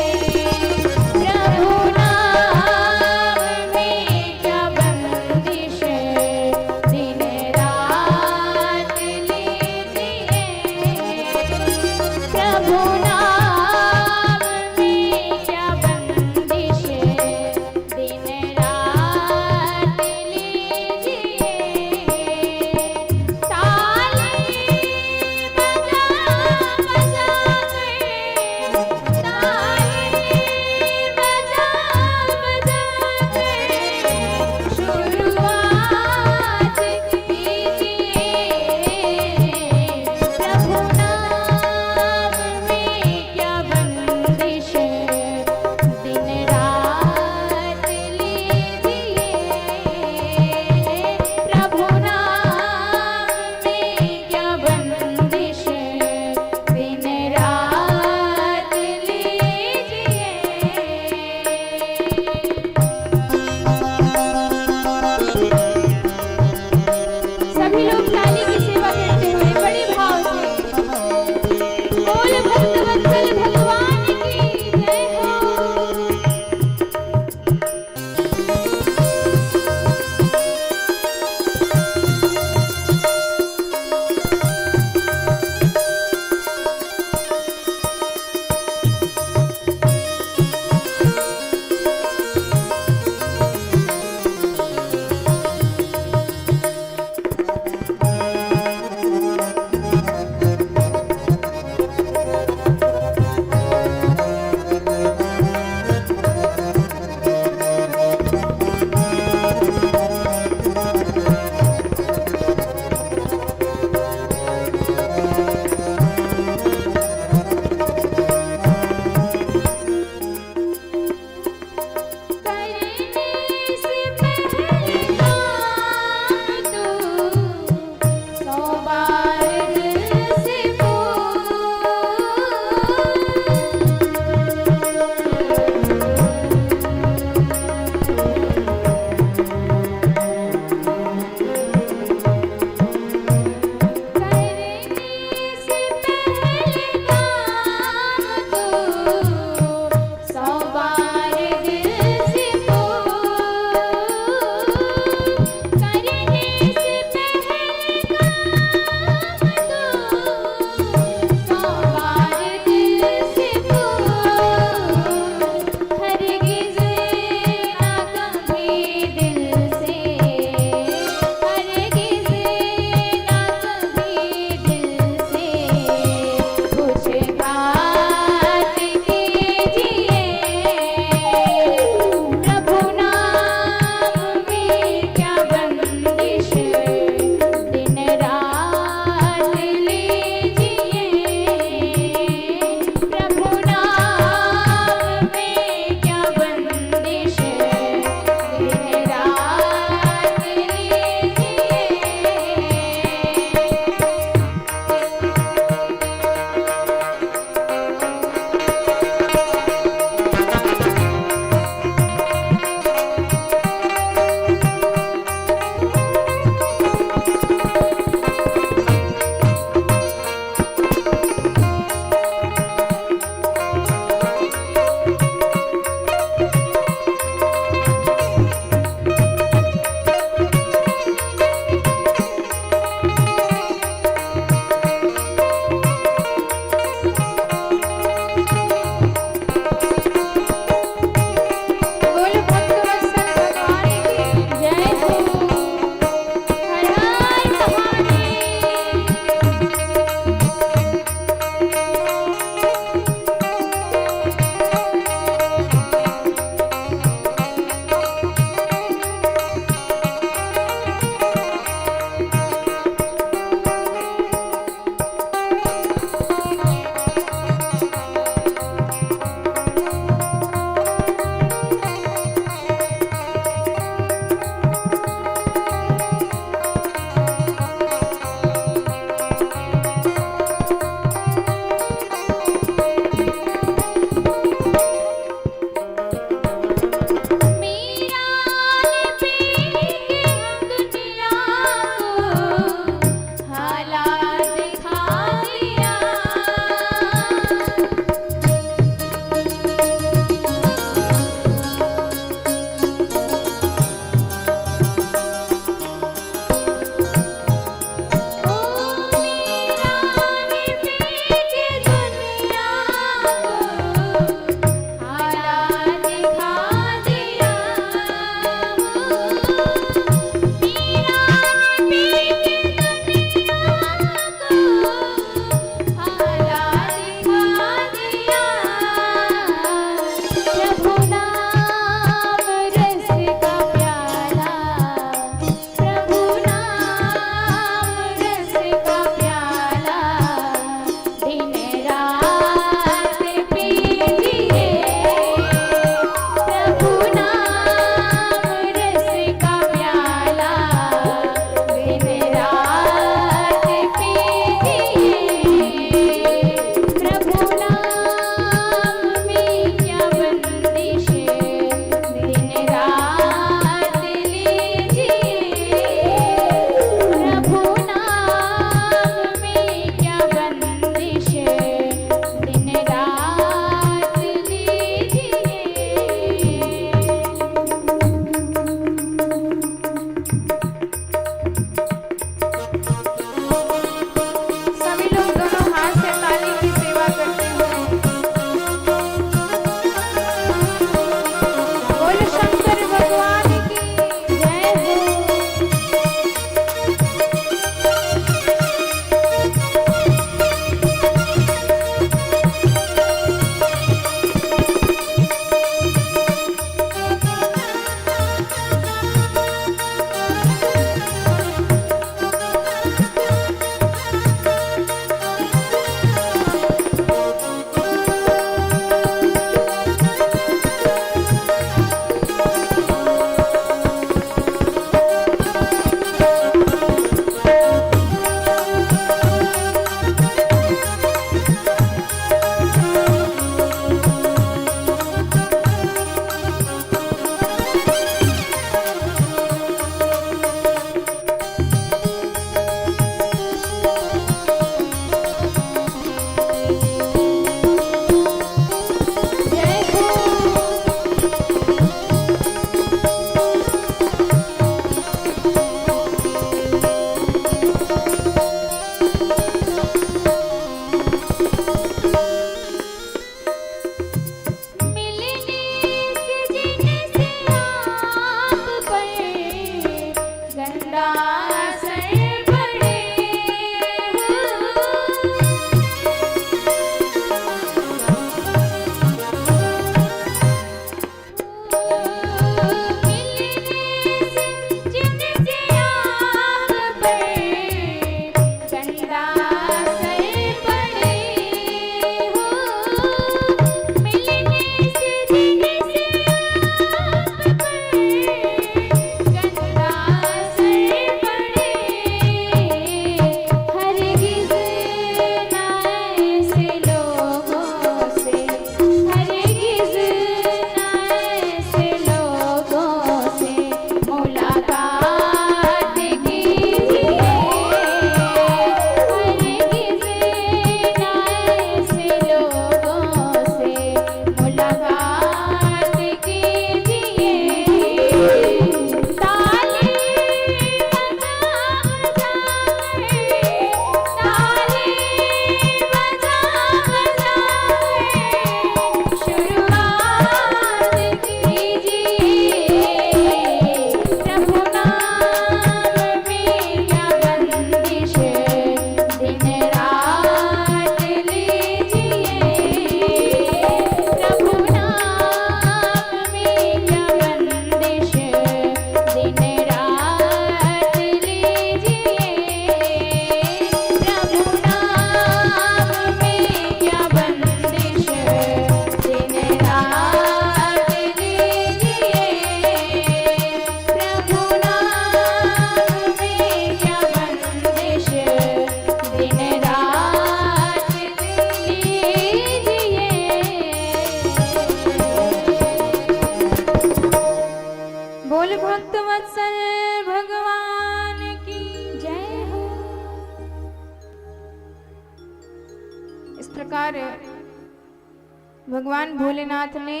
भगवान भोलेनाथ ने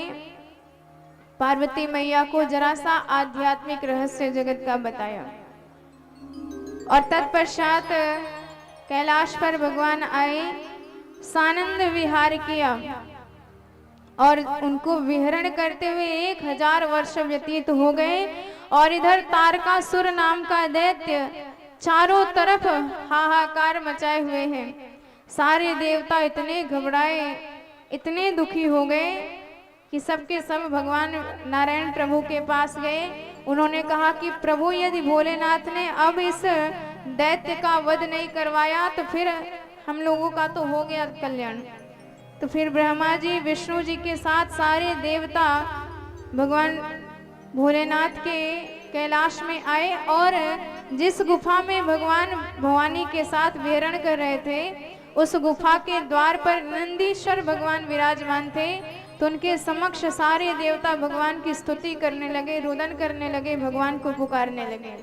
पार्वती मैया को जरा सा आध्यात्मिक रहस्य जगत का बताया और तत्पश्चात कैलाश पर भगवान आए, सानंद विहार किया और उनको विहरण करते हुए 1000 वर्ष व्यतीत हो गए। और इधर तारकासुर नाम का दैत्य चारों तरफ हाहाकार मचाए हुए हैं। सारे देवता इतने घबराए, इतने दुखी हो गए कि सबके सब भगवान नारायण प्रभु के पास गए। उन्होंने कहा कि प्रभु, यदि भोलेनाथ ने अब इस दैत्य का वध नहीं करवाया तो फिर हम लोगों का तो हो गया कल्याण। तो फिर ब्रह्मा जी, विष्णु जी के साथ सारे देवता भगवान भोलेनाथ के कैलाश में आए और जिस गुफा में भगवान भवानी के साथ विहरण कर रहे थे, उस गुफा के द्वार पर नंदीश्वर भगवान विराजमान थे। तो उनके समक्ष सारे देवता भगवान की स्तुति करने लगे, रोदन करने लगे, भगवान को पुकारने लगे।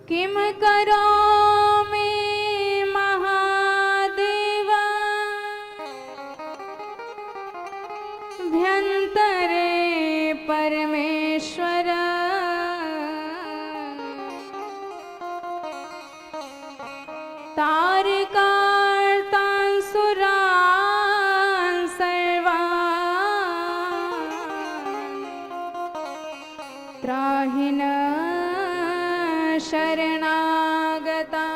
किम करोमि महादेव भ्यंतरे परमेश्वर, तारकार्तान् सुरान् सर्वान् त्राहिन शरणागता।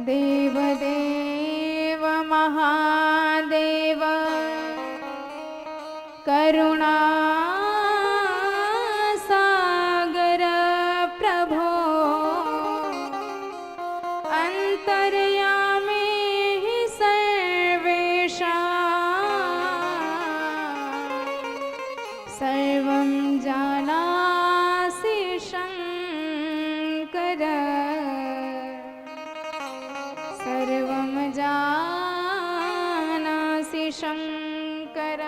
देवदेव महादेव करुणा सागर प्रभो, अंतर्यामी सर्वेषां सर्वं जानासि शंकर, सर्वं जानासि शंकर।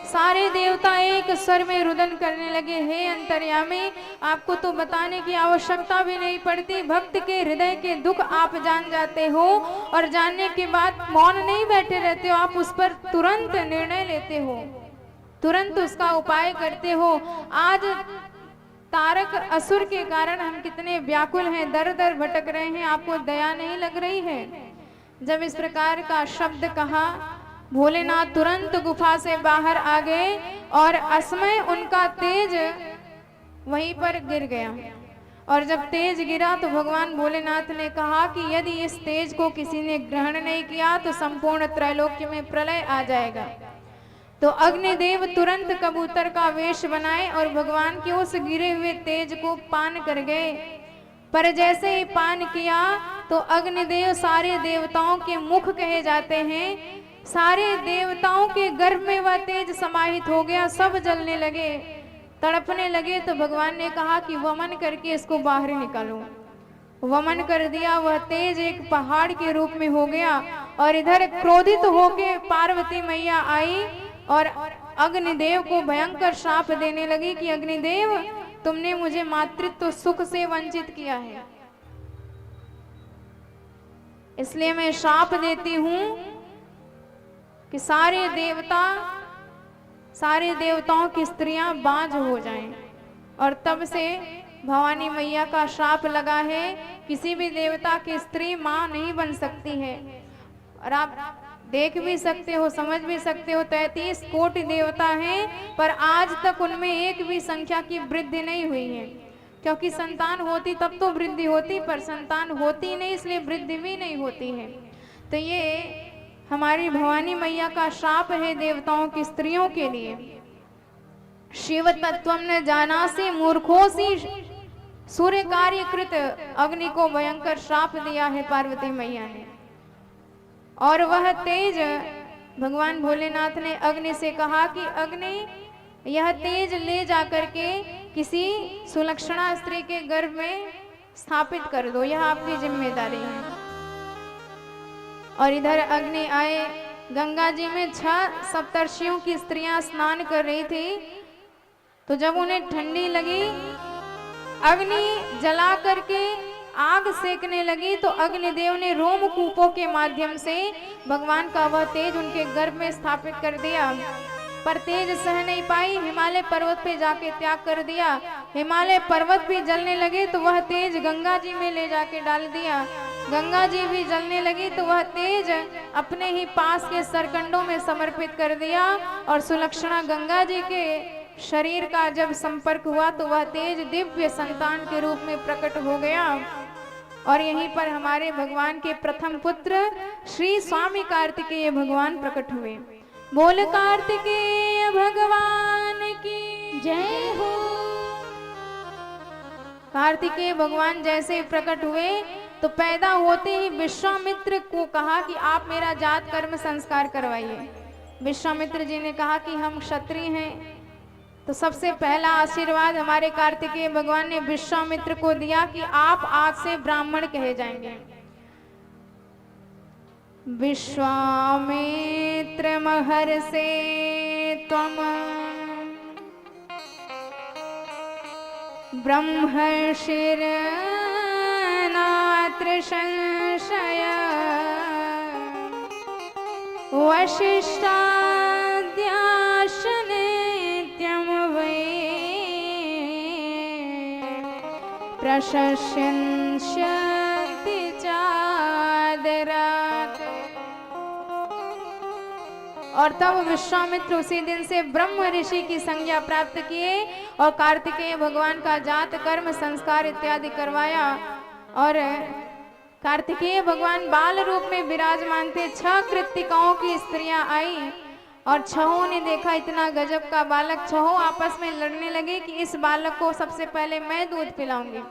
सारे देवता एक स्वर में रुदन करने लगे, हे अंतर्यामी, आपको तो बताने की आवश्यकता भी नहीं पड़ती। भक्त के हृदय के दुख आप जान जाते हो और जानने के बाद मौन नहीं बैठे रहते हो, आप उस पर तुरंत निर्णय लेते हो, तुरंत उसका उपाय करते हो। आज तारक असुर के कारण हम कितने व्याकुल हैं, दर दर भटक रहे हैं, आपको दया नहीं लग रही है? जब इस प्रकार का शब्द कहा, भोलेनाथ तुरंत गुफा से बाहर आ गए और असमय उनका तेज वहीं पर गिर गया। और जब तेज गिरा तो भगवान भोलेनाथ ने कहा कि यदि इस तेज को किसी ने ग्रहण नहीं किया तो संपूर्ण त्रैलोक्य में प्रलय आ जाएगा। तो अग्निदेव तुरंत कबूतर का वेश बनाए और भगवान के उस गिरे हुए तेज को पान कर गए। पर जैसे ही पान किया तो अग्निदेव सारे देवताओं के मुख कहे जाते हैं, सारे देवताओं के गर्भ में वह तेज समाहित हो गया, सब जलने लगे, तड़पने लगे। तो भगवान ने कहा कि वमन करके इसको बाहर निकालो। वमन कर दिया, वह तेज एक पहाड़ के रूप में हो गया। और इधर क्रोधित होके पार्वती मैया आई और अग्निदेव को भयंकर श्राप देने लगी कि अग्निदेव, तुमने मुझे मातृत्व सुख से वंचित किया है, इसलिए मैं श्राप देती हूं कि सारे देवताओं की स्त्रियां बांझ हो जाएं। और तब से भवानी मैया का श्राप लगा है, किसी भी देवता की स्त्री मां नहीं बन सकती है। और आप देख भी सकते हो, समझ भी सकते हो, 33 कोटि देवता हैं, पर आज तक उनमें एक भी संख्या की वृद्धि नहीं हुई है। क्योंकि संतान होती तब तो वृद्धि होती, पर संतान होती नहीं, इसलिए वृद्धि भी नहीं होती है। तो ये हमारी भवानी मैया का श्राप है देवताओं की स्त्रियों के लिए। शिव तत्वम न जानासि मूर्खोसी, सूर्य कार्यकृत अग्नि को भयंकर श्राप दिया है पार्वती मैया ने। और वह तेज भगवान भोलेनाथ ने अग्नि से कहा कि अग्नि, यह तेज ले जाकर के किसी सुलक्षणा स्त्री के गर्भ में स्थापित कर दो, यह आपकी जिम्मेदारी है। और इधर अग्नि आए, गंगा जी में 6 सप्तर्षियों की स्त्रियां स्नान कर रही थी। तो जब उन्हें ठंडी लगी, अग्नि जला करके आग सेकने लगी तो अग्निदेव ने रोमकूपों के माध्यम से भगवान का वह तेज उनके गर्भ में स्थापित कर दिया। पर तेज सह नहीं पाई, हिमालय पर्वत पे जाके त्याग कर दिया। हिमालय पर्वत भी जलने लगे तो वह तेज गंगा जी में ले जाके डाल दिया। गंगा जी भी जलने लगी तो वह तेज अपने ही पास के सरकंडों में समर्पित कर दिया। और सुलक्षणा गंगा जी के शरीर का जब संपर्क हुआ तो वह तेज दिव्य संतान के रूप में प्रकट हो गया। और यहीं पर हमारे भगवान के प्रथम पुत्र श्री स्वामी कार्तिकेय भगवान प्रकट हुए। बोल कार्तिकेय भगवान की जय हो। कार्तिकेय भगवान जैसे प्रकट हुए तो पैदा होते ही विश्वामित्र को कहा कि आप मेरा जात कर्म संस्कार करवाइए। विश्वामित्र जी ने कहा कि हम क्षत्रिय हैं। तो सबसे पहला आशीर्वाद हमारे कार्तिकेय भगवान ने विश्वामित्र को दिया कि आप आज से ब्राह्मण कहे जाएंगे। विश्वामित्र महर्षे त्वम् ब्रह्मर्षिर्नात्र संशय वसिष्ठाद्याश्च नित्यं वै प्रशस्यन् शक्ति चादरात्। और तब विश्वामित्र उसी दिन से ब्रह्म ऋषि की संज्ञा प्राप्त किए और कार्तिकेय भगवान का जात कर्म संस्कार इत्यादि करवाया। और कार्तिकेय भगवान बाल रूप में विराजमान थे। 6 कृत्तिकाओं की स्त्रियां आई और 6 ने देखा इतना गजब का बालक। 6 आपस में लड़ने लगे कि इस बालक को सबसे पहले मैं दूध पिलाऊंगी।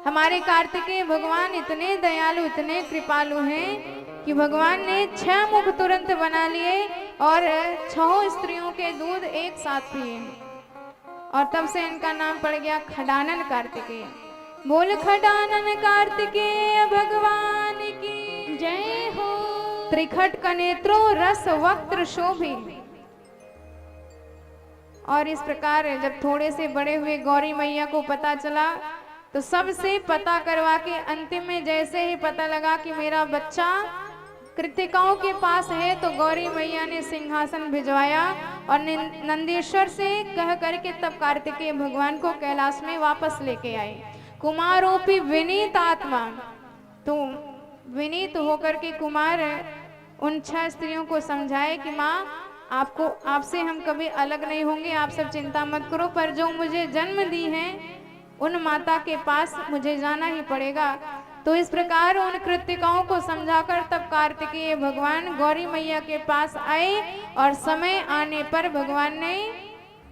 हमारे कार्तिकेय भगवान इतने दयालु इतने कृपालु हैं कि भगवान ने 6 मुख तुरंत बना लिए और 6 स्त्रियों के दूध एक साथ पिए। और तब से इनका नाम पड़ गया खडानन कार्तिकेय। बोल खडानन कार्तिकेय भगवान की जय हो। त्रिखट कनेत्रो रस वक्त्र शोभि। और इस प्रकार जब थोड़े से बड़े हुए गौरी मैया को पता चला तो सबसे पता करवा के अंतिम में जैसे ही पता लगा कि मेरा बच्चा कृतिकाओं के पास है तो गौरी मैया ने सिंहासन भिजवाया और नंदीश्वर से कह करके तब कार्तिकेय भगवान को कैलाश में वापस लेके आए। कुमारोपी विनीत आत्मा। तो विनीत होकर के कुमार उन 6 स्त्रियों को समझाए कि माँ आपसे हम कभी अलग नहीं होंगे, आप सब चिंता मत करो, पर जो मुझे जन्म दी है उन माता के पास मुझे जाना ही पड़ेगा। तो इस प्रकार उन कृतिकाओं को समझाकर तब कार्तिकेय भगवान गौरी मैया के पास आए और समय आने पर भगवान ने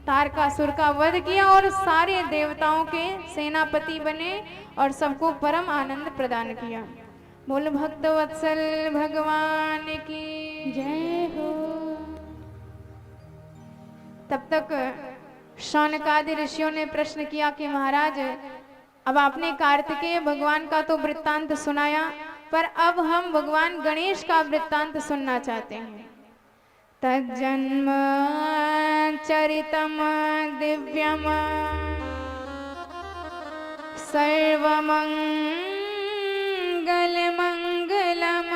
तारकासुर का वध किया और सारे देवताओं के सेनापति बने और सबको परम आनंद प्रदान किया। बोल भक्त वत्सल भगवान की जय हो। तब तक शौनकादि ऋषियों ने प्रश्न किया कि महाराज अब आपने कार्तिकेय भगवान का तो वृत्तांत सुनाया, पर अब हम भगवान गणेश का वृत्तांत सुनना चाहते हैं। तज्जन्म चरितम दिव्यम सर्वमंगल मंगलम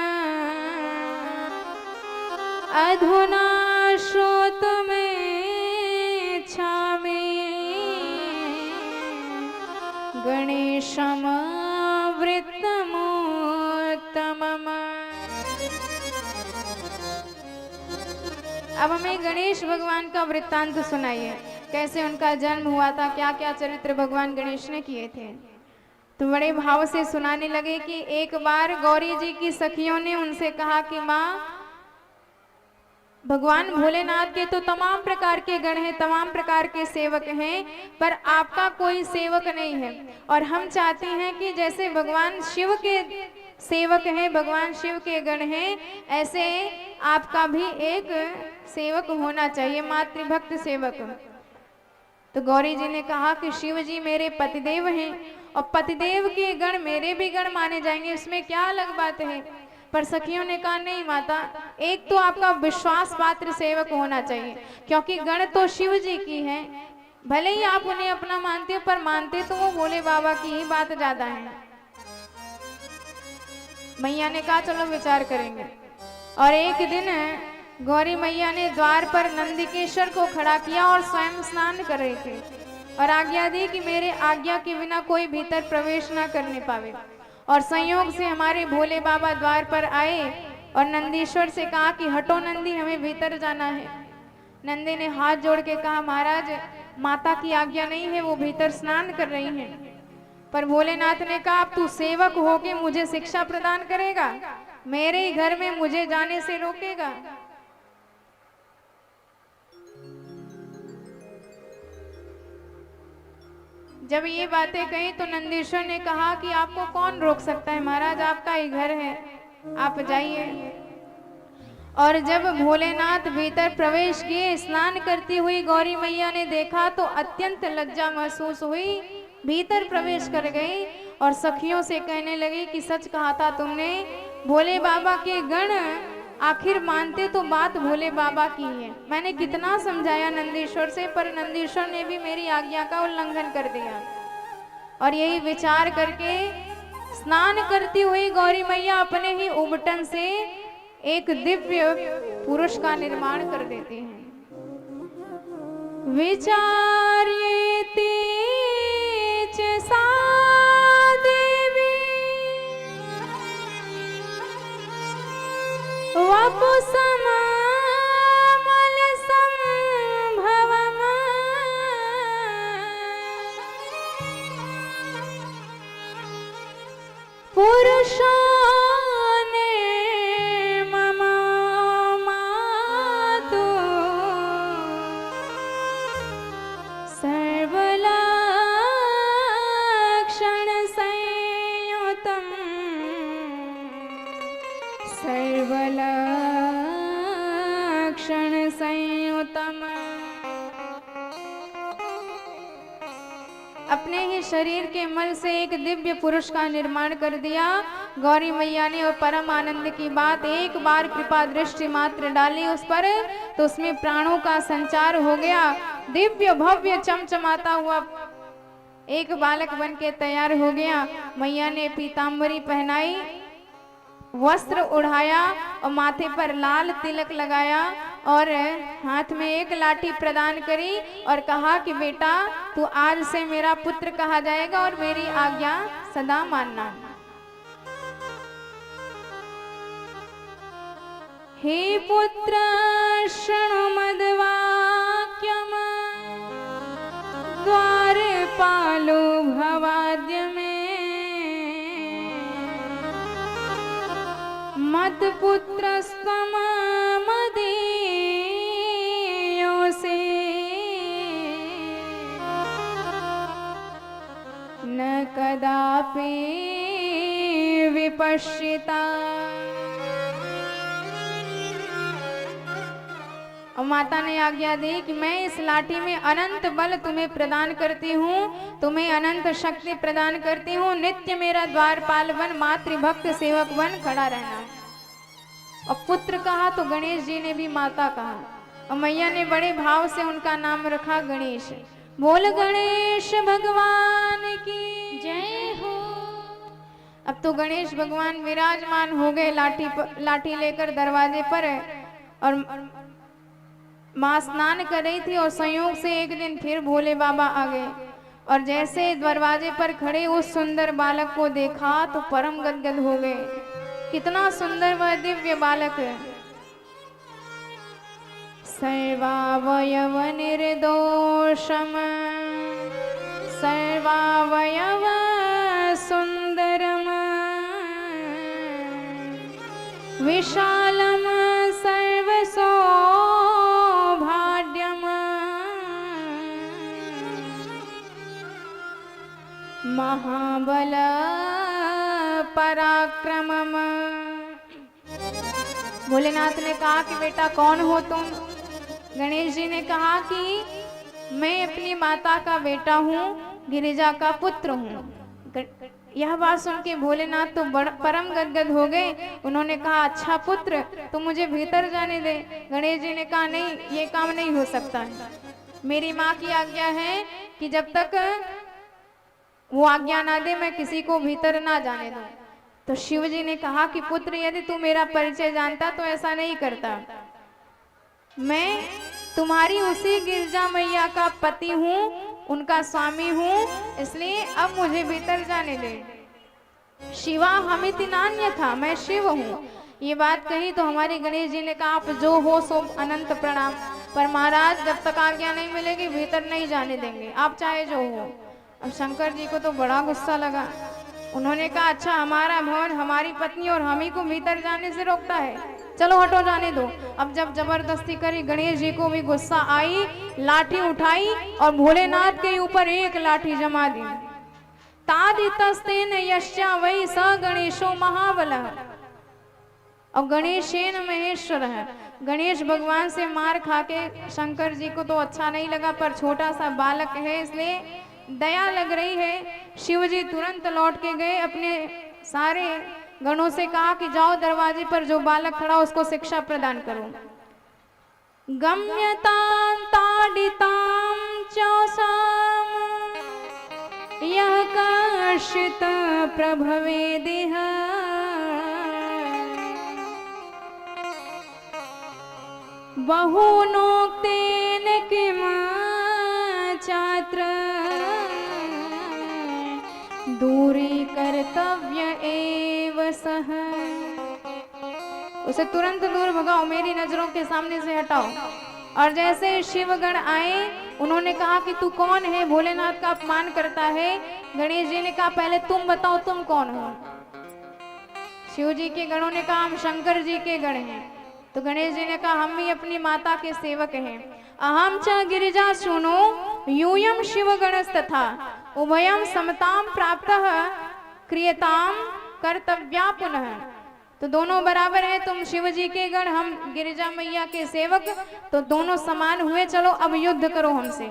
अधुना श्रोतुमे गणेशम वृत्तमोत्तमम्। अब हमें गणेश भगवान का वृत्तांत सुनाइए, कैसे उनका जन्म हुआ था, क्या क्या चरित्र भगवान गणेश ने किए थे। तो बड़े भाव से सुनाने लगे कि एक बार गौरी जी की सखियों ने उनसे कहा कि माँ भगवान भोलेनाथ के तो तमाम प्रकार के गण हैं, तमाम प्रकार के सेवक हैं, पर आपका कोई सेवक नहीं है। और हम चाहते हैं कि जैसे भगवान शिव के सेवक हैं, भगवान शिव के गण हैं, ऐसे आपका भी एक सेवक होना चाहिए, मातृभक्त सेवक। तो गौरी जी ने कहा कि शिव जी मेरे पतिदेव हैं और पतिदेव के गण मेरे भी गण माने जाएंगे, उसमें क्या अलग बात है। पर सखियों ने कहा नहीं माता, एक तो आपका विश्वास पात्र सेवक होना चाहिए, क्योंकि गण तो शिव जी की हैं। भले ही आप उन्हें अपना मानते हो, पर मानते तो वो भोले बाबा की ही बात ज्यादा है। मैया ने कहा चलो विचार करेंगे। और एक दिन गौरी मैया ने द्वार पर नंदिकेश्वर को खड़ा किया और स्वयं स्नान कर रहे थे और आज्ञा दी कि मेरे आज्ञा के बिना कोई भीतर प्रवेश ना करने पावे। और संयोग से हमारे भोले बाबा द्वार पर आए और नंदीश्वर से कहा कि हटो नंदी, हमें भीतर जाना है। नंदी ने हाथ जोड़ के कहा महाराज माता की आज्ञा नहीं है, वो भीतर स्नान कर रही हैं। पर भोलेनाथ ने कहा अब तू सेवक होके मुझे शिक्षा प्रदान करेगा, मेरे ही घर में मुझे जाने से रोकेगा। जब ये बातें कही तो नंदीश्वर ने कहा कि आपको कौन रोक सकता है महाराज, आपका ही घर है, आप जाइए। और जब भोलेनाथ भीतर प्रवेश किए, स्नान करती हुई गौरी मैया ने देखा तो अत्यंत लज्जा महसूस हुई, भीतर प्रवेश कर गई और सखियों से कहने लगी कि सच कहा था तुमने, भोले बाबा के गण आखिर मानते तो बात भोले बाबा की है। मैंने कितना समझाया नंदीश्वर से, पर नंदीश्वर ने भी मेरी आज्ञा का उल्लंघन कर दिया। और यही विचार करके स्नान करती हुई गौरी मैया अपने ही उबटन से एक दिव्य पुरुष का निर्माण कर देती हैं। विचार्ये तेज सा देवी वपुसममल संभवम पुरुषो सर्वलक्षण संयुतम। अपने ही शरीर के मल से एक दिव्य पुरुष का निर्माण कर दिया गौरी मैया ने। और परम आनंद की बात, एक बार कृपा दृष्टि मात्र डाली उस पर तो उसमें प्राणों का संचार हो गया। दिव्य भव्य चमचमाता हुआ एक बालक बन के तैयार हो गया। मैया ने पीतांबरी पहनाई, वस्त्र उड़ाया और माथे पर लाल तिलक लगाया और हाथ में एक लाठी प्रदान करी और कहा कि बेटा तू आज से मेरा पुत्र कहा जाएगा और मेरी आज्ञा सदा मानना। हे पुत्र शृणु मद्वाक्यम द्वारपालो भवाद्य में मत पुत्र स्वम मदीयोसे न कदापि विपश्यता। और माता ने आज्ञा दी कि मैं इस लाठी में अनंत बल तुम्हें प्रदान करती हूँ, तुम्हें अनंत शक्ति प्रदान करती हूँ। नित्य मेरा द्वारपाल बन, मातृभक्त सेवक बन खड़ा रहना। और पुत्र कहा तो गणेश जी ने भी माता कहा और मैया ने बड़े भाव से उनका नाम रखा गणेश। बोल गणेश भगवान की जय हो। अब तो गणेश भगवान विराजमान हो गए लाठी लेकर दरवाजे पर। और माँ स्नान कर रही थी और संयोग से एक दिन फिर भोले बाबा आ गए और जैसे दरवाजे पर खड़े उस सुंदर बालक को देखा तो परम गदगद हो गए। कितना सुंदर वह दिव्य बालक है। सर्वावयव निर्दोषम सर्वावयव सुंदरम विशालम सर्वसौभाग्यम महाबल पराक्रमम। भोलेनाथ ने कहा कि बेटा कौन हो तुम? गणेश जी ने कहा कि मैं अपनी माता का बेटा हूँ, गिरिजा का पुत्र हूँ। यह बात सुन के भोलेनाथ तो परम गदगद हो गए। उन्होंने कहा अच्छा पुत्र तो मुझे भीतर जाने दे। गणेश जी ने कहा नहीं, ये काम नहीं हो सकता है। मेरी माँ की आज्ञा है कि जब तक वो आज्ञा ना दे मैं किसी को भीतर ना जाने दूं। तो शिव जी ने कहा कि पुत्र, यदि तू मेरा परिचय जानता तो ऐसा नहीं करता। मैं तुम्हारी उसी गिरजा मैया का पति हूँ, उनका स्वामी हूँ, इसलिए अब मुझे भीतर जाने दे। शिवा हमिति नान्य था, मैं शिव हूँ। ये बात कही तो हमारे गणेश जी ने कहा, आप जो हो सो अनंत प्रणाम, पर महाराज जब तक आज्ञा नहीं मिलेगी भीतर नहीं जाने देंगे, आप चाहे जो हो। अब शंकर जी को तो बड़ा गुस्सा लगा। उन्होंने कहा, अच्छा हमारा भवन, हमारी पत्नी और हम ही को भीतर जाने से रोकता है, चलो हटो, जाने दो। अब जब जबरदस्ती करी, गणेश जी को भी गुस्सा आई, लाठी उठाई और भोलेनाथ के ऊपर एक लाठी जमा दी। तादितस्तेन यश्चा वै स गणेशो महाबलः। और गणेशेन महेश्वर है, गणेश भगवान से मार खा के शंकर जी को तो अच्छा नहीं लगा, पर छोटा सा बालक है इसलिए दया लग रही है। शिव जी तुरंत लौट के गए, अपने सारे गणों से कहा कि जाओ दरवाजे पर जो बालक खड़ा उसको शिक्षा प्रदान करो। गम्यतां ताडितां चौसाम यह कर्षित प्रभवेदिह। बहुनोक्तेन किम छात्र दूरी कर्तव्य एव सह। उसे तुरंत दूर भगाओ, मेरी नजरों के सामने से हटाओ। और जैसे शिवगण आए, उन्होंने कहा कि तू कौन है, भोलेनाथ का अपमान करता है। गणेश जी ने कहा, पहले तुम बताओ तुम कौन हो। शिव जी के गणों ने कहा, हम शंकर जी के गण हैं। तो गणेश जी ने कहा, हम भी अपनी माता के सेवक हैं। अहम च गिरिजा सुनो यूयम शिव गणस्तथा उभयम समताम प्राप्तः क्रियताम कर्तव्या पुनः। तो दोनों बराबर हैं, तुम शिव जी के गण, हम गिरिजा मैया के सेवक, तो दोनों समान हुए, चलो अब युद्ध करो हमसे।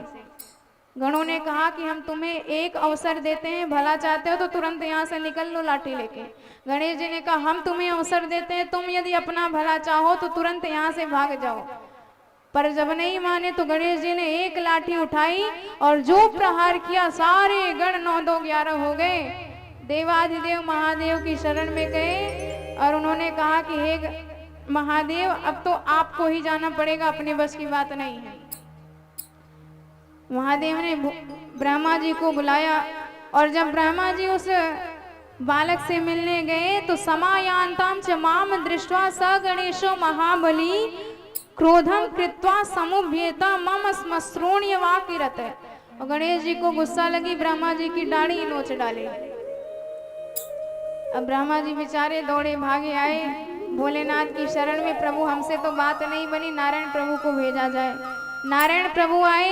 गणों ने कहा कि हम तुम्हें एक अवसर देते हैं, भला चाहते हो तो तुरंत यहाँ से निकल लो लाठी लेके। गणेश जी ने कहा, हम तुम्हें अवसर देते हैं, तुम यदि अपना भला चाहो तो तुरंत यहाँ से भाग जाओ। पर जब नहीं माने तो गणेश जी ने एक लाठी उठाई और जो प्रहार किया, सारे गण 9 2 11 हो गए। देवाधिदेव महादेव की शरण में गए और उन्होंने कहा कि हे महादेव, अब तो आपको ही जाना पड़ेगा, अपने बस की बात नहीं है। महादेव ने ब्रह्मा जी को बुलाया और जब ब्रह्मा जी उस बालक से मिलने गए तो समायांताम च माम दृष्ट्वा स गणेशो महाबली क्रोधम कृत्वा समुभ्येता मम स्मश्रोण्य वाकिरत। और गणेश जी को गुस्सा लगी, ब्रह्मा जी की दाढ़ी नोच डाले। अब ब्रह्मा जी बेचारे दौड़े भागे आए भोलेनाथ की शरण में, प्रभु हमसे तो बात नहीं बनी, नारायण प्रभु को भेजा जाए। नारायण प्रभु आए,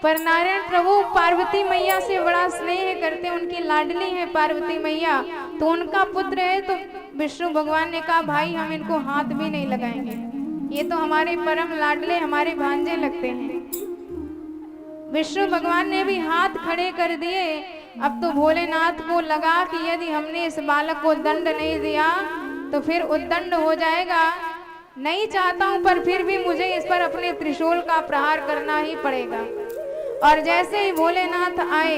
पर नारायण प्रभु पार्वती मैया से बड़ा स्नेह करते, उनकी लाडली है पार्वती मैया, तो उनका पुत्र है। तो विष्णु भगवान ने कहा, भाई हम इनको हाथ भी नहीं लगाएंगे, ये तो हमारे परम लाडले, हमारे भांजे लगते हैं। विष्णु भगवान ने भी हाथ खड़े कर दिए। अब तो भोलेनाथ को लगा कि यदि हमने इस बालक को दंड नहीं दिया तो फिर उद्दंड हो जाएगा। नहीं चाहता हूं, पर फिर भी मुझे इस पर अपने त्रिशूल का प्रहार करना ही पड़ेगा। और जैसे ही भोलेनाथ आए,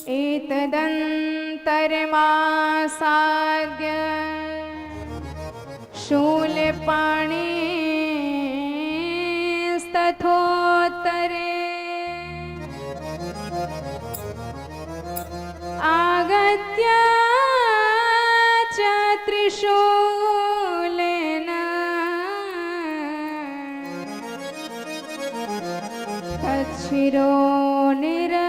एतदंतरमासाद्य शूलपाणि तथोत्तरे आगत्य च त्रिशूलेन तच्छिरो निरकृन्ततः।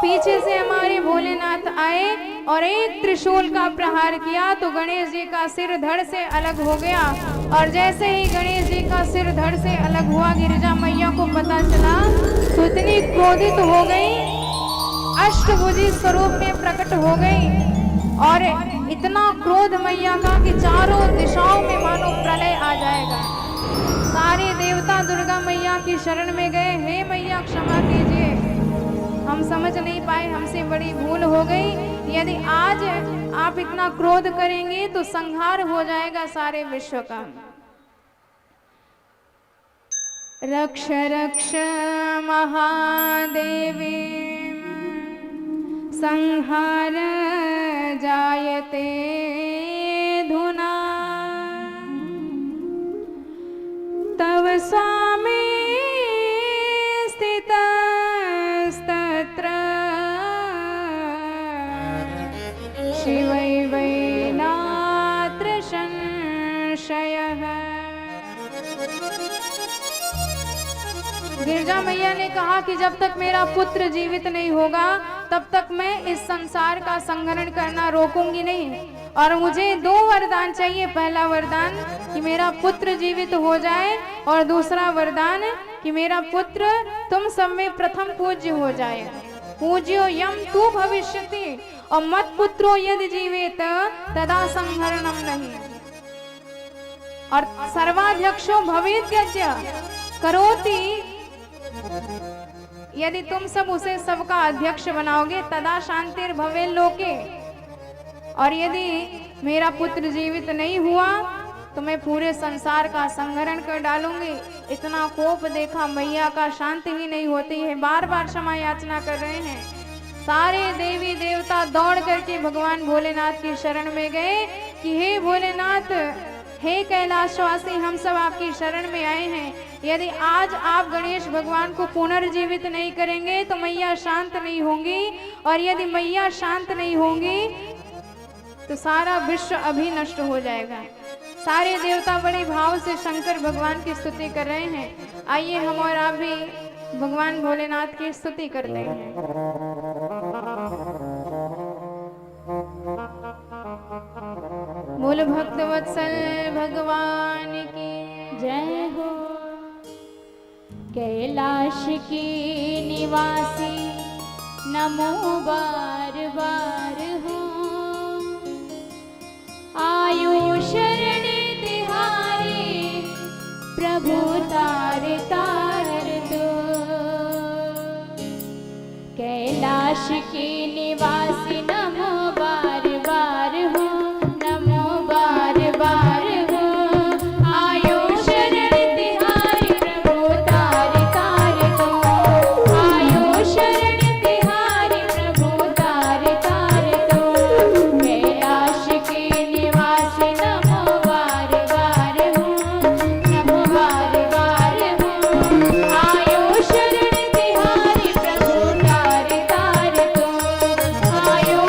पीछे से हमारे भोलेनाथ आए और एक त्रिशूल का प्रहार किया तो गणेश जी का सिर धड़ से अलग हो गया। और जैसे ही गणेश जी का सिर धड़ से अलग हुआ, गिरिजा मैया को पता चला तो इतनी क्रोधित हो गई, अष्टभुजी स्वरूप में प्रकट हो गई और इतना क्रोध मैया का कि चारों दिशाओं में मानो प्रलय आ जाएगा। सारे देवता दुर्गा मैया की शरण में गए, हे मैया क्षमा कीजिए, हम समझ नहीं पाए, हमसे बड़ी भूल हो गई। यदि आज आप इतना क्रोध करेंगे तो संहार हो जाएगा सारे विश्व का। रक्ष रक्ष महादेवी संहार जायते धुना तव स्वामी स्थितस्तत्र शिवै वै नात्र संशयः। गिरजा मैया ने कहा कि जब तक मेरा पुत्र जीवित नहीं होगा तब तक मैं इस संसार का संहरण करना रोकूंगी नहीं, और मुझे 2 वरदान चाहिए। पहला वरदान कि मेरा पुत्र जीवित हो जाए, और दूसरा वरदान कि मेरा पुत्र तुम सब में प्रथम पूज्य हो जाए। पूज्यो यम तू भविष्यति और मत पुत्रो यदि जीवेत तदा संहरणम नहीं। और सर्वाध्यक्षो भवेत् यज्ञ करोति, यदि तुम सब उसे सबका अध्यक्ष बनाओगे तदा शांतिर भवे लोके। और यदि मेरा पुत्र जीवित नहीं हुआ तो मैं पूरे संसार का संहरण कर डालूंगी। इतना कोप देखा मैया का, शांति ही नहीं होती है, बार बार क्षमा याचना कर रहे हैं। सारे देवी देवता दौड़ करके भगवान भोलेनाथ की शरण में गए कि हे भोलेनाथ, हे कैलाशवासी, हम सब आपकी शरण में आए हैं। यदि आज आप गणेश भगवान को पुनर्जीवित नहीं करेंगे तो मैया शांत नहीं होंगी, और यदि मैया शांत नहीं होंगी तो सारा विश्व अभी नष्ट हो जाएगा। सारे देवता बड़े भाव से शंकर भगवान की स्तुति कर रहे हैं। आइए हम और आप भी भगवान भोलेनाथ की स्तुति करते हैं। बोल भक्त वत्सल भगवान की जय हो। कैलाश की निवासी नमो बार बार हो। आयु शरण तिहारी प्रभु तार तार दो। कैलाश की निवासी नमो बार बार हो, नमो बार बार हो। आयु शरण तिहारी प्रभु तार तार दो। आयु शरण तिहारी प्रभु तार तार दो। कैलाश के निवासी नमो बार बार हो, नमो बार बार हो। आयु शरण तिहारी प्रभु तार तार दो। आयु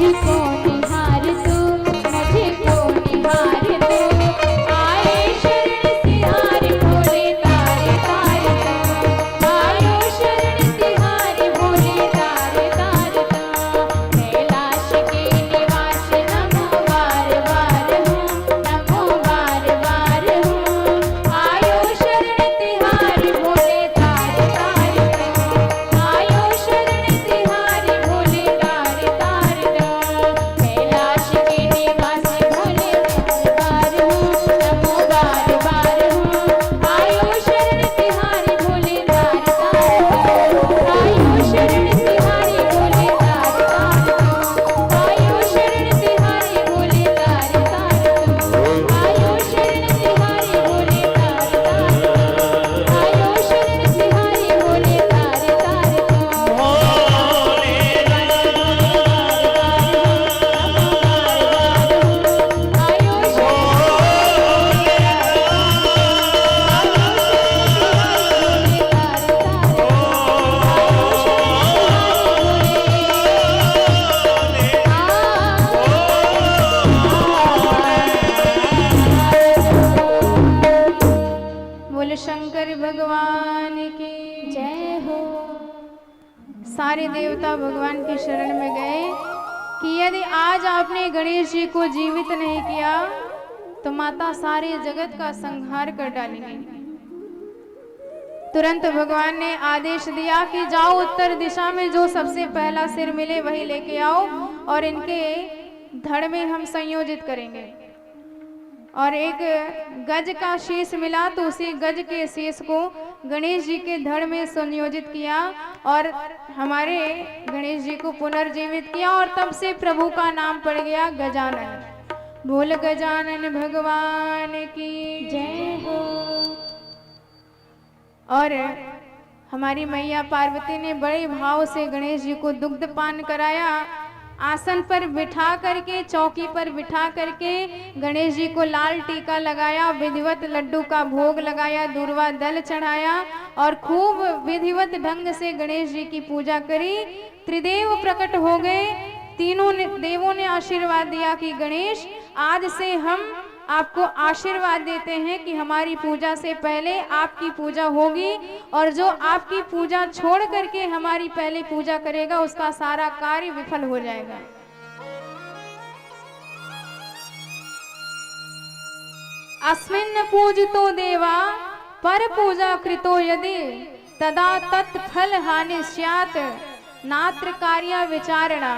मुझको निहार तू, मुझको निहार तू, आए शरण तिहारी भोले तारे तारे तू, आयो शरण तिहारी भोले तारे तारे तू। कैलाश के निवास नमो बार बार हूँ, नमो बार बार हूँ, आयो शरण तिहारी भोले तारे तारे तू, आयो शरण तिहारी भोले तारे तारे तू। कैलाश के निवास भोले बार बार हूँ, नमो बार बार हूँ, आयो शरण तिहारी भोले तारे तारे तू, आयो शरण तिहारी भोले तारे तारे तू, आयो शरण तिहारी भोले तारे तारे तू, आयो शरण तिहारी भोले तारे तारे तू, आयो शरण तिहारी भोले तारे तारे तू। आयो बोले शंकर भगवान की जय हो। सारे देवता भगवान की शरण में गए कि यदि आज आपने गणेश जी को जीवित नहीं किया तो माता सारे जगत का संहार कर डालेंगी। तुरंत भगवान ने आदेश दिया कि जाओ उत्तर दिशा में जो सबसे पहला सिर मिले वही लेके आओ और इनके धड़ में हम संयोजित करेंगे। और एक गज का शीश मिला तो उसी गज के शीश को गणेश जी के धड़ में संयोजित किया और हमारे गणेश जी को पुनर्जीवित किया और तब से प्रभु का नाम पड़ गया गजानन। बोल गजानन भगवान की जय हो। और हमारी मैया पार्वती ने बड़े भाव से गणेश जी को दुग्ध पान कराया। आसन पर बिठा करके, चौकी पर बिठा करके गणेश जी को लाल टीका लगाया, विधिवत लड्डू का भोग लगाया, दूर्वा दल चढ़ाया और खूब विधिवत ढंग से गणेश जी की पूजा करी। त्रिदेव प्रकट हो गए। तीनों देवों ने आशीर्वाद दिया कि गणेश आज से हम आपको आशीर्वाद देते हैं कि हमारी पूजा से पहले आपकी पूजा होगी और जो आपकी पूजा छोड़ करके हमारी पहले पूजा करेगा उसका सारा कार्य विफल हो जाएगा। अस्मिन् पूजितो देवा पर पूजा कृतो यदि तदा तत्फल हानि स्यात् नात्र कार्य विचारणा।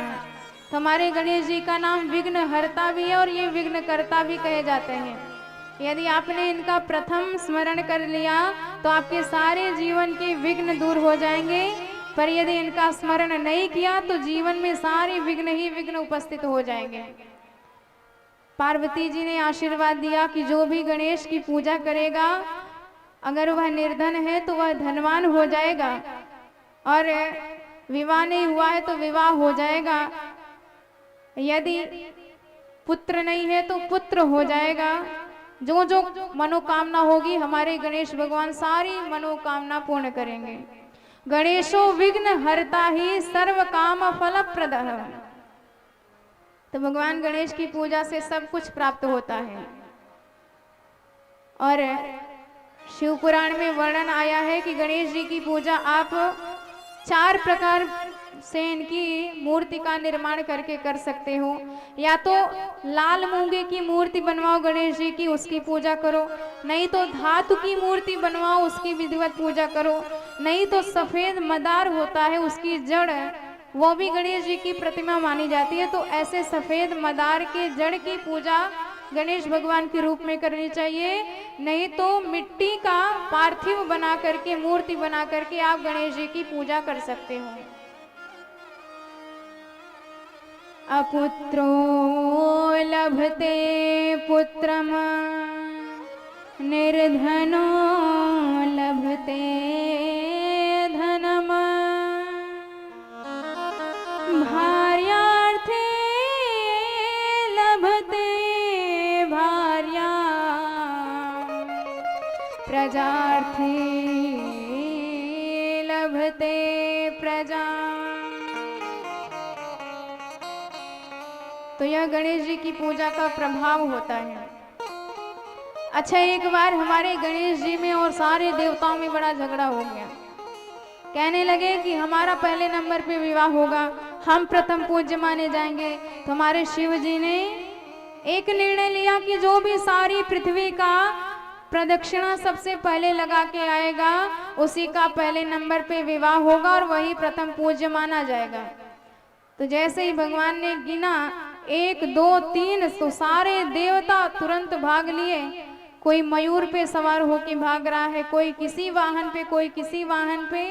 तो हमारे गणेश जी का नाम विघ्न हरता भी है और ये विघ्न करता भी कहे जाते हैं। यदि आपने इनका प्रथम स्मरण कर लिया तो आपके सारे जीवन के विघ्न दूर हो जाएंगे, पर यदि इनका स्मरण नहीं किया तो जीवन में सारे विघ्न ही विघ्न उपस्थित हो जाएंगे। पार्वती जी ने आशीर्वाद दिया कि जो भी गणेश की पूजा करेगा अगर वह निर्धन है तो वह धनवान हो जाएगा और विवाह नहीं हुआ है तो विवाह हो जाएगा, यदि पुत्र नहीं है तो पुत्र हो जाएगा। जो जो मनोकामना होगी हमारे गणेश भगवान सारी मनोकामना पूर्ण करेंगे। गणेशो विघ्न हरता ही सर्व काम फल प्रदः। तो भगवान गणेश की पूजा से सब कुछ प्राप्त होता है। और शिव पुराण में वर्णन आया है कि गणेश जी की पूजा आप 4 प्रकार से इनकी मूर्ति का निर्माण करके कर सकते हो। या तो लाल मूंगे की मूर्ति बनवाओ गणेश जी की, उसकी पूजा करो, नहीं तो धातु की मूर्ति बनवाओ, उसकी विधिवत पूजा करो, नहीं तो सफेद मदार होता है उसकी जड़, वो भी गणेश जी की प्रतिमा मानी जाती है। तो ऐसे सफेद मदार के जड़ की पूजा गणेश भगवान के रूप में करनी चाहिए, नहीं तो मिट्टी का पार्थिव बना करके मूर्ति बना करके आप गणेश जी की पूजा कर सकते हो। अपुत्रो लभते पुत्रम निर्धनो लभते धनम भार्यार्थे लभते भार्या प्रजार्थे लभते प्रजा। तो यह गणेश जी की पूजा का प्रभाव होता है। अच्छा, एक बार हमारे गणेश जी में और सारे देवताओं में बड़ा झगड़ा हो गया। कहने लगे कि हमारा पहले नंबर पे विवाह होगा, हम प्रथम पूज्य माने जाएंगे। तो हमारे शिव जी ने एक निर्णय लिया कि जो भी सारी पृथ्वी का प्रदक्षिणा सबसे पहले लगा के आएगा उसी का पहले नंबर पे विवाह होगा और वही प्रथम पूज्य माना जाएगा। तो जैसे ही भगवान ने गिना 1 2 3 तो सारे देवता तुरंत भाग लिए। कोई मयूर पे सवार होके भाग रहा है, कोई किसी वाहन पे, कोई किसी वाहन पे,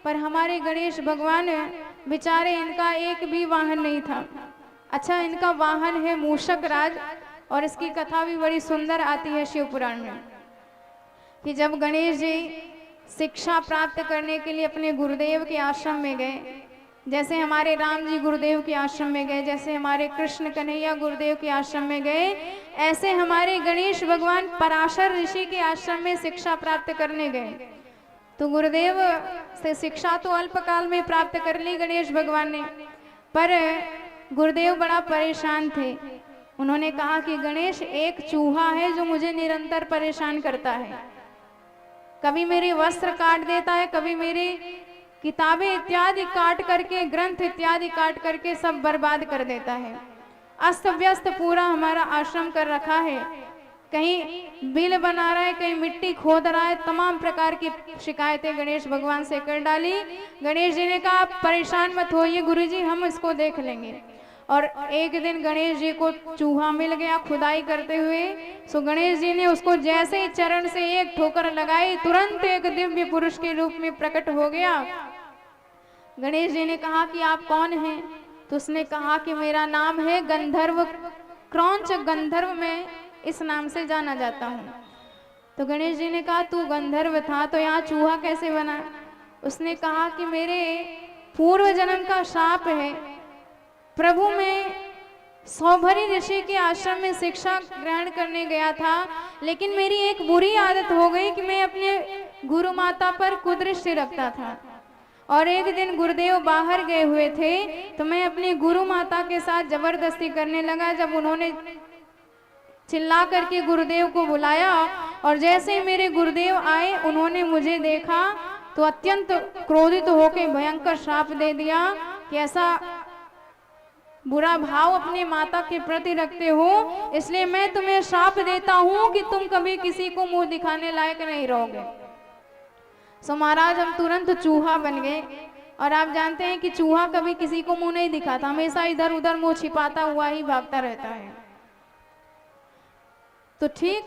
पर हमारे गणेश भगवान बेचारे, इनका एक भी वाहन नहीं था। अच्छा, इनका वाहन है मूषक राज, और इसकी कथा भी बड़ी सुंदर आती है शिव पुराण में कि जब गणेश जी शिक्षा प्राप्त करने के लिए अपने गुरुदेव के आश्रम में गए, जैसे हमारे राम जी गुरुदेव के आश्रम में गए, जैसे हमारे कृष्ण कन्हैया गुरुदेव के आश्रम में गए, ऐसे हमारे गणेश भगवान पराशर ऋषि के आश्रम में शिक्षा प्राप्त करने गए। तो गुरुदेव से शिक्षा तो अल्पकाल में प्राप्त कर ली गणेश भगवान ने, पर गुरुदेव बड़ा परेशान थे। उन्होंने कहा कि गणेश, एक चूहा है जो मुझे निरंतर परेशान करता है, कभी मेरे वस्त्र काट देता है, कभी मेरे किताबें इत्यादि काट करके, ग्रंथ इत्यादि काट करके सब बर्बाद कर देता है। अस्त व्यस्त पूरा हमारा आश्रम कर रखा है, कहीं बिल बना रहा है, कहीं मिट्टी खोद रहा है, तमाम प्रकार की शिकायतें गणेश भगवान से कर डाली। गणेश जी ने कहा आप परेशान मत होइए गुरुजी, हम इसको देख लेंगे। और एक दिन गणेश जी को चूहा मिल गया खुदाई करते हुए। सो गणेश जी ने उसको जैसे ही चरण से एक ठोकर लगाई, तुरंत एक दिव्य पुरुष के रूप में प्रकट हो गया। गणेश जी ने कहा कि आप कौन हैं? तो उसने कहा कि मेरा नाम है गंधर्व क्रौंच, गंधर्व में इस नाम से जाना जाता हूँ। तो गणेश जी ने कहा तू गंधर्व था तो यहाँ चूहा कैसे बना? उसने कहा कि मेरे पूर्व जन्म का शाप है। प्रभु, मैं सौभरी ऋषि के आश्रम में शिक्षा ग्रहण करने गया था, लेकिन मेरी एक बुरी आदत हो गई कि मैं अपने गुरु माता पर कुदृष्टि रखता था। और एक दिन गुरुदेव बाहर गए हुए थे तो मैं अपनी गुरु माता के साथ जबरदस्ती करने लगा। जब उन्होंने चिल्ला करके गुरुदेव को बुलाया और जैसे ही मेरे गुरुदेव आए, उन्होंने मुझे देखा तो अत्यंत क्रोधित होकर भयंकर श्राप दे दिया कि ऐसा बुरा भाव अपने माता के प्रति रखते हो, इसलिए मैं तुम्हें श्राप देता हूं कि तुम कभी किसी को मुंह दिखाने लायक नहीं रहोगे। सो महाराज, हम तुरंत चूहा बन गए। और आप जानते हैं कि चूहा कभी किसी को मुंह नहीं दिखाता, हमेशा इधर उधर मुंह छिपाता हुआ ही भागता रहता है। तो ठीक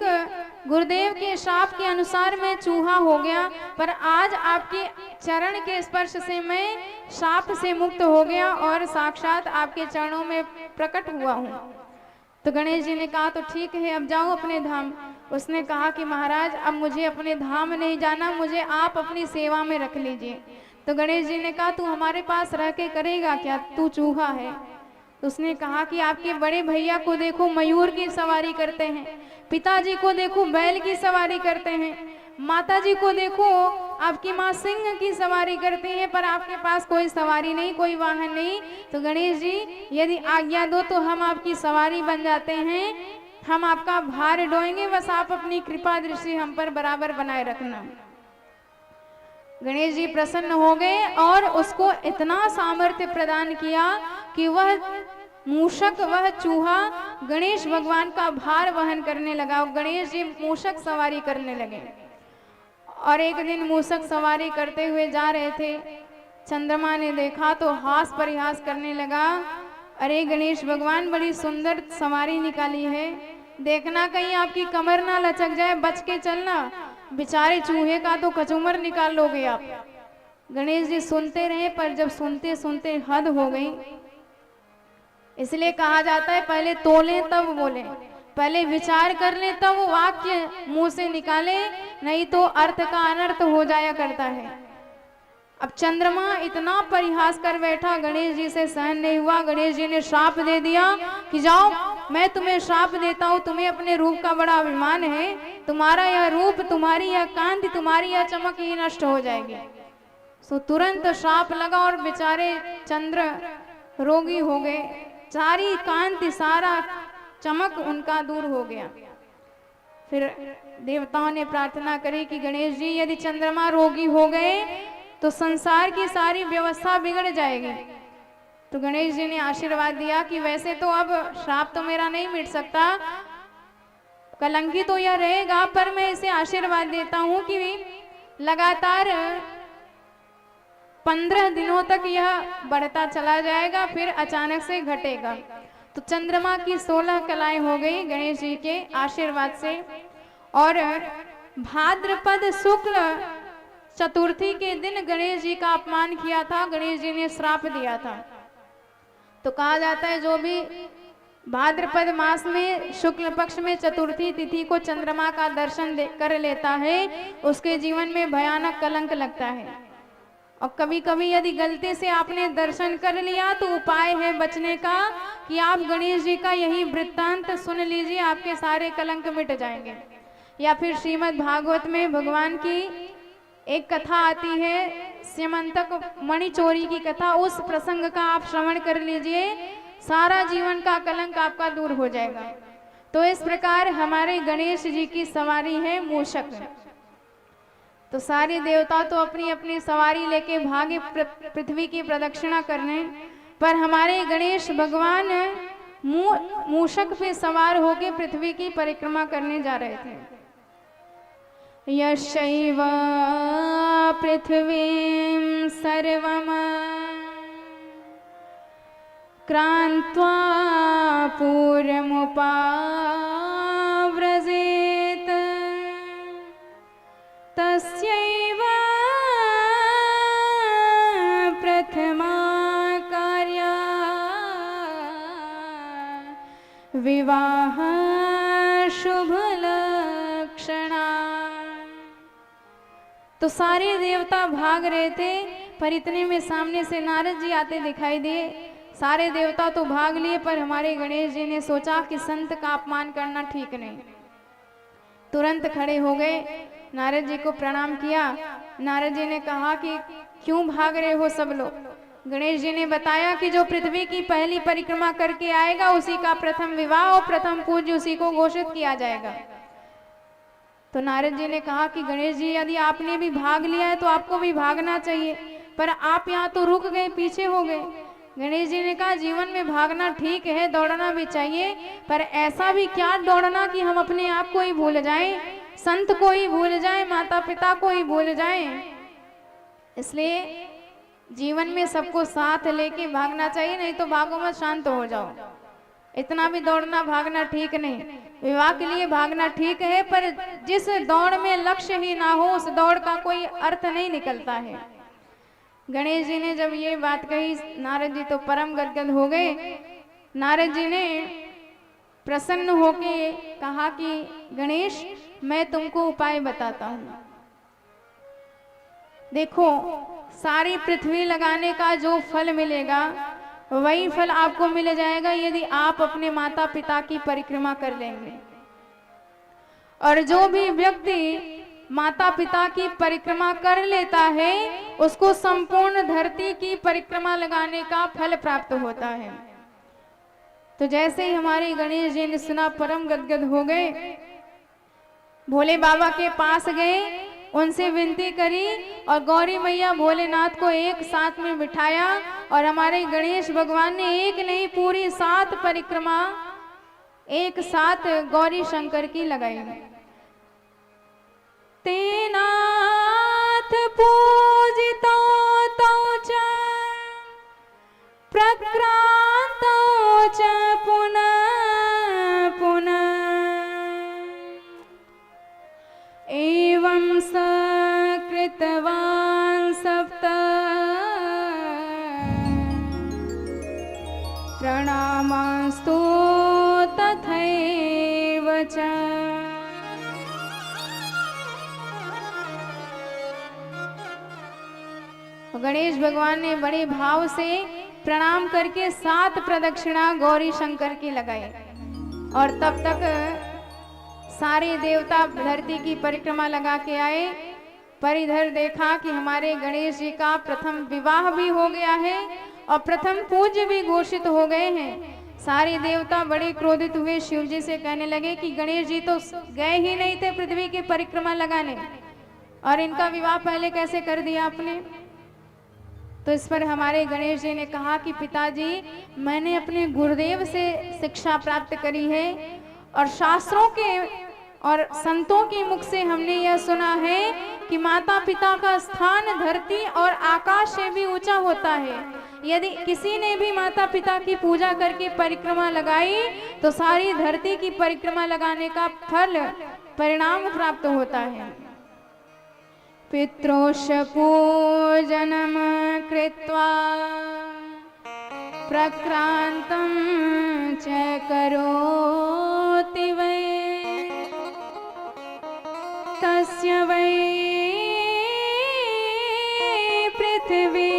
गुरुदेव के श्राप के अनुसार मैं चूहा हो गया, पर आज आपके चरण के स्पर्श से मैं श्राप से मुक्त हो गया और साक्षात आपके चरणों में प्रकट हुआ हूँ। तो गणेश जी ने कहा तो ठीक है, अब जाओ अपने धाम। उसने कहा कि महाराज, अब मुझे अपने धाम नहीं जाना, मुझे आप अपनी सेवा में रख लीजिए। तो गणेश जी ने कहा तू हमारे पास रह के करेगा क्या, तू चूहा है? तो उसने कहा कि आपके बड़े भैया को देखो मयूर की सवारी करते हैं, पिताजी को देखो बैल की सवारी करते हैं, माताजी को देखो आपकी माँ सिंह की सवारी करती है, पर आपके पास कोई सवारी नहीं, कोई वाहन नहीं। तो गणेश जी, यदि आज्ञा दो तो हम आपकी सवारी बन जाते हैं, हम आपका भार ढोएंगे, बस आप अपनी कृपा दृष्टि हम पर बराबर बनाए रखना। गणेश जी प्रसन्न हो गए और उसको इतना सामर्थ्य प्रदान किया कि वह मूषक, वह चूहा गणेश भगवान का भार वहन करने लगा। गणेश जी मूषक सवारी करने लगे। और एक दिन मूषक सवारी करते हुए जा रहे थे, चंद्रमा ने देखा तो हास परिहास करने लगा, अरे गणेश भगवान, बड़ी सुंदर सवारी निकाली है, देखना कहीं आपकी कमर ना लचक जाए, बच के चलना, बेचारे चूहे का तो कचूमर निकाल लोगे आप। गणेश जी सुनते रहे, पर जब सुनते सुनते हद हो गई। इसलिए कहा जाता है पहले तोले तब बोले, पहले विचार कर ले तब वाक्य मुंह से निकाले, नहीं तो अर्थ का अनर्थ हो जाया करता है। अब चंद्रमा इतना परिहास कर बैठा, गणेश जी से सहन नहीं हुआ। गणेश जी ने श्राप दे दिया कि जाओ, मैं तुम्हें श्राप देता हूँ, तुम्हें अपने रूप का बड़ा अभिमान है, तुम्हारा यह रूप, तुम्हारी यह कांति, तुम्हारी यह चमक ही नष्ट हो जाएगी। सो तुरंत श्राप लगा और बेचारे चंद्र रोगी हो गए, सारी कांति, सारा चमक उनका दूर हो गया। फिर देवताओं ने प्रार्थना करी कि गणेश जी, यदि चंद्रमा रोगी हो गए तो संसार की सारी व्यवस्था बिगड़ जाएगी। तो गणेश जी ने आशीर्वाद दिया कि वैसे तो अब श्राप तो मेरा नहीं मिट सकता, कलंकी तो यह रहेगा, पर मैं इसे आशीर्वाद देता हूं कि लगातार 15 दिनों तक यह बढ़ता चला जाएगा, फिर अचानक से घटेगा। तो चंद्रमा की 16 कलाएं हो गई गणेश जी के आशीर्वाद से। और भाद्रपद शुक्ल चतुर्थी के दिन गणेश जी का अपमान किया था, गणेश जी ने श्राप दिया था। तो कहा जाता है जो भी भाद्रपद मास में शुक्ल पक्ष में चतुर्थी तिथि को चंद्रमा का दर्शन कर लेता है, उसके जीवन में भयानक कलंक लगता है। और कभी कभी यदि गलती से आपने दर्शन कर लिया तो उपाय है बचने का कि आप गणेश जी का यही वृत्तांत सुन लीजिए, आपके सारे कलंक मिट जाएंगे। या फिर श्रीमद् भागवत में भगवान की एक कथा आती है, स्यमंतक मणि चोरी की कथा, उस प्रसंग का आप श्रवण कर लीजिए, सारा जीवन का कलंक आपका दूर हो जाएगा। तो इस प्रकार हमारे गणेश जी की सवारी है मूषक। तो सारे देवता तो अपनी अपनी सवारी लेके भागे पृथ्वी की प्रदक्षिणा करने, पर हमारे गणेश भगवान मूषक पे सवार होके पृथ्वी की परिक्रमा करने जा रहे थे। यशैव पृथ्वीं सर्वम क्रांत्वा पूर्वमुपाव्रजेत तस्यैव प्रथमा कार्या विवाह शुभ लक्षणा। तो सारे देवता भाग रहे थे, पर इतने में सामने से नारद जी आते दिखाई दिए। सारे देवता तो भाग लिए, पर हमारे गणेश जी ने सोचा कि संत का अपमान करना ठीक नहीं। तुरंत खड़े हो गए, नारद जी को प्रणाम किया। नारद जी ने कहा कि क्यों भाग रहे हो सब लोग। गणेश जी ने बताया कि जो पृथ्वी की पहली परिक्रमा करके आएगा उसी का प्रथम विवाह और प्रथम पूज्य उसी को घोषित किया जाएगा। तो नारद जी ने कहा कि गणेश जी, यदि आपने भी भाग लिया है तो आपको भी भागना चाहिए, पर आप यहाँ तो रुक गए, पीछे हो गए। गणेश जी ने कहा जीवन में भागना ठीक है, दौड़ना भी चाहिए, पर ऐसा भी क्या दौड़ना कि हम अपने आप को ही भूल जाएं, संत को ही भूल जाएं, माता पिता को ही भूल जाएं। इसलिए जीवन में सबको साथ लेके भागना चाहिए, नहीं तो भागो मत, शांत हो जाओ। इतना भी दौड़ना भागना ठीक नहीं। विवाह के लिए भागना ठीक है, पर जिस दौड़ में लक्ष्य ही ना हो उस दौड़ का कोई अर्थ नहीं निकलता है। गणेश जी ने जब ये बात कही, नारद जी तो परम गदगद हो गए। नारद जी ने प्रसन्न होके कहा कि गणेश, मैं तुमको उपाय बताता हूँ। देखो, सारी पृथ्वी लगाने का जो फल मिलेगा वही फल आपको मिल जाएगा यदि आप अपने माता पिता की परिक्रमा कर लेंगे। और जो भी व्यक्ति माता पिता की परिक्रमा कर लेता है उसको संपूर्ण धरती की परिक्रमा लगाने का फल प्राप्त होता है। तो जैसे ही हमारे गणेश जी ने सुना, परम गदगद हो गए, भोले बाबा के पास गए, उनसे विनती करी और गौरी मैया भोलेनाथ को एक साथ में बिठाया और हमारे गणेश भगवान ने एक नहीं पूरी 7 परिक्रमा एक साथ गौरी शंकर की लगाई। तेनाथ पूजितो तौ च प्रक्रांतो च पुनः पुनः एवं स कृतवान् सप्त प्रणामास्तु तथैव च। गणेश भगवान ने बड़े भाव से प्रणाम करके 7 प्रदक्षिणा गौरी शंकर की लगाई और तब तक सारे देवता धरती की परिक्रमा लगा के आए। पर इधर देखा कि हमारे गणेश जी का प्रथम विवाह भी हो गया है और प्रथम पूज्य भी घोषित हो गए हैं। सारे देवता बड़े क्रोधित हुए, शिव जी से कहने लगे कि गणेश जी तो गए ही नहीं थे पृथ्वी की परिक्रमा लगाने, और इनका विवाह पहले कैसे कर दिया आपने। तो इस पर हमारे गणेश जी ने कहा कि पिताजी, मैंने अपने गुरुदेव से शिक्षा प्राप्त करी है, और शास्त्रों के और संतों के मुख से हमने यह सुना है कि माता पिता का स्थान धरती और आकाश से भी ऊंचा होता है। यदि किसी ने भी माता पिता की पूजा करके परिक्रमा लगाई तो सारी धरती की परिक्रमा लगाने का फल परिणाम प्राप्त होता है। पितृश पूजनम कृत्वा प्रक्रांतं च करोति वै तस्य वै पृथ्वी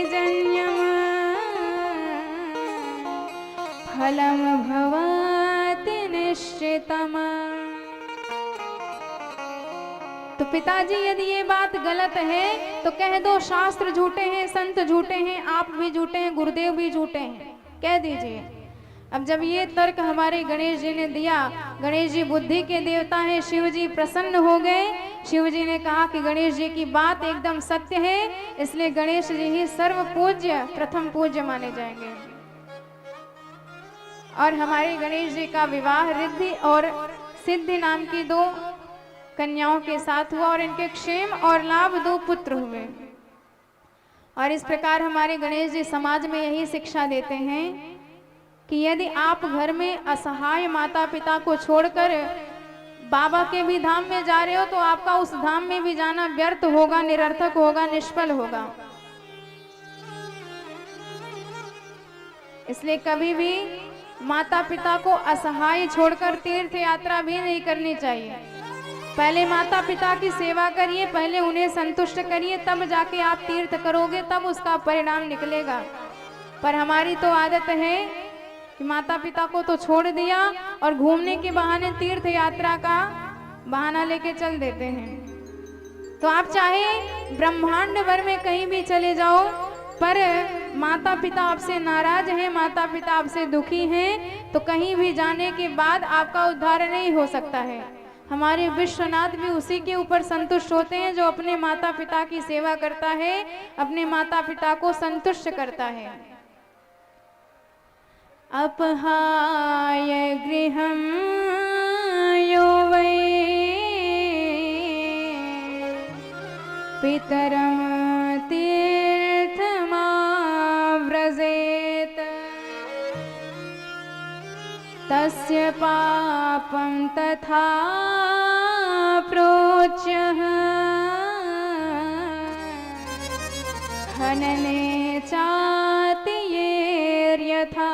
जन्यम फलं भवति निश्चितम्। तो पिताजी, यदि ये बात गलत है तो कह दो शास्त्र झूठे हैं, संत झूठे हैं, आप भी झूठे हैं, गुरुदेव भी झूठे हैं, कह दीजिए। अब जब ये तर्क हमारे गणेश जी ने दिया, गणेश जी बुद्धि के देवता हैं, शिव जी प्रसन्न हो गए। शिव जी ने कहा कि गणेश जी की बात एकदम सत्य है, इसलिए गणेश जी ही सर्व पूज्य, प्रथम पूज्य माने जाएंगे। और हमारे गणेश जी का विवाह रिद्धि और सिद्धि नाम की 2 कन्याओं के साथ हुआ, और इनके क्षेम और लाभ 2 पुत्र हुए। और इस प्रकार हमारे गणेश जी समाज में यही शिक्षा देते हैं कि यदि आप घर में असहाय माता पिता को छोड़कर बाबा के भी धाम में जा रहे हो तो आपका उस धाम में भी जाना व्यर्थ होगा, निरर्थक होगा, निष्फल होगा। इसलिए कभी भी माता पिता को असहाय छोड़कर तीर्थ यात्रा भी नहीं करनी चाहिए। पहले माता पिता की सेवा करिए, पहले उन्हें संतुष्ट करिए, तब जाके आप तीर्थ करोगे, तब उसका परिणाम निकलेगा। पर हमारी तो आदत है कि माता पिता को तो छोड़ दिया और घूमने के बहाने तीर्थ यात्रा का बहाना लेके चल देते हैं। तो आप चाहे ब्रह्मांड भर में कहीं भी चले जाओ, पर माता पिता आपसे नाराज हैं, माता पिता आपसे दुखी हैं, तो कहीं भी जाने के बाद आपका उद्धार नहीं हो सकता है। हमारे विश्वनाथ भी उसी के ऊपर संतुष्ट होते हैं जो अपने माता पिता की सेवा करता है, अपने माता पिता को संतुष्ट करता है। अपहाय गृहं यो वै पितरं तीर्थमाव्रजेत तस्य पापं तथा प्रोच्यः हनने चाति येर्यथा।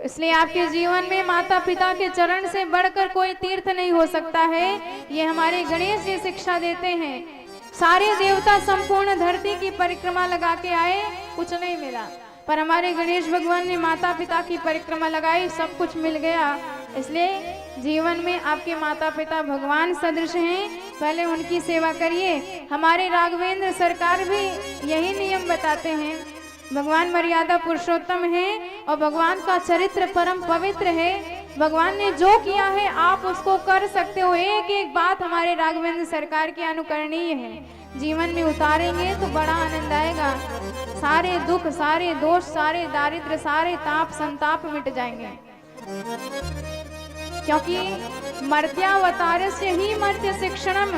इसलिए आपके जीवन में माता पिता के चरण से बढ़कर कोई तीर्थ नहीं हो सकता है। ये हमारे गणेश जी शिक्षा देते हैं। सारे देवता संपूर्ण धरती की परिक्रमा लगा के आए, कुछ नहीं मिला, पर हमारे गणेश भगवान ने माता पिता की परिक्रमा लगाई, सब कुछ मिल गया। इसलिए जीवन में आपके माता पिता भगवान सदृश हैं, पहले उनकी सेवा करिए। हमारे राघवेंद्र सरकार भी यही नियम बताते हैं। भगवान मर्यादा पुरुषोत्तम है और भगवान का चरित्र परम पवित्र है। भगवान ने जो किया है आप उसको कर सकते हो। एक एक बात हमारे राघवेंद्र सरकार की अनुकरणीय है। जीवन में उतारेंगे तो बड़ा आनंद आएगा। सारे दुख, सारे दोष, सारे दारिद्र, सारे ताप संताप मिट जाएंगे। क्योंकि मर्त्यावतार से ही मर्त्य शिक्षणम,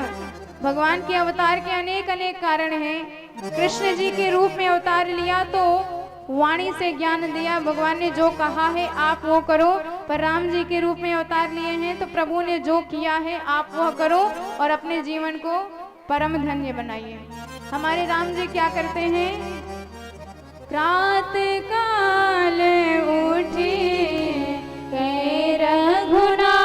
भगवान के अवतार के अनेक अनेक कारण हैं। कृष्ण जी के रूप में अवतार लिया तो वाणी से ज्ञान दिया, भगवान ने जो कहा है आप वो करो। पर राम जी के रूप में अवतार लिए हैं तो प्रभु ने जो किया है आप वह करो और अपने जीवन को परम धन्य बनाइए। हमारे राम जी क्या करते हैं? प्रात काल उठी रघुनाथा,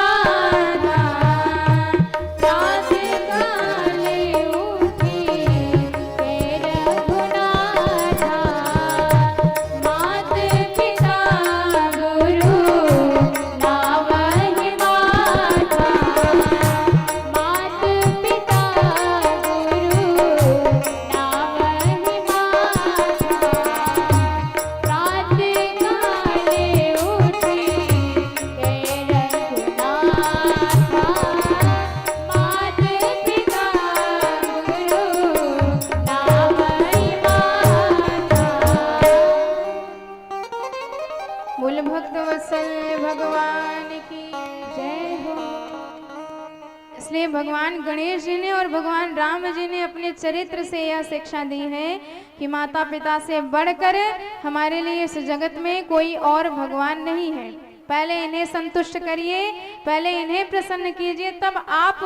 भगवान राम जी ने अपने चरित्र से यह शिक्षा दी है कि माता पिता से बढ़कर हमारे लिए इस जगत में कोई और भगवान नहीं है। पहले इन्हें संतुष्ट करिए, पहले इन्हें प्रसन्न कीजिए, तब आप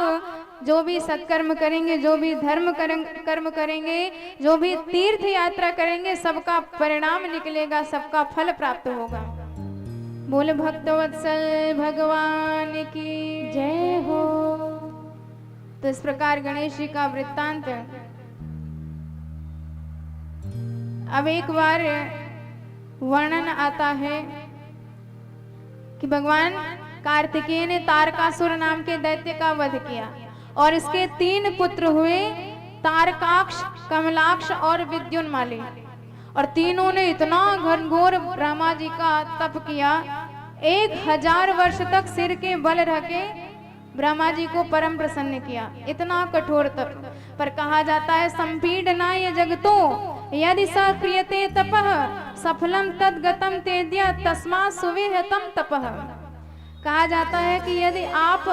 जो भी सत्कर्म करेंगे, जो भी धर्म कर्म करेंगे, जो भी तीर्थ यात्रा करेंगे, सबका परिणाम निकलेगा, सबका फल प्राप्त होगा। बोल भक्तवत्सल भगवान की जय हो। तो इस प्रकार गणेश जी का वृत्तांत अब एक बार वर्णन आता है कि भगवान कार्तिकेय ने तारकासुर नाम के दैत्य का वध किया और इसके 3 पुत्र हुए, तारकाक्ष, कमलाक्ष और विद्युन्माली। और तीनों ने इतना घनघोर ब्रह्मा जी का तप किया, 1000 वर्ष तक सिर के बल रखे ब्रह्मा जी को परम प्रसन्न किया। इतना कठोर तप। पर कहा जाता है संपीडनाय जगतो यदि स क्रियते तपः सफलम तद्गतम तेद्य तस्मात् सुविहतम तपः। कहा जाता है कि यदि आप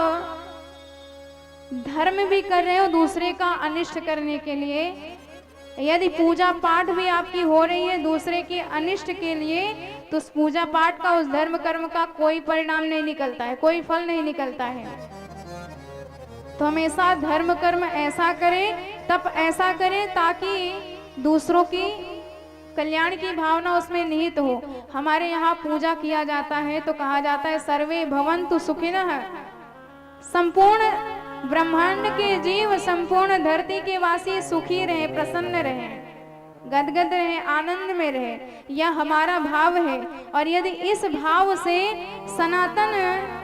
धर्म भी कर रहे हो दूसरे का अनिष्ट करने के लिए, यदि पूजा पाठ भी आपकी हो रही है दूसरे के अनिष्ट के लिए, तो उस पूजा पाठ का, उस धर्म कर्म का कोई परिणाम नहीं निकलता है, कोई फल नहीं निकलता है। तो हमेशा धर्म कर्म ऐसा करें, तप ऐसा करें ताकि दूसरों की कल्याण की भावना उसमें निहित हो। हमारे यहाँ पूजा किया जाता है तो कहा जाता है सर्वे भवन्तु सुखिनः, संपूर्ण ब्रह्मांड के जीव, संपूर्ण धरती के वासी सुखी रहे, प्रसन्न रहे, गदगद रहे, आनंद में रहे, यह हमारा भाव है। और यदि इस भाव से सनातन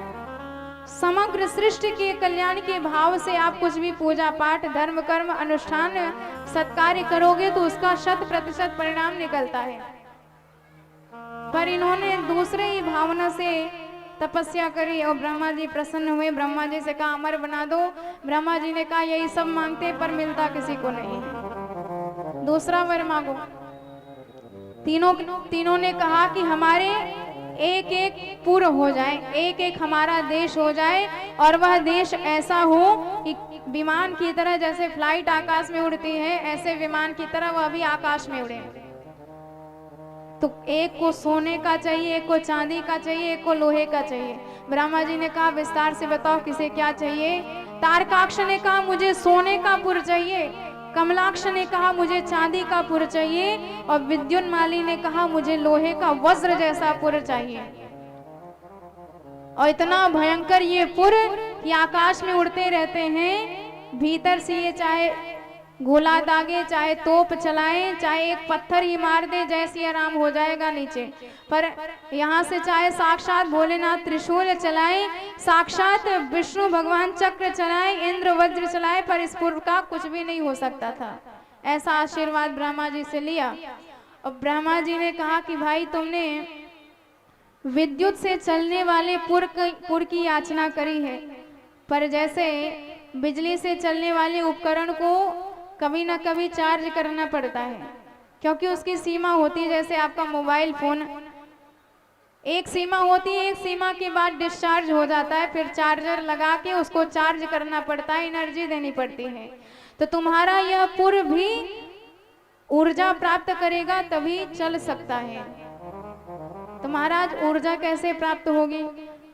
समग्र सृष्टि के कल्याण के भाव से आप कुछ भी पूजा पाठ, धर्म कर्म, अनुष्ठान, सत्कार्य करोगे तो उसका 100% परिणाम निकलता है। पर इन्होंने दूसरे ही भावना से तपस्या करी और ब्रह्मा जी प्रसन्न हुए। ब्रह्मा जी से कहा अमर बना दो। ब्रह्मा जी ने कहा यही सब मांगते पर मिलता किसी को नहीं है, दूसरा वर मांगो। तीनों ने कहा कि हमारे एक एक पुर हो जाए, एक एक हमारा देश हो जाए, और वह देश ऐसा हो कि विमान की तरह, जैसे फ्लाइट आकाश में उड़ती है ऐसे विमान की तरह वह भी आकाश में उड़े। तो एक को सोने का चाहिए, एक को चांदी का चाहिए, एक को लोहे का चाहिए। ब्रह्मा जी ने कहा विस्तार से बताओ किसे क्या चाहिए। तारकाक्ष ने कहा मुझे सोने का पुर चाहिए, कमलाक्ष ने कहा मुझे चांदी का पुर चाहिए, और विद्युन्माली ने कहा मुझे लोहे का वज्र जैसा पुर चाहिए। और इतना भयंकर ये पुर कि आकाश में उड़ते रहते हैं, भीतर से ये चाहे गोला दागे, चाहे तोप चलाए, चाहे एक पत्थर ही मार दे, जैसे आराम हो जाएगा नीचे। पर यहाँ से चाहे साक्षात भोलेनाथ त्रिशूल चलाए, साक्षात विष्णु भगवान चक्र चलाए, इंद्र वज्र चलाए, पर इस पुर का कुछ भी नहीं हो सकता था। ऐसा आशीर्वाद ब्रह्मा जी से लिया। और ब्रह्मा जी ने कहा कि भाई तुमने विद्युत से चलने वाले पुर की याचना करी है, पर जैसे बिजली से चलने वाले उपकरण को कभी ना कभी चार्ज करना पड़ता है, क्योंकि उसकी सीमा होती है। जैसे आपका मोबाइल फोन, एक सीमा होती है, एक सीमा के बाद डिस्चार्ज हो जाता है, फिर चार्जर लगा के उसको चार्ज करना पड़ता है, एनर्जी देनी पड़ती है। तो तुम्हारा यह पुर भी ऊर्जा प्राप्त करेगा तभी चल सकता है। तो महाराज ऊर्जा कैसे प्राप्त होगी?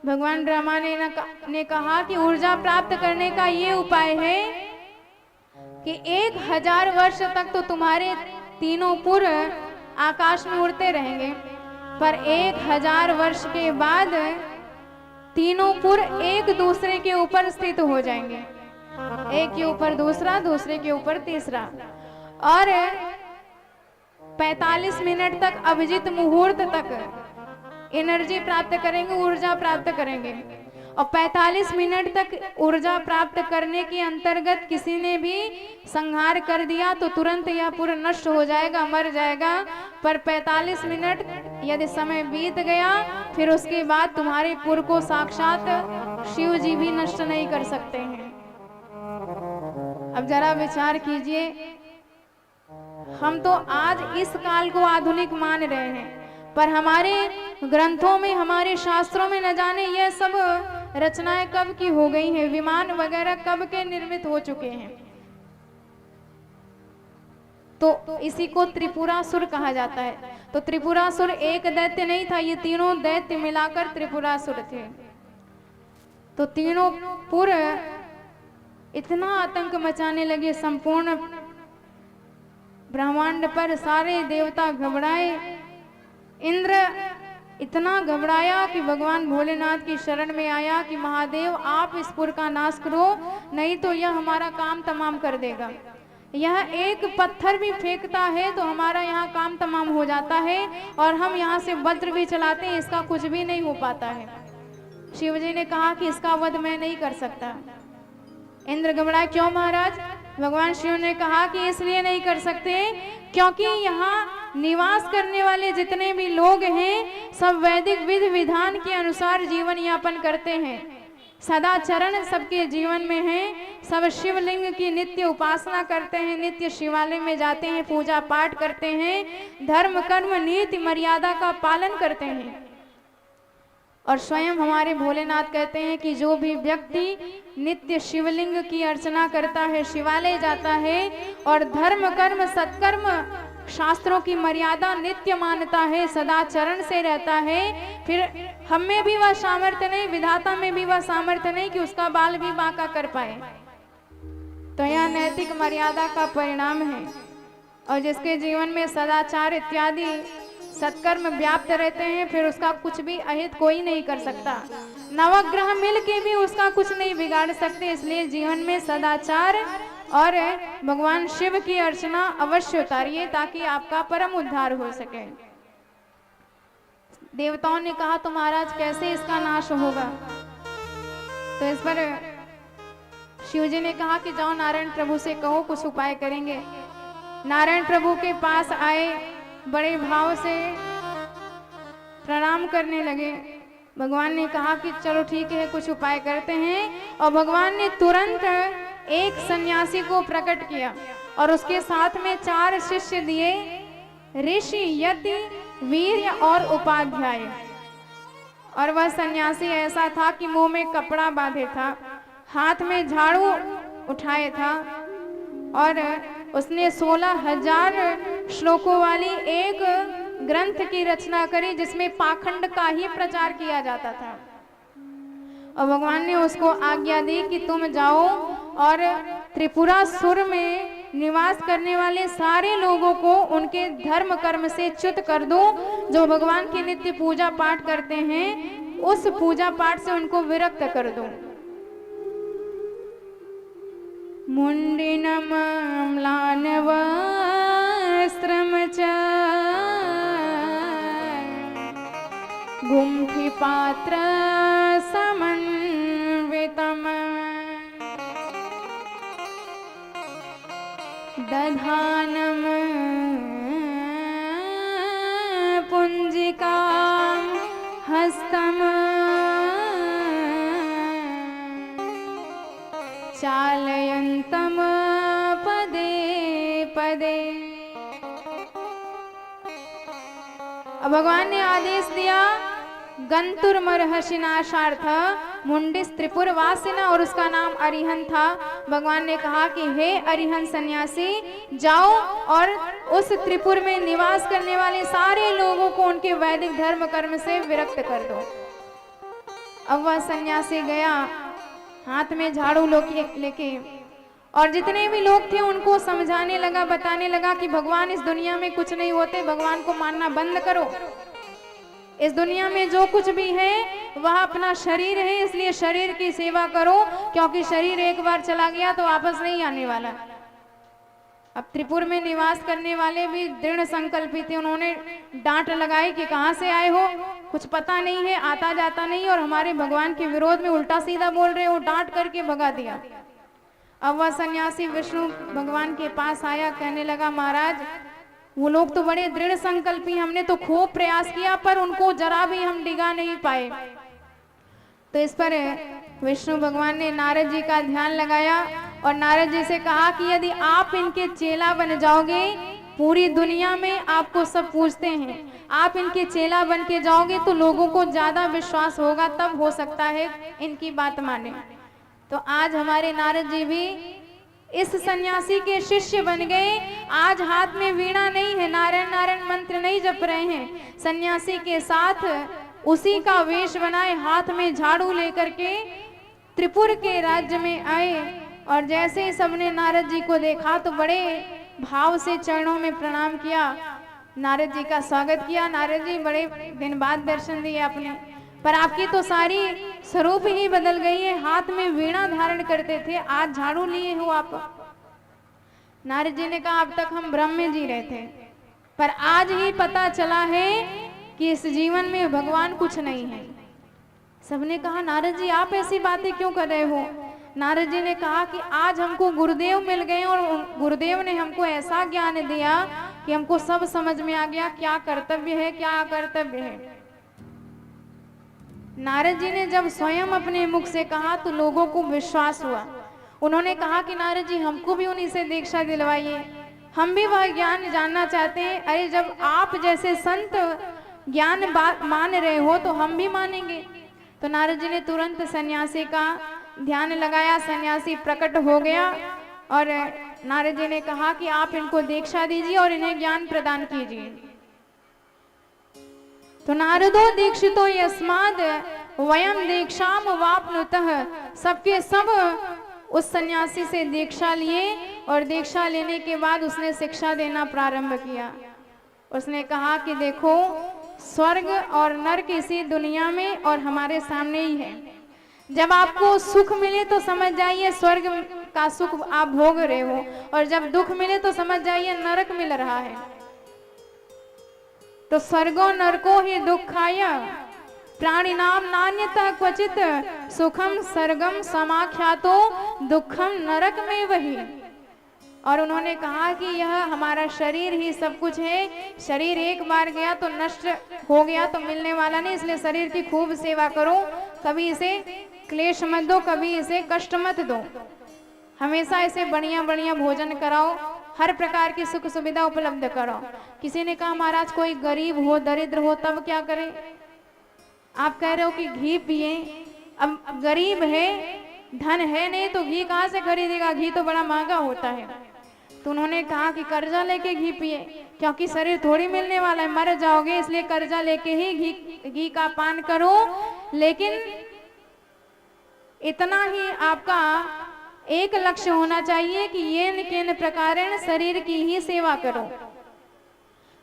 भगवान ब्रह्मा ने कहा कि ऊर्जा प्राप्त करने का ये उपाय है कि 1000 वर्ष तक तो तुम्हारे तीनों पुर आकाश में उड़ते रहेंगे, पर 1000 वर्ष के बाद तीनों पुर एक दूसरे के ऊपर स्थित हो जाएंगे, एक के ऊपर दूसरा, दूसरे के ऊपर तीसरा, और 45 मिनट तक, अभिजीत मुहूर्त तक एनर्जी प्राप्त करेंगे, ऊर्जा प्राप्त करेंगे। और 45 मिनट तक ऊर्जा प्राप्त करने के अंतर्गत किसी ने भी संहार कर दिया तो तुरंत यह पुर नष्ट हो जाएगा, मर जाएगा। पर 45 मिनट यदि समय बीत गया, फिर उसके बाद तुम्हारे पुर को साक्षात शिव जी भी नष्ट नहीं कर सकते हैं। अब जरा विचार कीजिए, हम तो आज इस काल को आधुनिक मान रहे हैं, पर हमारे ग्रंथों में, हमारे शास्त्रों में न जाने यह सब रचनाएं कब की हो गई हैं, विमान वगैरह कब के निर्मित हो चुके हैं। तो इसी को त्रिपुरासुर कहा जाता है। तो त्रिपुरासुर एक दैत्य नहीं था, ये तीनों दैत्य मिलाकर त्रिपुरासुर थे। तो तीनों पुर इतना आतंक मचाने लगे संपूर्ण ब्रह्मांड पर, सारे देवता घबराए। इंद्र इतना घबराया कि भगवान भोलेनाथ की शरण में आया कि महादेव आप इस पुर का नाश करो, नहीं तो यह हमारा काम तमाम कर देगा। यह एक पत्थर भी फेंकता है तो हमारा यहाँ काम तमाम हो जाता है, और हम यहाँ से वज्र भी चलाते हैं, इसका कुछ भी नहीं हो पाता है। शिव जी ने कहा कि इसका वध मैं नहीं कर सकता। इंद्र घबराए, क्यों महाराज? भगवान शिव ने कहा कि इसलिए नहीं कर सकते क्योंकि यहाँ निवास करने वाले जितने भी लोग हैं सब वैदिक विधि विधान के अनुसार जीवन यापन करते हैं। सदाचरण सबके जीवन में है, सब शिवलिंग की नित्य उपासना करते हैं, नित्य शिवालय में जाते हैं, पूजा पाठ करते हैं, धर्म कर्म नीति मर्यादा का पालन करते हैं। और स्वयं हमारे भोलेनाथ कहते हैं कि जो भी व्यक्ति नित्य शिवलिंग की अर्चना करता है, शिवालय जाता है और धर्म कर्म सत्कर्म शास्त्रों की मर्यादा नित्य मानता है, सदाचरण से रहता है, फिर हम में भी वह सामर्थ्य नहीं, विधाता में भी वह सामर्थ्य नहीं कि उसका बाल भी बांका कर पाए। तो यह नैतिक मर्यादा का परिणाम है। और जिसके जीवन में सदाचार इत्यादि सत्कर्म व्याप्त रहते हैं, फिर उसका कुछ भी अहित कोई नहीं कर सकता। नवग्रह मिल के भी उसका कुछ नहीं बिगाड़ सकते। इसलिए जीवन में सदाचार और भगवान शिव की अर्चना अवश्य उतारिए ताकि आपका परम उद्धार हो सके। देवताओं ने कहा तो महाराज कैसे इसका नाश होगा? तो इस पर शिव जी ने कहा कि जाओ नारायण प्रभु से कहो, कुछ उपाय करेंगे। नारायण प्रभु के पास आए, बड़े भाव से प्रणाम करने लगे। भगवान ने कहा कि चलो ठीक है, कुछ उपाय करते हैं। और भगवान ने तुरंत एक सन्यासी को प्रकट किया और उसके साथ में 4 शिष्य दिए, ऋषि, यति, वीर्य और उपाध्याय। और वह सन्यासी ऐसा था कि मुंह में कपड़ा बांधे था, हाथ में झाड़ू उठाए था और उसने 16,000 श्लोकों वाली एक ग्रंथ की रचना करी जिसमें पाखंड का ही प्रचार किया जाता था। और भगवान ने उसको आज्ञा दी कि तुम जाओ और त्रिपुरासुर में निवास करने वाले सारे लोगों को उनके धर्म कर्म से च्युत कर दो। जो भगवान की नित्य पूजा पाठ करते हैं उस पूजा पाठ से उनको विरक्त कर दो। मुंडिनम म्लानवस्त्रम च गुंफि पात्र समन्वितम दधानम पुंजिकां हस्तम चालयन्तम पदे पदे। अब भगवान ने आदेश दिया गंतुर्मर्हसिनाशार्थ मुंडिस त्रिपुर वासिना, और उसका नाम अरिहन था। भगवान ने कहा कि हे अरिहन सन्यासी, जाओ और उस त्रिपुर में निवास करने वाले सारे लोगों को उनके वैदिक धर्म कर्म से विरक्त कर दो। अब वह सन्यासी गया हाथ में झाड़ू लेके, और जितने भी लोग थे उनको समझाने लगा, बताने लगा कि भगवान इस दुनिया में कुछ नहीं होते, भगवान को मानना बंद करो। इस दुनिया में जो कुछ भी है वह अपना शरीर है, इसलिए शरीर की सेवा करो, क्योंकि शरीर एक बार चला गया तो वापस नहीं आने वाला। अब त्रिपुर में निवास करने वाले भी दृढ़ संकल्पित थे। उन्होंने डांट लगाई कि कहाँ से आए हो, कुछ पता नहीं है, आता जाता नहीं, और हमारे भगवान के विरोध में उल्टा सीधा बोल रहे हो। डांट करके भगा दिया। अब वह सन्यासी विष्णु भगवान के पास आया, कहने लगा महाराज वो लोग तो बड़े दृढ़ संकल्पी, हमने तो खूब प्रयास किया पर उनको जरा भी हम डिगा नहीं पाए। तो इस पर विष्णु भगवान ने नारद जी का ध्यान लगाया और नारद जी से कहा कि यदि आप इनके चेला बन जाओगे, पूरी दुनिया में आपको सब पूछते हैं, आप इनके चेला बन के जाओगे तो लोगों को ज्यादा विश्वास होगा, तब हो सकता है इनकी बात माने। तो आज हमारे नारद जी भी इस सन्यासी के शिष्य बन गए। आज हाथ में वीणा नहीं है, नारायण नारायण मंत्र नहीं जप रहे हैं, सन्यासी के साथ उसी का वेश बनाए, हाथ में झाड़ू लेकर के त्रिपुर के राज्य में आए। और जैसे ही सबने नारद जी को देखा तो बड़े भाव से चरणों में प्रणाम किया, नारद जी का स्वागत किया। नारद जी बड़े दिन बाद दर्शन दिए आपने, पर आपकी तो सारी स्वरूप ही बदल गई है। हाथ में वीणा धारण करते थे, आज झाड़ू लिए हो आप। नारद जी ने कहा अब तक हम भ्रम में जी रहे थे, पर आज ही पता चला है कि इस जीवन में भगवान कुछ नहीं है। सबने कहा नारद जी आप ऐसी बातें क्यों कर रहे हो? नारद जी ने कहा कि आज हमको गुरुदेव मिल गए और गुरुदेव ने हमको ऐसा ज्ञान दिया कि हमको सब समझ में आ गया, क्या कर्तव्य है क्या अकर्तव्य है। नारद जी ने जब स्वयं अपने मुख से कहा तो लोगों को विश्वास हुआ। उन्होंने कहा कि नारद जी हमको भी उन्हीं से दीक्षा दिलवाइए, हम भी वह ज्ञान जानना चाहते हैं। अरे जब आप जैसे संत ज्ञान मान रहे हो तो हम भी मानेंगे। तो नारद जी ने तुरंत सन्यासी का ध्यान लगाया, सन्यासी प्रकट हो गया और नारद जी ने कहा कि आप इनको दीक्षा दीजिए और इन्हें ज्ञान प्रदान कीजिए। तो नारदो दीक्षितो यस्माद वयम दीक्षाम वाप्नुतः, सबके सब उस सन्यासी से दीक्षा लिए और दीक्षा लेने के बाद उसने शिक्षा देना प्रारंभ किया। उसने कहा कि देखो स्वर्ग और नरक इसी दुनिया में और हमारे सामने ही है। जब आपको सुख मिले तो समझ जाइए स्वर्ग का सुख आप भोग रहे हो, और जब दुख मिले तो समझ जाइए नरक मिल रहा है। तो स्वर्गो नरको ही दुखाय प्राणी नाम नान्यता क्वचित सुखम सर्गम समाख्यातो दुखम नरक में वही। और उन्होंने कहा कि यह हमारा शरीर ही सब कुछ है, शरीर एक बार गया तो नष्ट हो गया तो मिलने वाला नहीं, इसलिए शरीर की खूब सेवा करो, कभी इसे क्लेश मत दो, कभी इसे कष्ट मत दो, हमेशा इसे बढ़िया बढ़िया भोजन कराओ, हर प्रकार की सुख सुविधा उपलब्ध कराओ। किसी ने कहा महाराज कोई गरीब हो दरिद्र हो तब क्या करें? आप कह रहे हो कि घी पिए, अब गरीब है धन है नहीं तो घी कहाँ से खरीदेगा, घी तो बड़ा महंगा होता है। तो उन्होंने कहा कि कर्जा लेके घी पिए, क्योंकि शरीर थोड़ी मिलने वाला है, मर जाओगे, इसलिए कर्जा लेके ही घी का पान करो। लेकिन इतना ही आपका एक लक्ष्य होना चाहिए कि येन केन प्रकारेण शरीर की ही सेवा करो।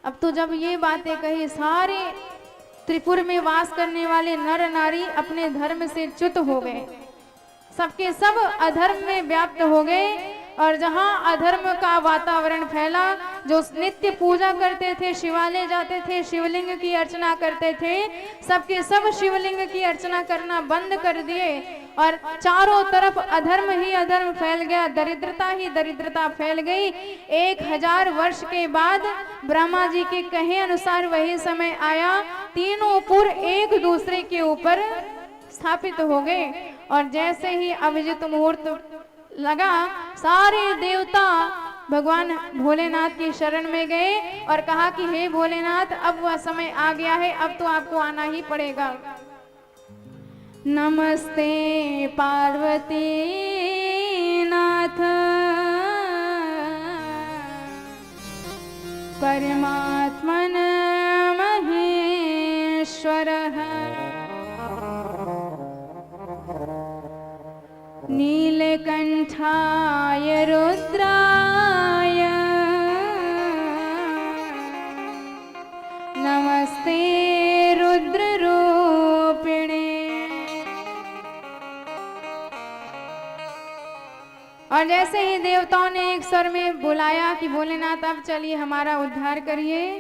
अब तो जब ये बातें कही सारे त्रिपुर में वास करने वाले नर नारी अपने धर्म से च्युत हो गए, सबके सब अधर्म में व्याप्त हो गए। और जहां अधर्म का वातावरण फैला, जो नित्य पूजा करते थे, शिवालय जाते थे, शिवलिंग की अर्चना करते थे, सबके सब शिवलिंग की अर्चना करना बंद कर दिए और चारों तरफ अधर्म ही अधर्म फैल गया, दरिद्रता ही दरिद्रता फैल गई। 1000 वर्ष के बाद ब्रह्मा जी के कहे अनुसार वही समय आया, तीनों पुर एक दूसरे के ऊपर स्थापित हो गए। और जैसे ही अभिजित मुहूर्त लगा, सारे देवता भगवान भोलेनाथ की शरण में गए और कहा कि हे भोलेनाथ अब वह समय आ गया है, अब तो आपको आना ही पड़ेगा। नमस्ते पार्वती नाथ परमात्मन महेश्वरः नीलकंठाय रुद्राय नमस्ते रुद्ररूपिणे। और जैसे ही देवताओं ने एक स्वर में बुलाया कि भोलेनाथ अब चलिए हमारा उद्धार करिए,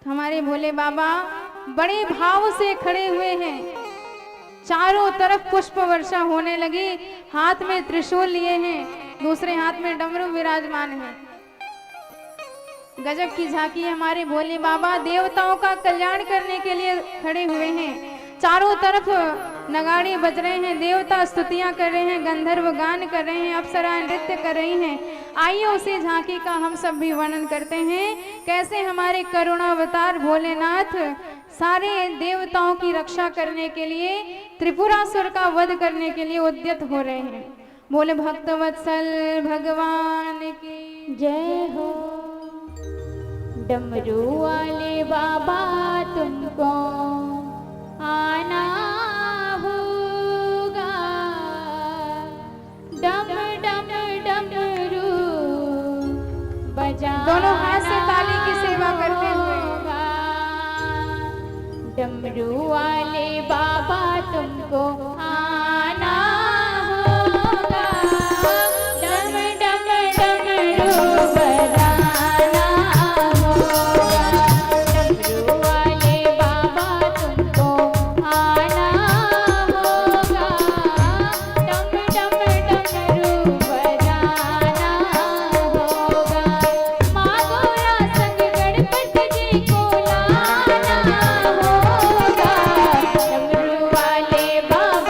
तो हमारे भोले बाबा बड़े भाव से खड़े हुए हैं। चारों तरफ पुष्प वर्षा होने लगी, हाथ में त्रिशूल लिए हैं, दूसरे हाथ में डमरू विराजमान है। गजब की झांकी हमारे भोले बाबा देवताओं का कल्याण करने के लिए खड़े हुए हैं। चारों तरफ नगाड़े बज रहे हैं, देवता स्तुतियां कर रहे हैं, गंधर्व गान कर रहे हैं, अप्सराएं नृत्य कर रही हैं। आइए उसी झांकी का हम सब भी वर्णन करते हैं, कैसे हमारे करुणावतार भोलेनाथ सारे देवताओं की रक्षा करने के लिए, त्रिपुरासुर का वध करने के लिए उद्यत हो रहे हैं। बोले भक्तवत्सल भगवान की जय हो। डमरू वाले बाबा तुमको आना होगा, डम डम डमरू बजा दोनों हाथ से ताली की सेवा करते हुए डमरू वाले बाबा तुमको आना होगा, डम डम डमरू बजाना होगा, डमरू वाले बाबा तुमको आना होगा, डम डम डमरू बजाना होगा, माँ गौरा संग गणपति जी को लाना होगा, डमरू वाले बाबा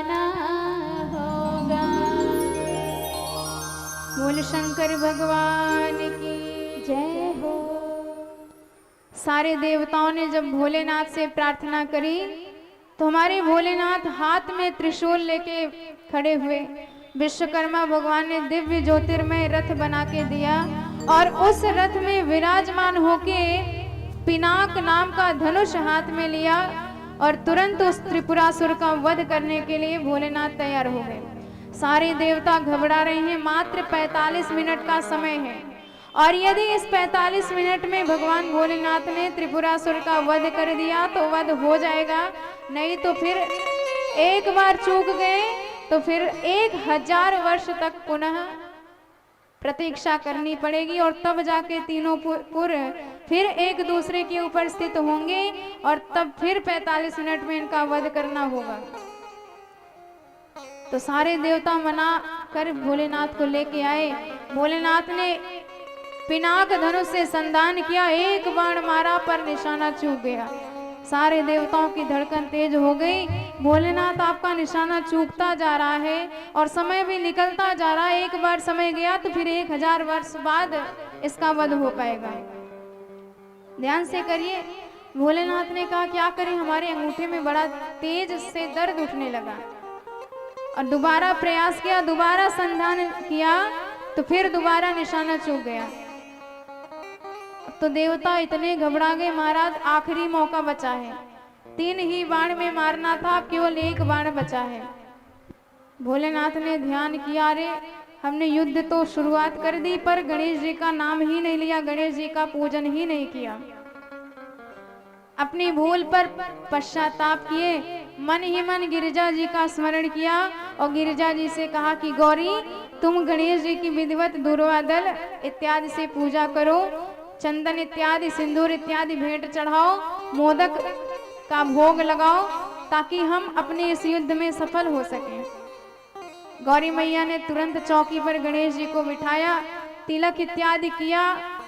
जाना होगा। बोल शंकर भगवान की जय हो। सारे देवताओं ने जब भोलेनाथ से प्रार्थना करी तो हमारे भोलेनाथ हाथ में त्रिशूल लेके खड़े हुए। विश्वकर्मा भगवान ने दिव्य ज्योतिर्मय रथ बना के दिया और उस रथ में विराजमान होके पिनाक नाम का धनुष हाथ में लिया और तुरंत उस त्रिपुरासुर का वध करने के लिए भोलेनाथ तैयार हो गए। सारे देवता घबरा रहे हैं। मात्र 45 मिनट का समय है और यदि इस 45 मिनट में भगवान भोलेनाथ ने त्रिपुरासुर का वध कर दिया तो वध हो जाएगा, नहीं तो फिर एक बार चूक गए तो फिर 1000 वर्ष तक पुनः प्रतीक्षा करनी पड़ेगी और तब जाके तीनों पुर फिर एक दूसरे के ऊपर स्थित होंगे और तब फिर 45 मिनट में इनका वध करना होगा। तो सारे देवता मना कर भोलेनाथ को लेके आए। भोलेनाथ ने पिनाक धनुष से संधान किया, एक बाण मारा पर निशाना चूक गया। सारे देवताओं की धड़कन तेज हो गई। भोलेनाथ आपका निशाना चूकता जा रहा है और समय भी निकलता जा रहा है। एक बार समय गया तो फिर 1000 वर्ष बाद इसका वध हो पाएगा। ध्यान से करिए। भोलेनाथ ने कहा क्या करें, हमारे अंगूठे में बड़ा तेज से दर्द उठने लगा और दोबारा प्रयास किया, दोबारा संधान किया तो फिर दोबारा निशाना चूक गया। तो देवता इतने घबरा गए, महाराज आखिरी मौका बचा है, 3 ही बाण में मारना था, केवल 1 बाण बचा है। भोलेनाथ ने ध्यान किया, अरे हमने युद्ध तो शुरुआत कर दी पर गणेश जी का नाम ही नहीं लिया, गणेश जी का पूजन ही नहीं किया। अपनी भूल पर पश्चाताप किए, मन ही मन गिरिजा जी का स्मरण किया और गिरिजा जी से कहा कि गौरी तुम गणेश जी की विधिवत दूर्वा दल इत्यादि से पूजा करो, चंदन इत्यादि सिंदूर इत्यादि भेंट चढ़ाओ, मोदक का भोग लगाओ ताकि हम अपने इस युद्ध में सफल हो सकें। गौरी मैया ने तुरंत चौकी पर गणेश जी को बिठाया, तिलक इत्यादि किया,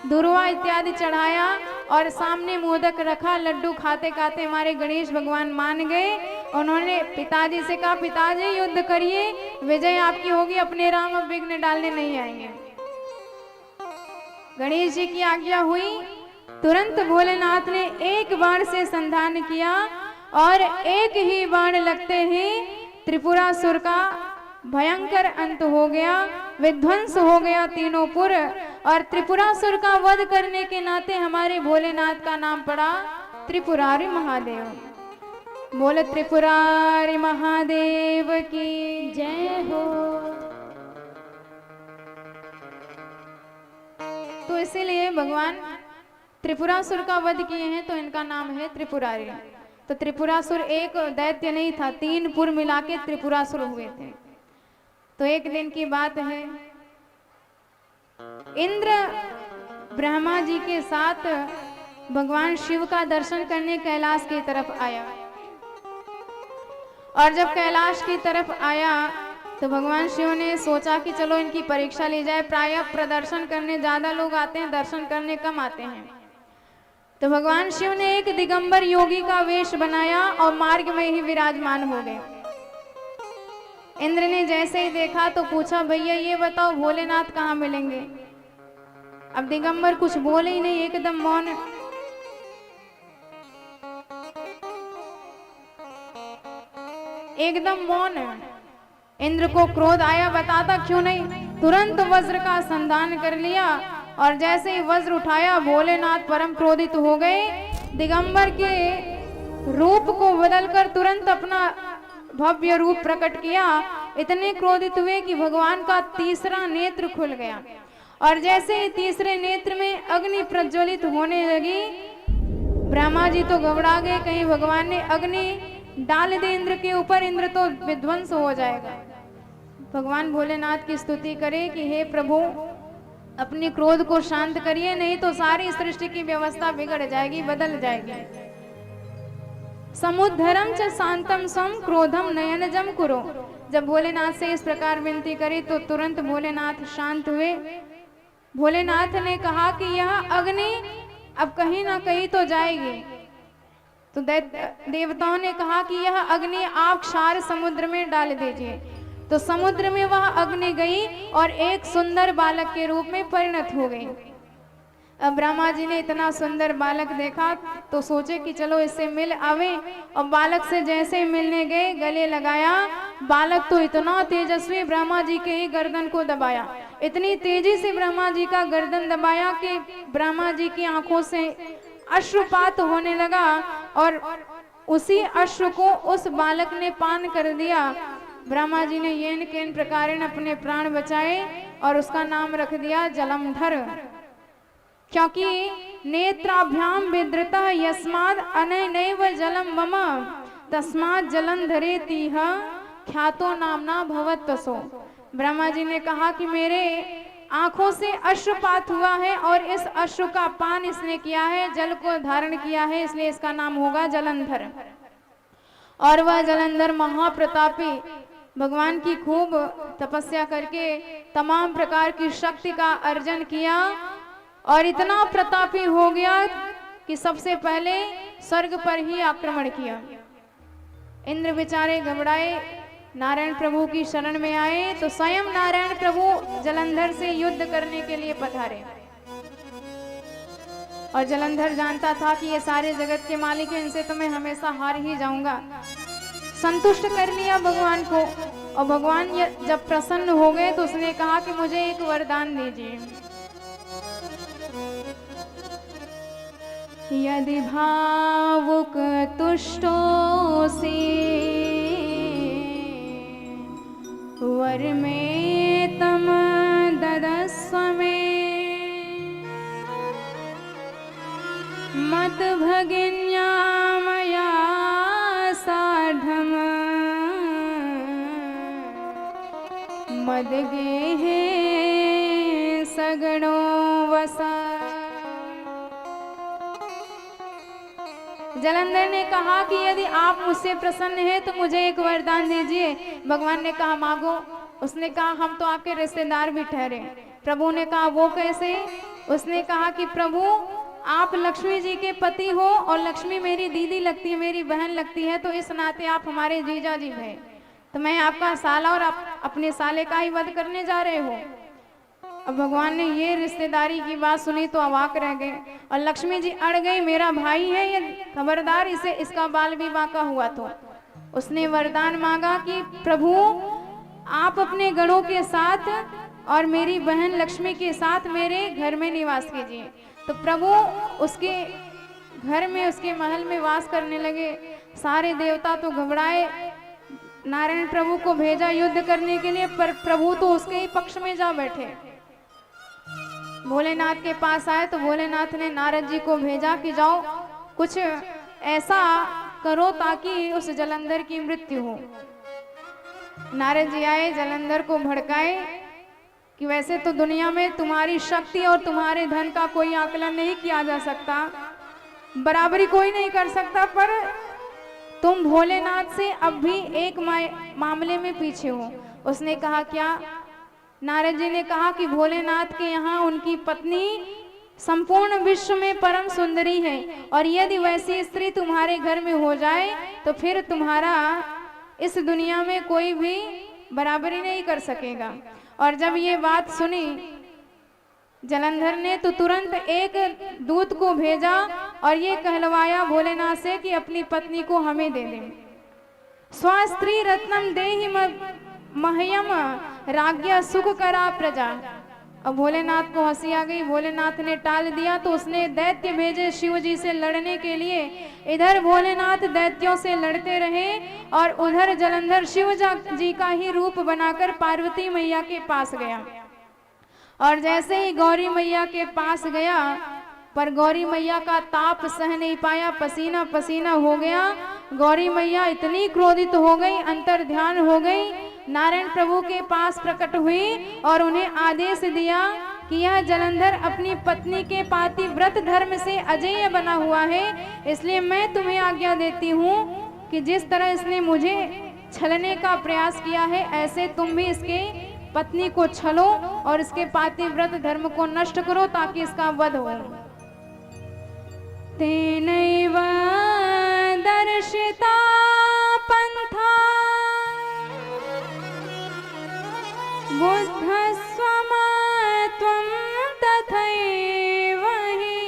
दुर्वा इत्यादि चढ़ाया और सामने मोदक रखा। लड्डू खाते खाते हमारे गणेश भगवान मान गए। उन्होंने पिताजी से कहा पिताजी युद्ध करिए, विजय आपकी होगी, अपने राम अब विघ्न डालने नहीं आएंगे। गणेश जी की आज्ञा हुई। तुरंत भोलेनाथ ने 1 बाण से संधान किया और 1 ही बाण लगते ही त्रिपुरासुर का भयंकर अंत हो गया, विध्वंस हो गया तीनों पुर और त्रिपुरासुर का वध करने के नाते हमारे भोलेनाथ का नाम पड़ा त्रिपुरारी महादेव। बोले त्रिपुरारी महादेव की जय हो। तो इसीलिए भगवान त्रिपुरासुर का वध किए हैं तो इनका नाम है त्रिपुरारी। तो त्रिपुरासुर एक दैत्य नहीं था, 3 पुर मिला के त्रिपुरासुर हुए थे। तो एक दिन की बात है, इंद्र ब्रह्मा जी के साथ भगवान शिव का दर्शन करने कैलाश की तरफ आया और जब कैलाश की तरफ आया तो भगवान शिव ने सोचा कि चलो इनकी परीक्षा ली जाए। प्रायः प्रदर्शन करने ज्यादा लोग आते हैं, दर्शन करने कम आते हैं। तो भगवान शिव ने एक दिगंबर योगी का वेश बनाया और मार्ग में ही विराजमान हो गए। इंद्र ने जैसे ही देखा तो पूछा भैया ये बताओ भोलेनाथ कहाँ मिलेंगे। अब दिगंबर कुछ बोले ही नहीं, एकदम मौन। एकदम मौन। इंद्र को क्रोध आया, बताता क्यों नहीं। तुरंत वज्र का संधान कर लिया और जैसे ही वज्र उठाया भोलेनाथ परम क्रोधित हो गए। दिगंबर के रूप को बदलकर तुरंत अपना भव्य रूप प्रकट किया। इतने क्रोधित हुए कि भगवान का तीसरा नेत्र खुल गया और जैसे ही तीसरे नेत्र में अग्नि प्रज्वलित होने लगी, ब्रह्मा जी तो घबरा गए, कहीं भगवान ने अग्नि डाल दे इंद्र के ऊपर, इंद्र तो विध्वंस हो जाएगा। भगवान भोलेनाथ की स्तुति करे कि हे प्रभु अपने क्रोध को शांत करिए, नहीं तो सारी सृष्टि की व्यवस्था बिगड़ जाएगी, बदल जाएगी। समुद्धरम च शांतम स्वम क्रोधम नयनजम कुरो। जब भोलेनाथ से इस प्रकार विनती करी तो तुरंत भोलेनाथ शांत हुए। भोलेनाथ ने कहा कि यह अग्नि अब कहीं ना कहीं तो जाएगी, तो देवताओं ने कहा कि यह अग्नि आप क्षार समुद्र में डाल दीजिए। तो समुद्र में वह अग्नि गई और एक सुंदर बालक के रूप में परिणत हो गई। अब ब्रह्मा जी ने इतना सुंदर बालक देखा तो सोचे कि चलो इससे मिल आवे, और बालक से जैसे मिलने गए, गले लगाया, बालक तो इतना तेजस्वी, ब्रह्मा जी के ही गर्दन को दबाया। इतनी तेजी से ब्रह्मा जी का गर्दन दबाया कि ब्रह्मा जी की आंखों से अश्रुपात होने लगा, और उसी अश्रु को उस बालक ने पान कर दिया। ब्रह्मा जी ने येन केन प्रकारेण अपने प्राण बचाए और उसका नाम रख दिया जलंधर, क्योंकि नेत्राभ्याम विद्रतः यस्माद अनैनैव जलम मम तस्मात् जलंधरेतिह ख्यातो नामना भवत्वसो। ब्रह्मा जी ने कहा कि मेरे आंखों से अश्रुपात हुआ है और इस अश्रु का पान इसने किया है, जल को धारण किया है, इसलिए इसका नाम होगा जलंधर। और वह जलंधर महाप्रतापी भगवान की खूब तपस्या करके तमाम प्रकार की शक्ति का अर्जन किया और इतना प्रतापी हो गया कि सबसे पहले स्वर्ग पर ही आक्रमण किया। इंद्र बेचारे घबराए, नारायण प्रभु की शरण में आए तो स्वयं नारायण प्रभु जलंधर से युद्ध करने के लिए पधारे। और जलंधर जानता था कि ये सारे जगत के मालिक हैं, इनसे तो मैं हमेशा हार ही जाऊंगा। संतुष्ट कर लिया भगवान को, और भगवान जब प्रसन्न हो गए तो उसने कहा कि मुझे एक वरदान दीजिए। यदि भावुक तुष्टोऽसि वर में तम ददस्व में मत भगिन्या मया सार्धम मदगेहे सगणो वसा। जलंधर ने कहा कि यदि आप मुझसे प्रसन्न हैं तो मुझे एक वरदान दीजिए। भगवान ने कहा मांगो। उसने कहा हम तो आपके रिश्तेदार भी ठहरे। प्रभु ने कहा वो कैसे? उसने कहा कि प्रभु आप लक्ष्मी जी के पति हो और लक्ष्मी मेरी दीदी लगती है, मेरी बहन लगती है, तो इस नाते आप हमारे जीजा जी हैं। तो मैं आपका साला और आप अपने साले का ही वध करने जा रहे हो। अब भगवान ने ये रिश्तेदारी की बात सुनी तो अवाक रह गए और लक्ष्मी जी अड़ गई, मेरा भाई है ये, खबरदार इसे इसका बाल विवाह का हुआ। तो उसने वरदान मांगा कि प्रभु आप अपने गणों के साथ और मेरी बहन लक्ष्मी के साथ मेरे घर में निवास कीजिए। तो प्रभु उसके घर में, उसके महल में वास करने लगे। सारे देवता तो घबराए, नारायण प्रभु को भेजा युद्ध करने के लिए, पर प्रभु तो उसके ही पक्ष में जा बैठे। भोलेनाथ के पास आए तो भोलेनाथ ने नारद जी को भेजा कि जाओ कुछ ऐसा करो ताकि उस जलंधर की मृत्यु हो। नारद जी आए, जलंधर को भड़काए कि वैसे तो दुनिया में तुम्हारी शक्ति और तुम्हारे धन का कोई आकलन नहीं किया जा सकता, बराबरी कोई नहीं कर सकता, पर तुम भोलेनाथ से अब भी एक मामले में पीछे हो। उसने कहा क्या? नारद जी ने कहा कि भोलेनाथ के यहाँ उनकी पत्नी संपूर्ण विश्व में परम सुंदरी है और यदि वैसी स्त्री तुम्हारे घर में हो जाए तो फिर तुम्हारा इस दुनिया में कोई भी बराबरी नहीं कर सकेगा। और जब ये बात सुनी जलंधर ने तो तुरंत एक दूत को भेजा और ये कहलवाया भोलेनाथ से कि अपनी पत्नी को हमें दे दें। स्वस्त्री रत्नम देहि मह्यम राज्ञा सुख करा प्रजा। अब भोलेनाथ को हंसी आ गई, भोलेनाथ ने टाल दिया तो उसने दैत्य भेजे शिव जी से लड़ने के लिए। इधर भोलेनाथ दैत्यों से लड़ते रहे और उधर जलंधर शिव जी का ही रूप बनाकर पार्वती मैया के पास गया। और जैसे ही गौरी मैया के पास गया, पर गौरी मैया का ताप सह नहीं पाया, पसीना पसीना हो गया। गौरी मैया इतनी क्रोधित हो गई, अंतर ध्यान हो गई, नारायण प्रभु के पास प्रकट हुई और उन्हें आदेश दिया कि यह जलंधर अपनी पत्नी के पातिव्रत धर्म से अजेय बना हुआ है, इसलिए मैं तुम्हें आज्ञा देती हूँ कि जिस तरह इसने मुझे छलने का प्रयास किया है ऐसे तुम भी इसके पत्नी को छलो और इसके पातिव्रत धर्म को नष्ट करो ताकि इसका वध हो। तेनैव दर्शिता पंथा बुद्धस्वम त्वं तथैव हि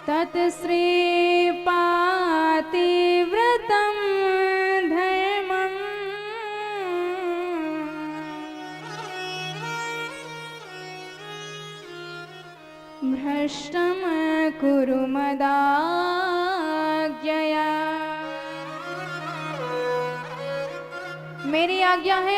तत्श्रीपातिव्रतं धर्मम् भ्रष्टं कुरु मदाज्ञया। मेरी आज्ञा है